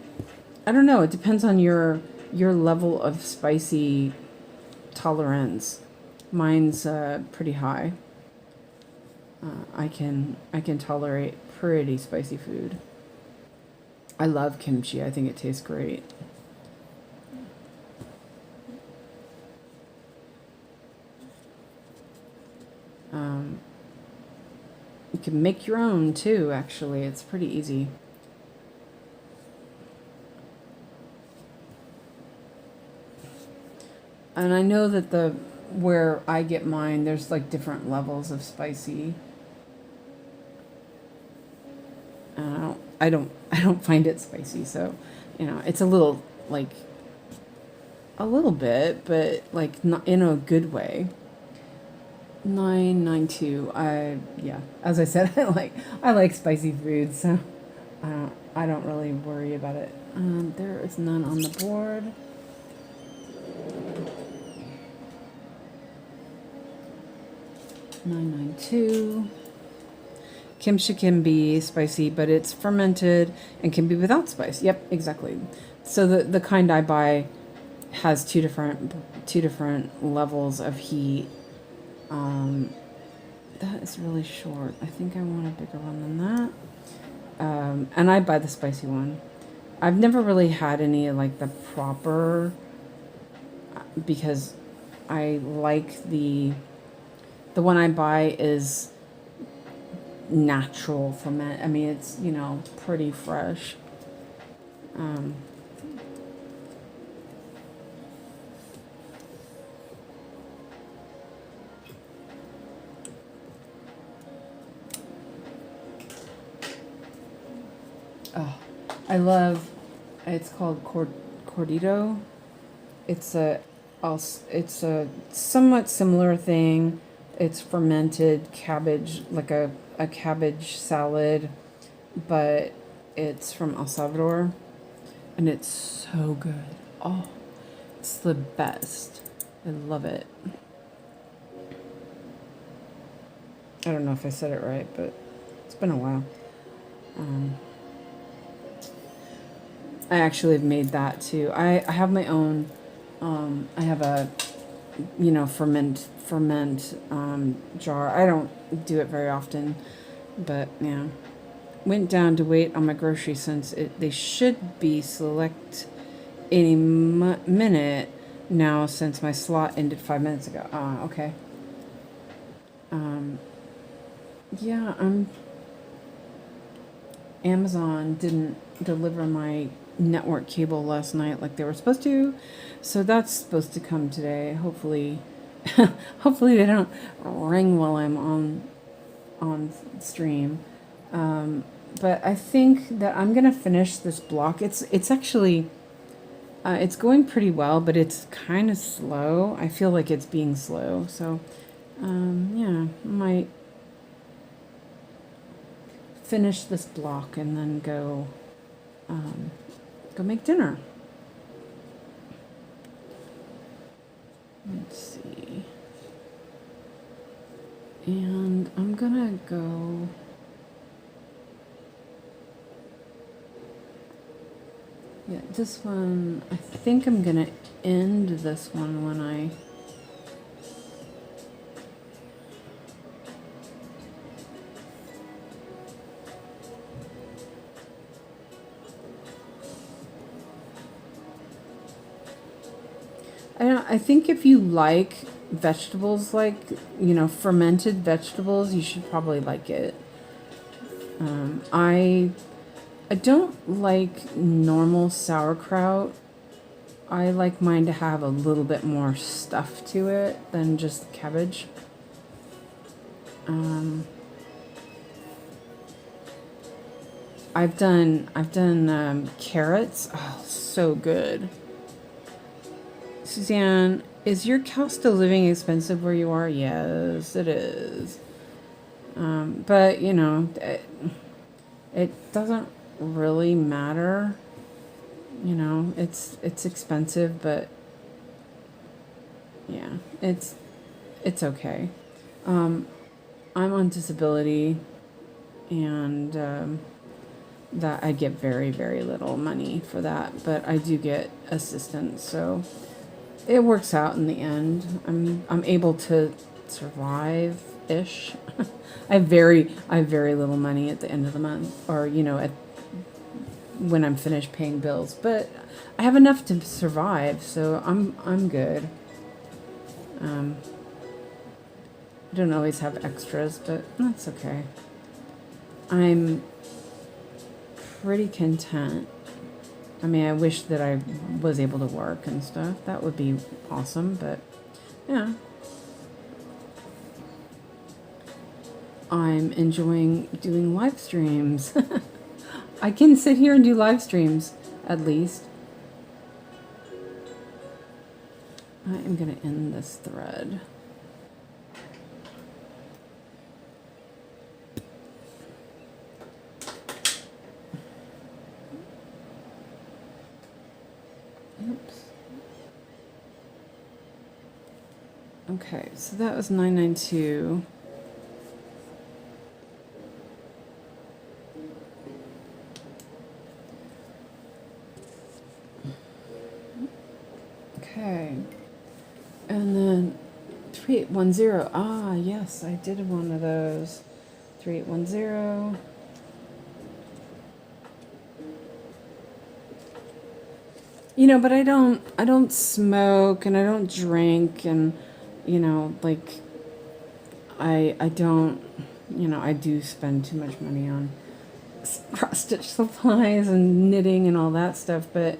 I don't know. It depends on your level of spicy tolerance. Mine's pretty high. I can tolerate pretty spicy food. I love kimchi. I think it tastes great. You can make your own too, actually. It's pretty easy. And I know that where I get mine, there's like different levels of spicy. And I don't find it spicy, so it's a little bit, but like not in a good way. 992. Yeah, as I said, I like spicy food, so I don't really worry about it. There is none on the board. (992). Kimchi can be spicy, but it's fermented and can be without spice. Yep, exactly. So the kind I buy has two different levels of heat. That is really short. I think I want a bigger one than that. And I buy the spicy one. I've never really had any like the proper, because I like the one I buy is natural ferment. I mean, it's pretty fresh. Oh, I love. It's called cordito. It's a somewhat similar thing. It's fermented cabbage, like a cabbage salad, but it's from El Salvador, and it's so good. Oh, it's the best. I love it. I don't know if I said it right, but it's been a while. I actually have made that too. I have my own. I have a ferment jar. I don't do it very often, but yeah. Went down to wait on my groceries since they should be select any minute now, since my slot ended 5 minutes ago. Okay. Yeah, Amazon didn't deliver my network cable last night like they were supposed to, so that's supposed to come today. Hopefully hopefully they don't ring while I'm on stream. But I think that I'm gonna finish this block. It's actually it's going pretty well, but it's kind of slow. I feel like it's being slow, so yeah, I might finish this block and then go make dinner. Let's see. And I'm gonna go. Yeah, this one, I think I'm gonna end this one when I. I think if you like vegetables, like, fermented vegetables, you should probably like it. I don't like normal sauerkraut. I like mine to have a little bit more stuff to it than just cabbage. I've done carrots. Oh, so good. Suzanne, is your cost of living expensive where you are? Yes, it is. But it doesn't really matter. You know, it's expensive, but yeah, it's okay. I'm on disability, and that I get very, very little money for that, but I do get assistance, so it works out in the end. I'm able to survive ish. I have very little money at the end of the month, or you know, when I'm finished paying bills, but I have enough to survive, so I'm good. I don't always have extras, but that's okay. I'm pretty content. I mean, I wish that I was able to work and stuff. That would be awesome, but yeah. I'm enjoying doing live streams. I can sit here and do live streams, at least. I am going to end this thread. Oops. Okay, so that was 992. Okay. And then 3810. Ah, yes, I did one of those. 3810. You know, but I don't smoke and I don't drink, and you know, like I don't, you know, I do spend too much money on cross-stitch supplies and knitting and all that stuff, but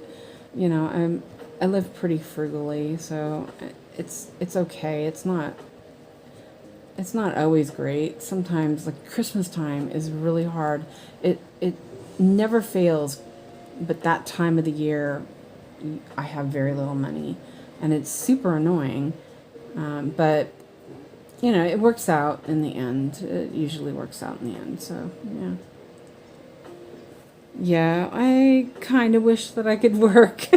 you know, I live pretty frugally, so it's okay. It's not always great. Sometimes, like Christmas time is really hard. It never fails, but that time of the year I have very little money, and it's super annoying. But you know, it works out in the end. It usually works out in the end. So yeah. Yeah, I kind of wish that I could work.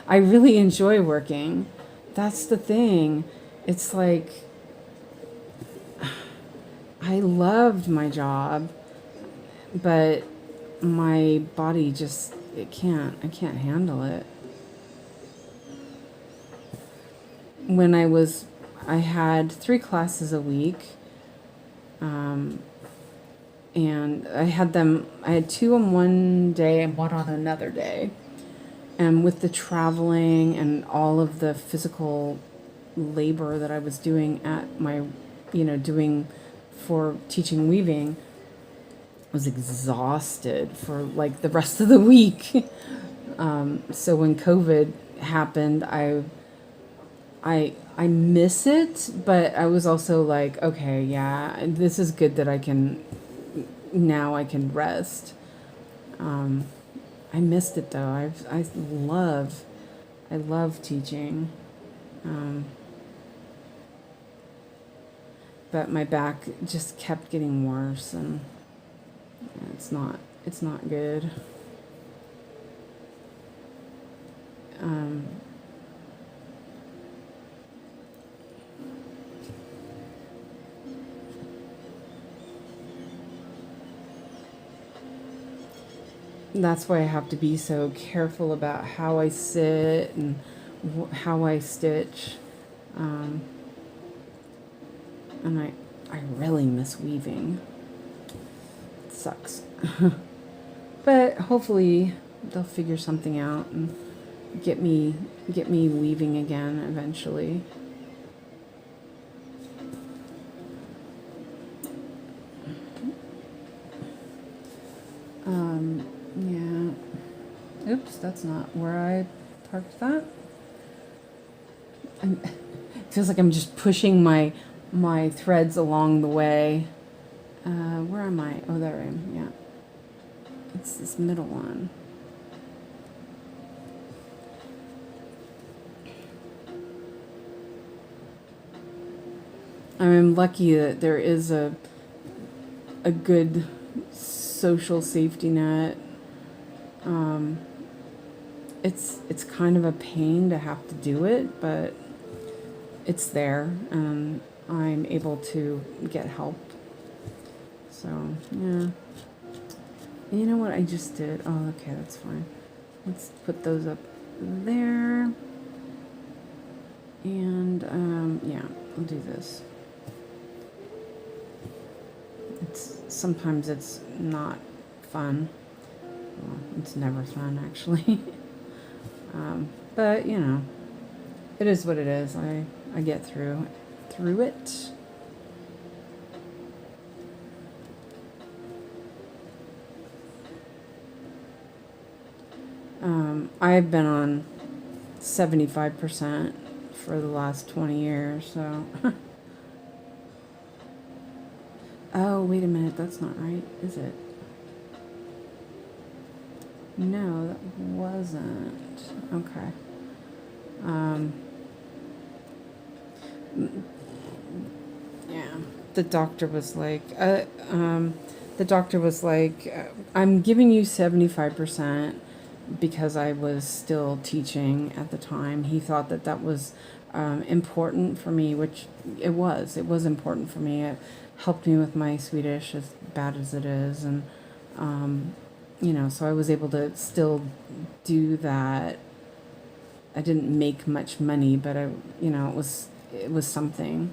I really enjoy working. That's the thing. It's like I loved my job, but my body just I can't handle it. When I had 3 classes a week, and I had 2 on one day and 1 on another day. And with the traveling and all of the physical labor that I was doing at my, you know, doing for teaching weaving, I was exhausted for like the rest of the week. So when COVID happened, I miss it, but I was also like, okay, yeah, this is good that I can rest. I missed it though. I love teaching. But my back just kept getting worse, and it's not good. That's why I have to be so careful about how I sit and how I stitch. And I really miss weaving. It sucks. But hopefully they'll figure something out and get me weaving again eventually. Yeah. Oops, that's not where I parked that. It feels like I'm just pushing my threads along the way. Where am I? Oh, there I am. Yeah. It's this middle one. I'm lucky that there is a good social safety net. it's kind of a pain to have to do it, but it's there, and I'm able to get help. So, yeah. You know what I just did? Oh, okay, that's fine. Let's put those up there. And, yeah, I'll do this. Sometimes it's not fun. Well, it's never fun, actually. But, you know, it is what it is. I get through it. I've been on 75% for the last 20 years, so. Oh, wait a minute, that's not right, is it? No, that wasn't. Okay. Yeah, the doctor was like, I'm giving you 75% because I was still teaching at the time. He thought that that was important for me, which it was. It was important for me. It helped me with my Swedish, as bad as it is, and you know, so I was able to still do that. I didn't make much money, but you know, it was something.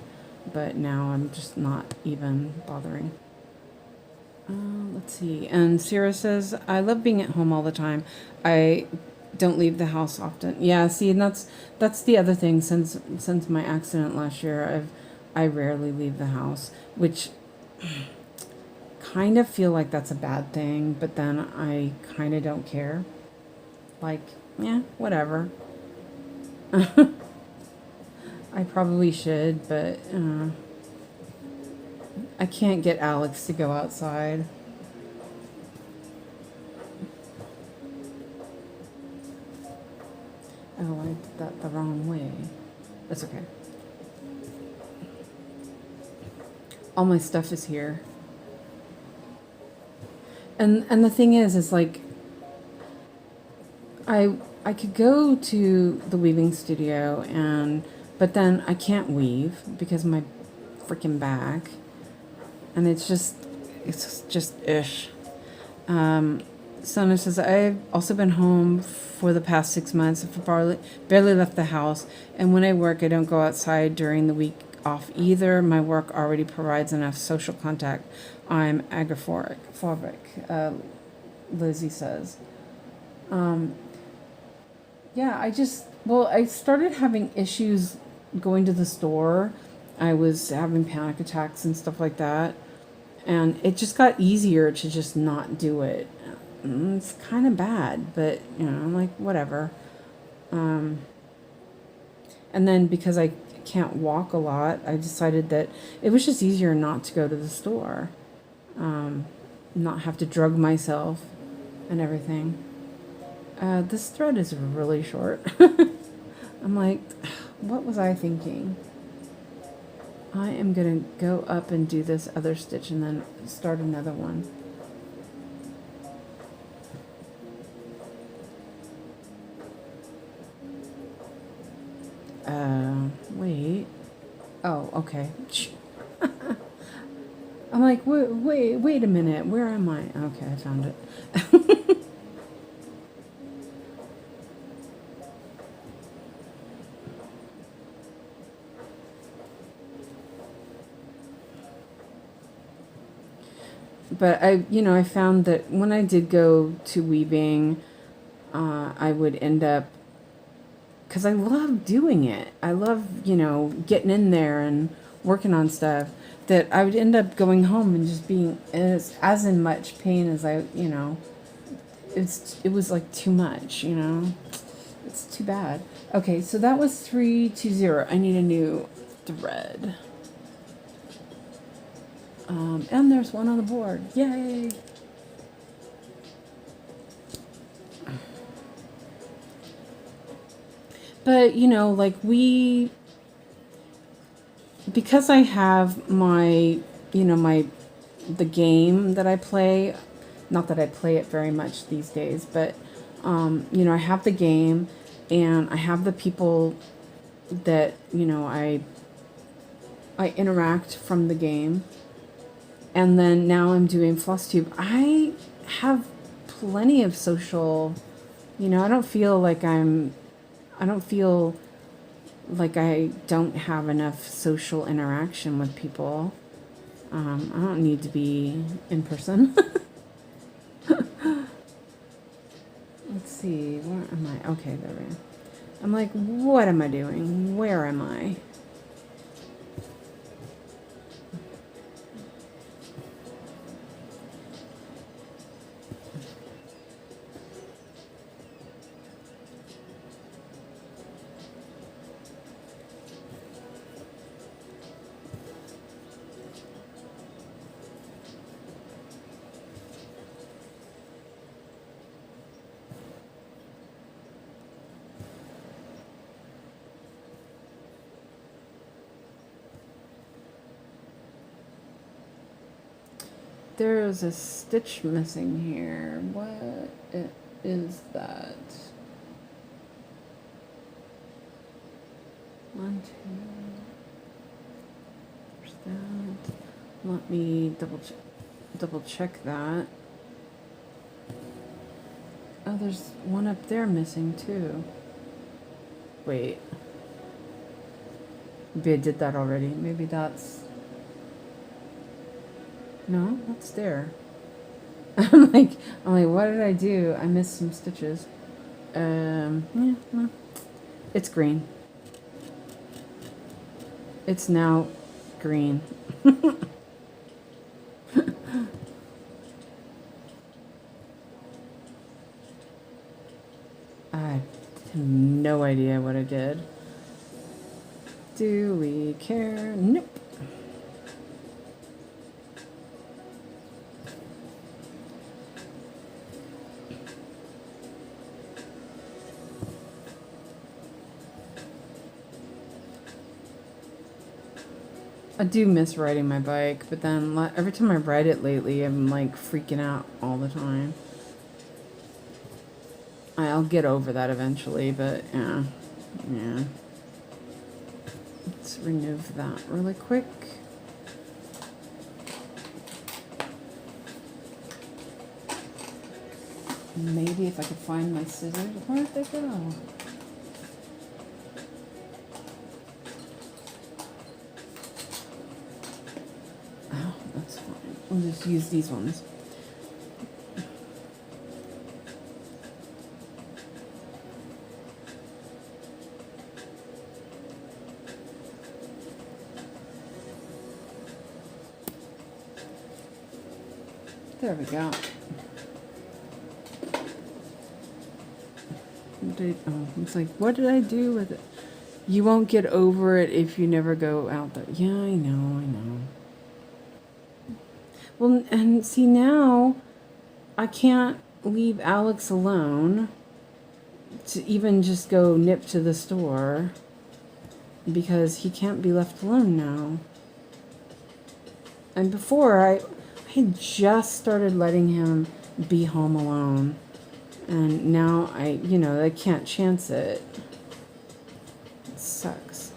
But now I'm just not even bothering. Let's see. And Sarah says, I love being at home all the time. I don't leave the house often. Yeah, see, and that's the other thing. Since my accident last year, I rarely leave the house, which kind of feel like that's a bad thing, but then I kind of don't care. Like, yeah, whatever. I probably should, but I can't get Alex to go outside. Oh, I did that the wrong way. That's okay. All my stuff is here. And the thing is like, I could go to the weaving studio, but then I can't weave because of my freaking back, and it's just ish. Sona says, I've also been home for the past 6 months. I've barely left the house, and when I work, I don't go outside during the week off either. My work already provides enough social contact. I'm agoraphobic, Lizzie says. Yeah, I started having issues going to the store. I was having panic attacks and stuff like that. And it just got easier to just not do it. It's kind of bad, but, you know, I'm like, whatever. And then because I can't walk a lot, I decided that it was just easier not to go to the store. Not have to drug myself and everything. This thread is really short. I'm like, what was I thinking? I am going to go up and do this other stitch and then start another one. Wait. Oh, okay. I'm like, wait a minute. Where am I? Okay, I found it. But I found that when I did go to weaving, I would end up, because I love doing it. I love, getting in there and working on stuff, that I would end up going home and just being as in much pain as it was like too much, It's too bad. Okay, so that was 320. I need a new thread. And there's one on the board. Yay! But, because I have my, the game that I play, not that I play it very much these days, but You know, I have the game and I have the people that, you know, I interact from the game. And then now I'm doing FlossTube. I have plenty of social, you know, I don't feel like I don't have enough social interaction with people. I don't need to be in person. Let's see, where am I? Okay, there we go. I'm like, what am I doing? Where am I? There's a stitch missing here. What is that? 1, 2. There's that. Let me double check that. Oh, there's one up there missing too. Wait. Maybe I did that already. Maybe that's... No, that's there. I'm like, what did I do? I missed some stitches. Yeah, no. It's green. It's now green. I have no idea what I did. Do we care? Nope. I do miss riding my bike, but then every time I ride it lately, I'm like freaking out all the time. I'll get over that eventually, but yeah. Let's remove that really quick. Maybe if I could find my scissors, where'd they go? Oh, that's fine. We'll just use these ones. There we go. It's like, what did I do with it? You won't get over it if you never go out there. Yeah, I know. Well, and see, now I can't leave Alex alone to even just go nip to the store because he can't be left alone now. And before, I had just started letting him be home alone. And now I can't chance it. It sucks.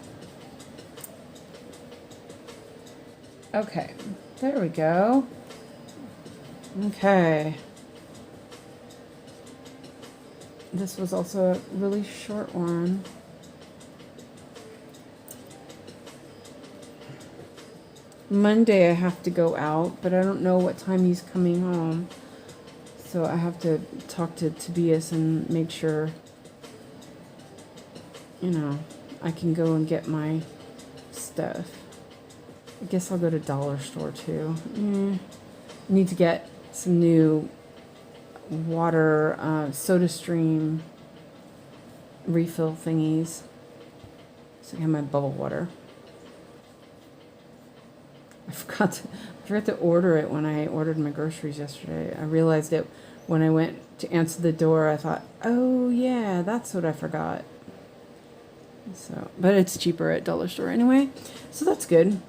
Okay, there we go. Okay. This was also a really short one. Monday I have to go out, but I don't know what time he's coming home. So I have to talk to Tobias and make sure, I can go and get my stuff. I guess I'll go to dollar store too. I need to get some new water, SodaStream refill thingies. So I have my bubble water. I forgot to order it when I ordered my groceries yesterday. I realized it when I went to answer the door. I thought, oh yeah, that's what I forgot. So, but it's cheaper at dollar store anyway, so that's good.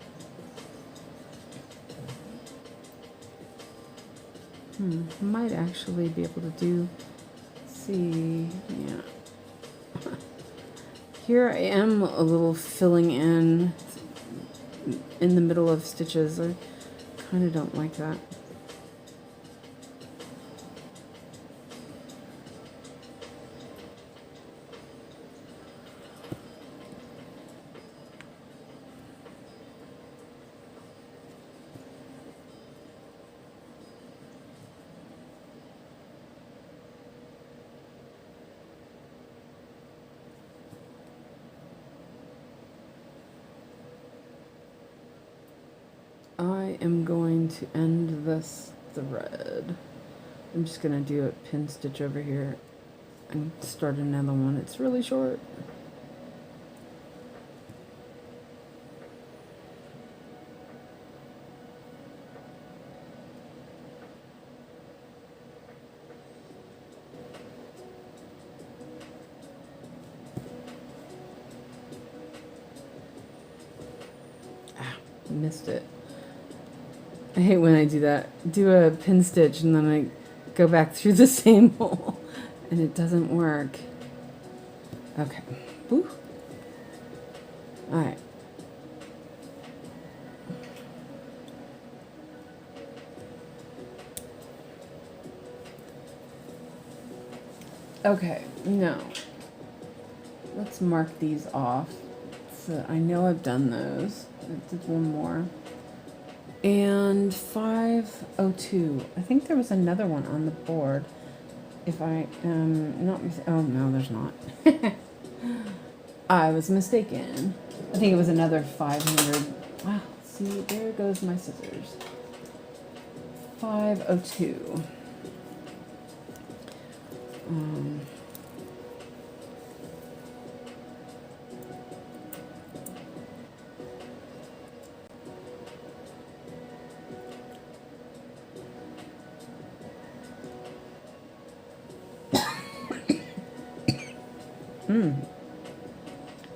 Might actually be able to do see. Yeah. Here I am a little filling in the middle of stitches. I kind of don't like that. I am going to end this thread. I'm just going to do a pin stitch over here and start another one. It's really short. Ah, missed it. I hate when I do that. Do a pin stitch and then I go back through the same hole and it doesn't work. Okay. Woo. All right. Okay, now let's mark these off. So I know I've done those. I did one more. And 502. I think there was another one on the board. If I am not oh no, there's not. I was mistaken. I think it was another 500. Wow, see, there goes my scissors. 502.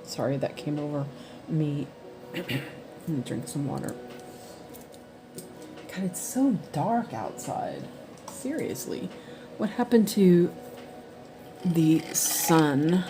Sorry, that came over me. I'm gonna drink some water. God, it's so dark outside. Seriously. What happened to the sun?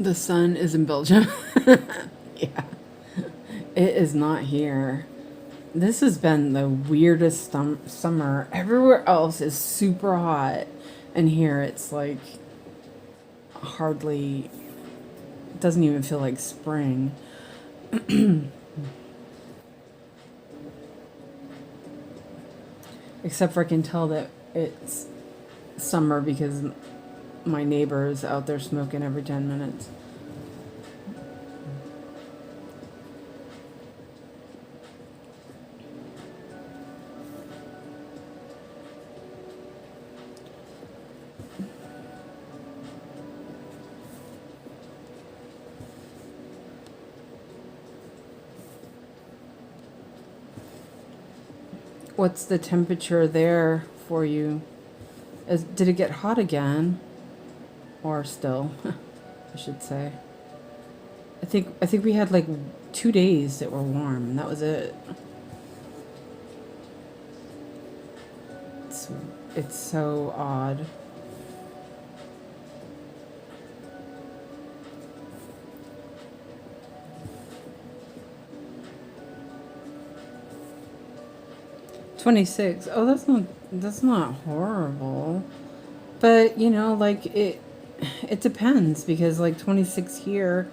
The sun is in Belgium. Yeah. It is not here. This has been the weirdest summer. Everywhere else is super hot. And here it's like hardly, it doesn't even feel like spring. Except for I can tell that it's summer because my neighbor's out there smoking every 10 minutes. What's the temperature there for you? Did it get hot again? Or still, I should say. I think we had like 2 days that were warm, and that was it. It's so odd. $26. Oh, that's not horrible. But, you know, like it depends because like 26 here,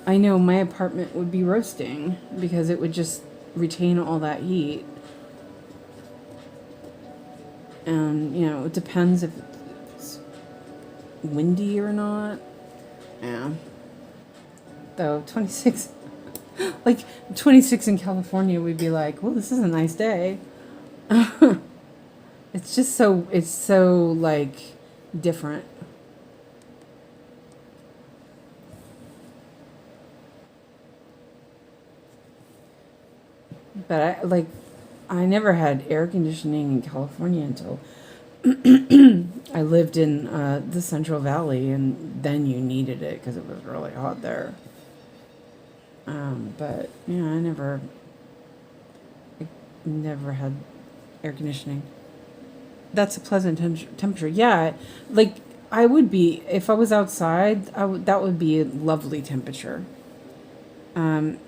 I know my apartment would be roasting because it would just retain all that heat. And, you know, it depends if it's windy or not. Yeah. Though 26 like 26 in California, we'd be like, well, this is a nice day. It's just so, it's so like different. But I never had air conditioning in California until I lived in the Central Valley, and then you needed it because it was really hot there. But yeah, I never had air conditioning. That's a pleasant temperature. Yeah, like I would be if I was outside. That would be a lovely temperature.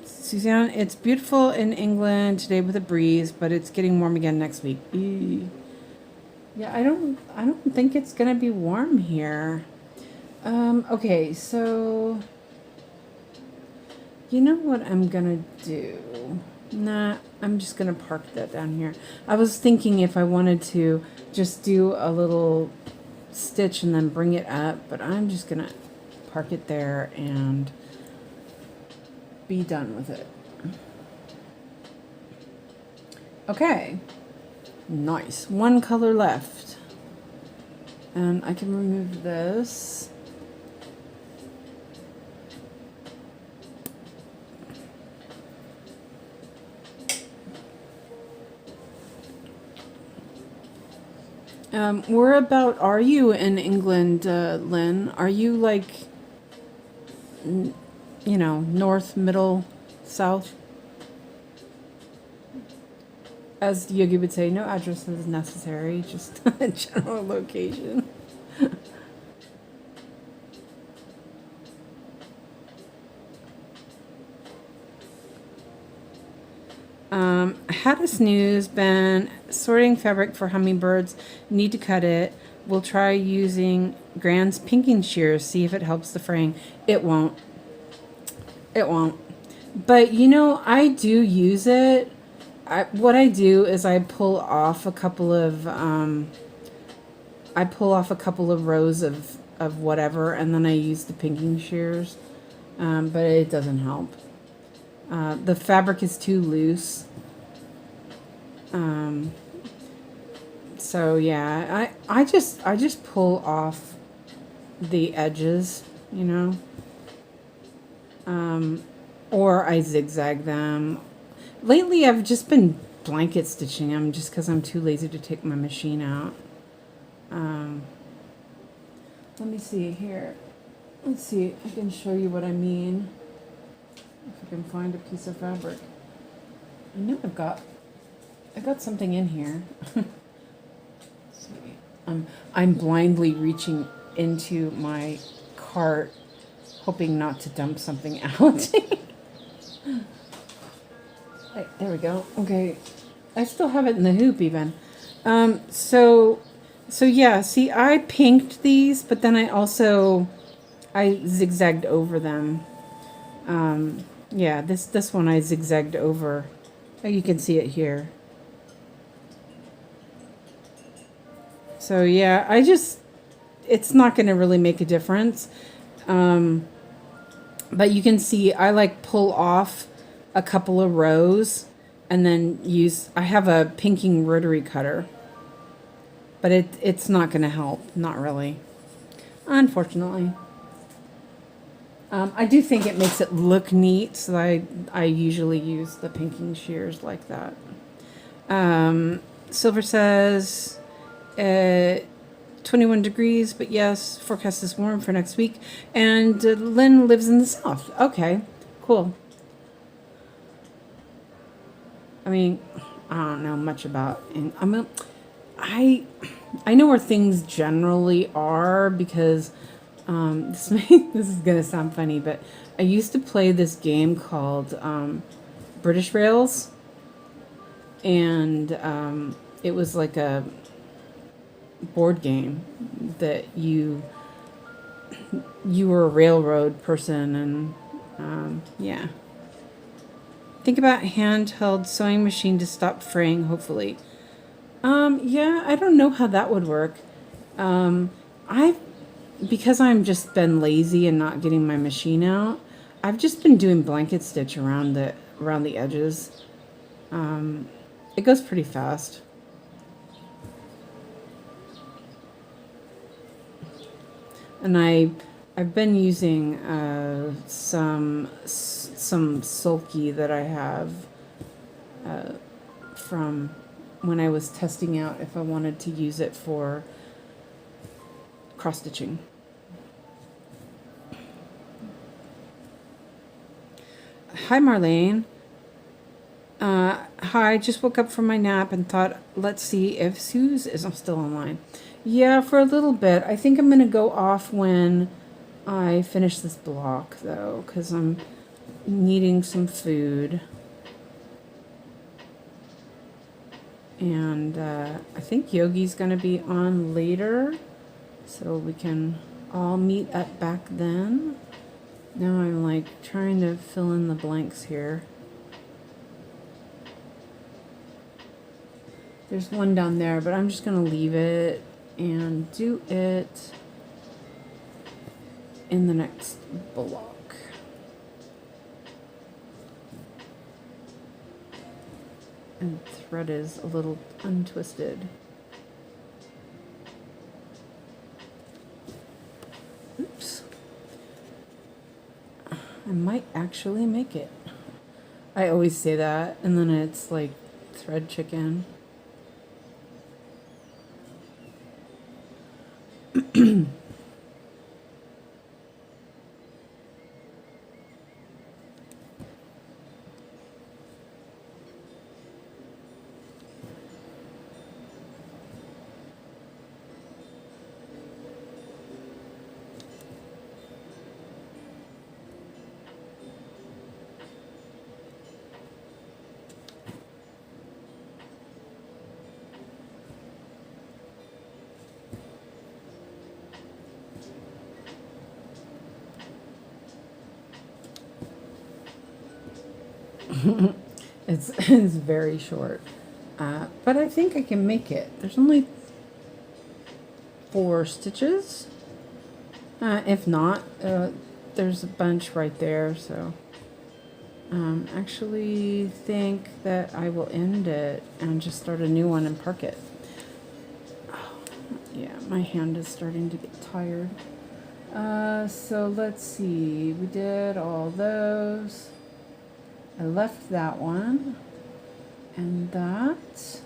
Suzanne, it's beautiful in England today with a breeze, but it's getting warm again next week. Eee. Yeah, I don't think it's gonna be warm here. Okay, so you know what I'm gonna do? Nah, I'm just gonna park that down here. I was thinking if I wanted to just do a little stitch and then bring it up, but I'm just gonna park it there and be done with it. Okay, nice. One color left, and I can remove this. Where about are you in England, Lynn? Are you like, you know, north, middle, south? As Yogi would say, no address is necessary, just a general location. Had a snooze, been sorting fabric for hummingbirds, need to cut it. We'll try using Gran's pinking shears, see if it helps the fraying. It won't. It won't. But you know, I do use it. What I do is I pull off a couple of rows of whatever, and then I use the pinking shears. But it doesn't help. The fabric is too loose. So yeah, I just pull off the edges, you know. Or I zigzag them. Lately I've just been blanket stitching them just because I'm too lazy to take my machine out. Let me see here. Let's see, I can show you what I mean. If I can find a piece of fabric. I know I got something in here. Let's see. I'm blindly reaching into my cart, hoping not to dump something out. Right, there we go. Okay, I still have it in the hoop even. So yeah. See, I pinked these, but then I zigzagged over them. Yeah, this one I zigzagged over. Oh, you can see it here. So yeah, it's not going to really make a difference. But you can see I like pull off a couple of rows and then I have a pinking rotary cutter, but it's not going to help. Not really, unfortunately. I do think it makes it look neat, so I usually use the pinking shears like that. Silver says 21 degrees, but yes, forecast is warm for next week. And Lynn lives in the south. Okay, cool. I mean, I don't know much about, I know where things generally are because this is gonna sound funny, but I used to play this game called British Rails, and it was like a board game that you were a railroad person, and yeah. Think about handheld sewing machine to stop fraying, hopefully. Yeah, I don't know how that would work. Because I'm just been lazy and not getting my machine out, I've just been doing blanket stitch around the edges. It goes pretty fast. And I've been using some sulky that I have from when I was testing out if I wanted to use it for cross stitching. Hi Marlene. Hi, just woke up from my nap and thought, let's see if Suze is still online. Yeah, for a little bit. I think I'm going to go off when I finish this block, though, because I'm needing some food. And I think Yogi's going to be on later, so we can all meet up back then. Now I'm like trying to fill in the blanks here. There's one down there, but I'm just going to leave it and do it in the next block. And the thread is a little untwisted. Oops. I might actually make it. I always say that, and then it's like thread chicken. It's very short, but I think I can make it. There's only 4 stitches. If not, there's a bunch right there, so actually think that I will end it and just start a new one and park it. Oh, yeah, my hand is starting to get tired. So let's see, we did all those. I left that one and that.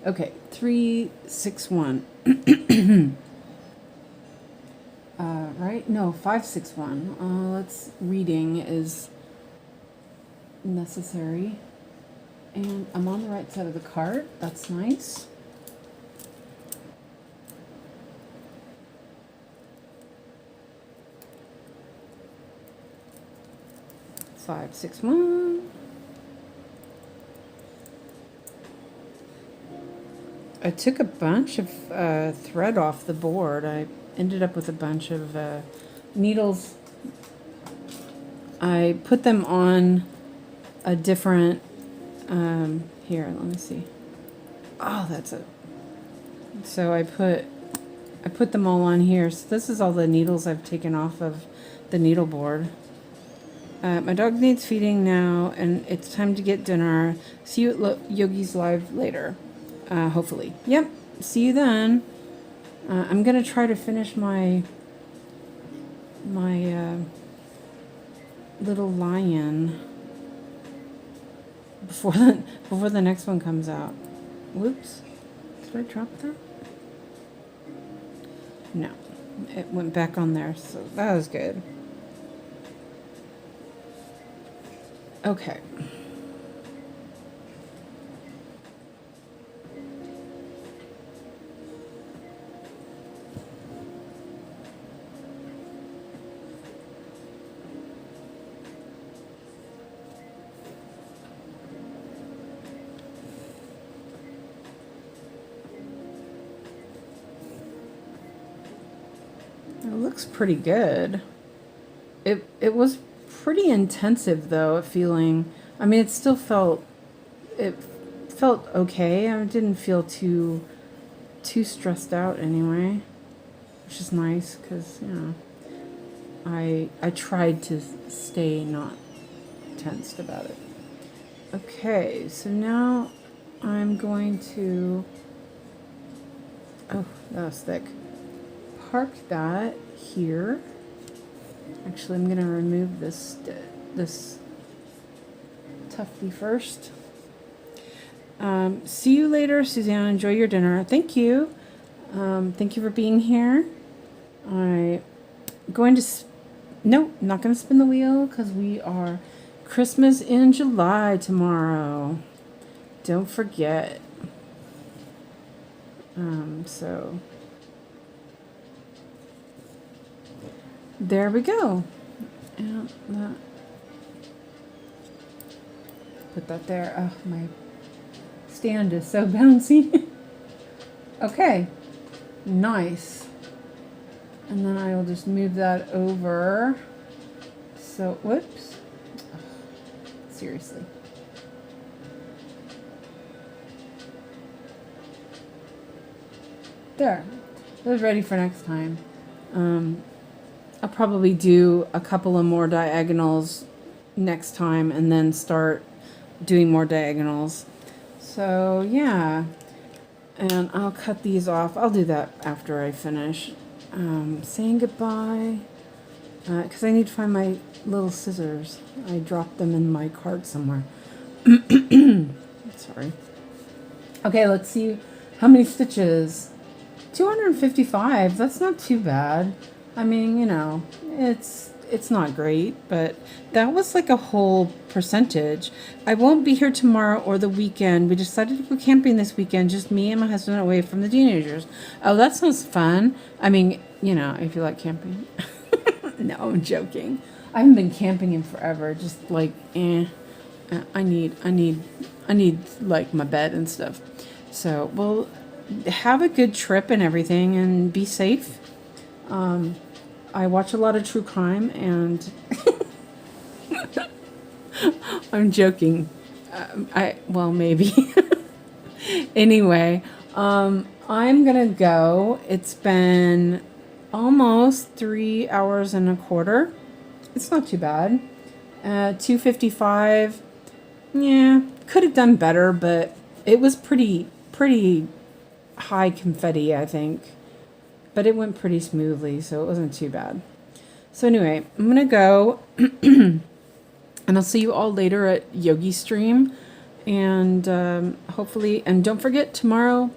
Okay, 3, 6, 1. Right? No, 5, 6, 1. Let's reading is necessary. And I'm on the right side of the cart. That's nice. Five, 6, 1. I took a bunch of thread off the board. I ended up with a bunch of needles. I put them on a different, here, let me see. Oh, that's it. So I put them all on here. So this is all the needles I've taken off of the needle board. My dog needs feeding now, and it's time to get dinner. See you at Yogi's Live later, hopefully. Yep, see you then. I'm gonna try to finish my little lion before the next one comes out. Whoops, did I drop that? No, it went back on there, so that was good. Okay. It looks pretty good. It was pretty intensive though, feeling. I mean, it still felt okay. I didn't feel too stressed out anyway, which is nice because, you know, I tried to stay not tensed about it. Okay, so now I'm going to, oh, that was thick, park that here. Actually, I'm going to remove this tufty first. See you later, Suzanne. Enjoy your dinner. Thank you. Thank you for being here. I'm going to... Nope, not going to spin the wheel because we are Christmas in July tomorrow. Don't forget. So there we go. And put that there. Oh, my stand is so bouncy. Okay, nice. And then I will just move that over. So, whoops. Oh, seriously. There. It was ready for next time. I'll probably do a couple of more diagonals next time and then start doing more diagonals. So, yeah. And I'll cut these off. I'll do that after I finish. Saying goodbye. Because I need to find my little scissors. I dropped them in my cart somewhere. Sorry. Okay, let's see how many stitches. 255. That's not too bad. I mean, you know, it's not great, but that was like a whole percentage. I won't be here tomorrow or the weekend. We decided to go camping this weekend, just me and my husband away from the teenagers. Oh, that sounds fun. I mean, you know, if you like camping. No, I'm joking. I haven't been camping in forever. Just like, I need like my bed and stuff. So, well, have a good trip and everything, and be safe. I watch a lot of true crime, and I'm joking. Well, maybe. Anyway, I'm gonna go. It's been almost 3 hours and a quarter. It's not too bad. 255. Yeah, could have done better, but it was pretty high confetti, I think. But it went pretty smoothly, so it wasn't too bad. So anyway, I'm going to go, and I'll see you all later at Yogi Stream. And hopefully, and don't forget, tomorrow,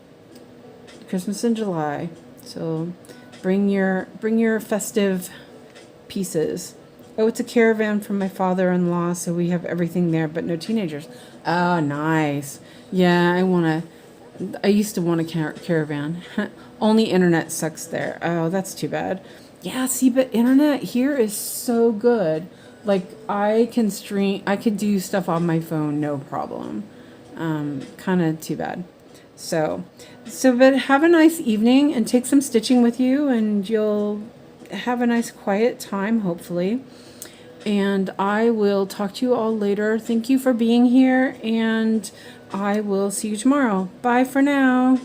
Christmas in July. So bring your festive pieces. Oh, it's a caravan from my father-in-law, so we have everything there, but no teenagers. Oh, nice. Yeah, I used to want a caravan. Only internet sucks there. Oh, that's too bad. Yeah, see, but internet here is so good. Like, I could do stuff on my phone, no problem. Kind of too bad. So, but have a nice evening and take some stitching with you, and you'll have a nice quiet time, hopefully. And I will talk to you all later. Thank you for being here, and I will see you tomorrow. Bye for now.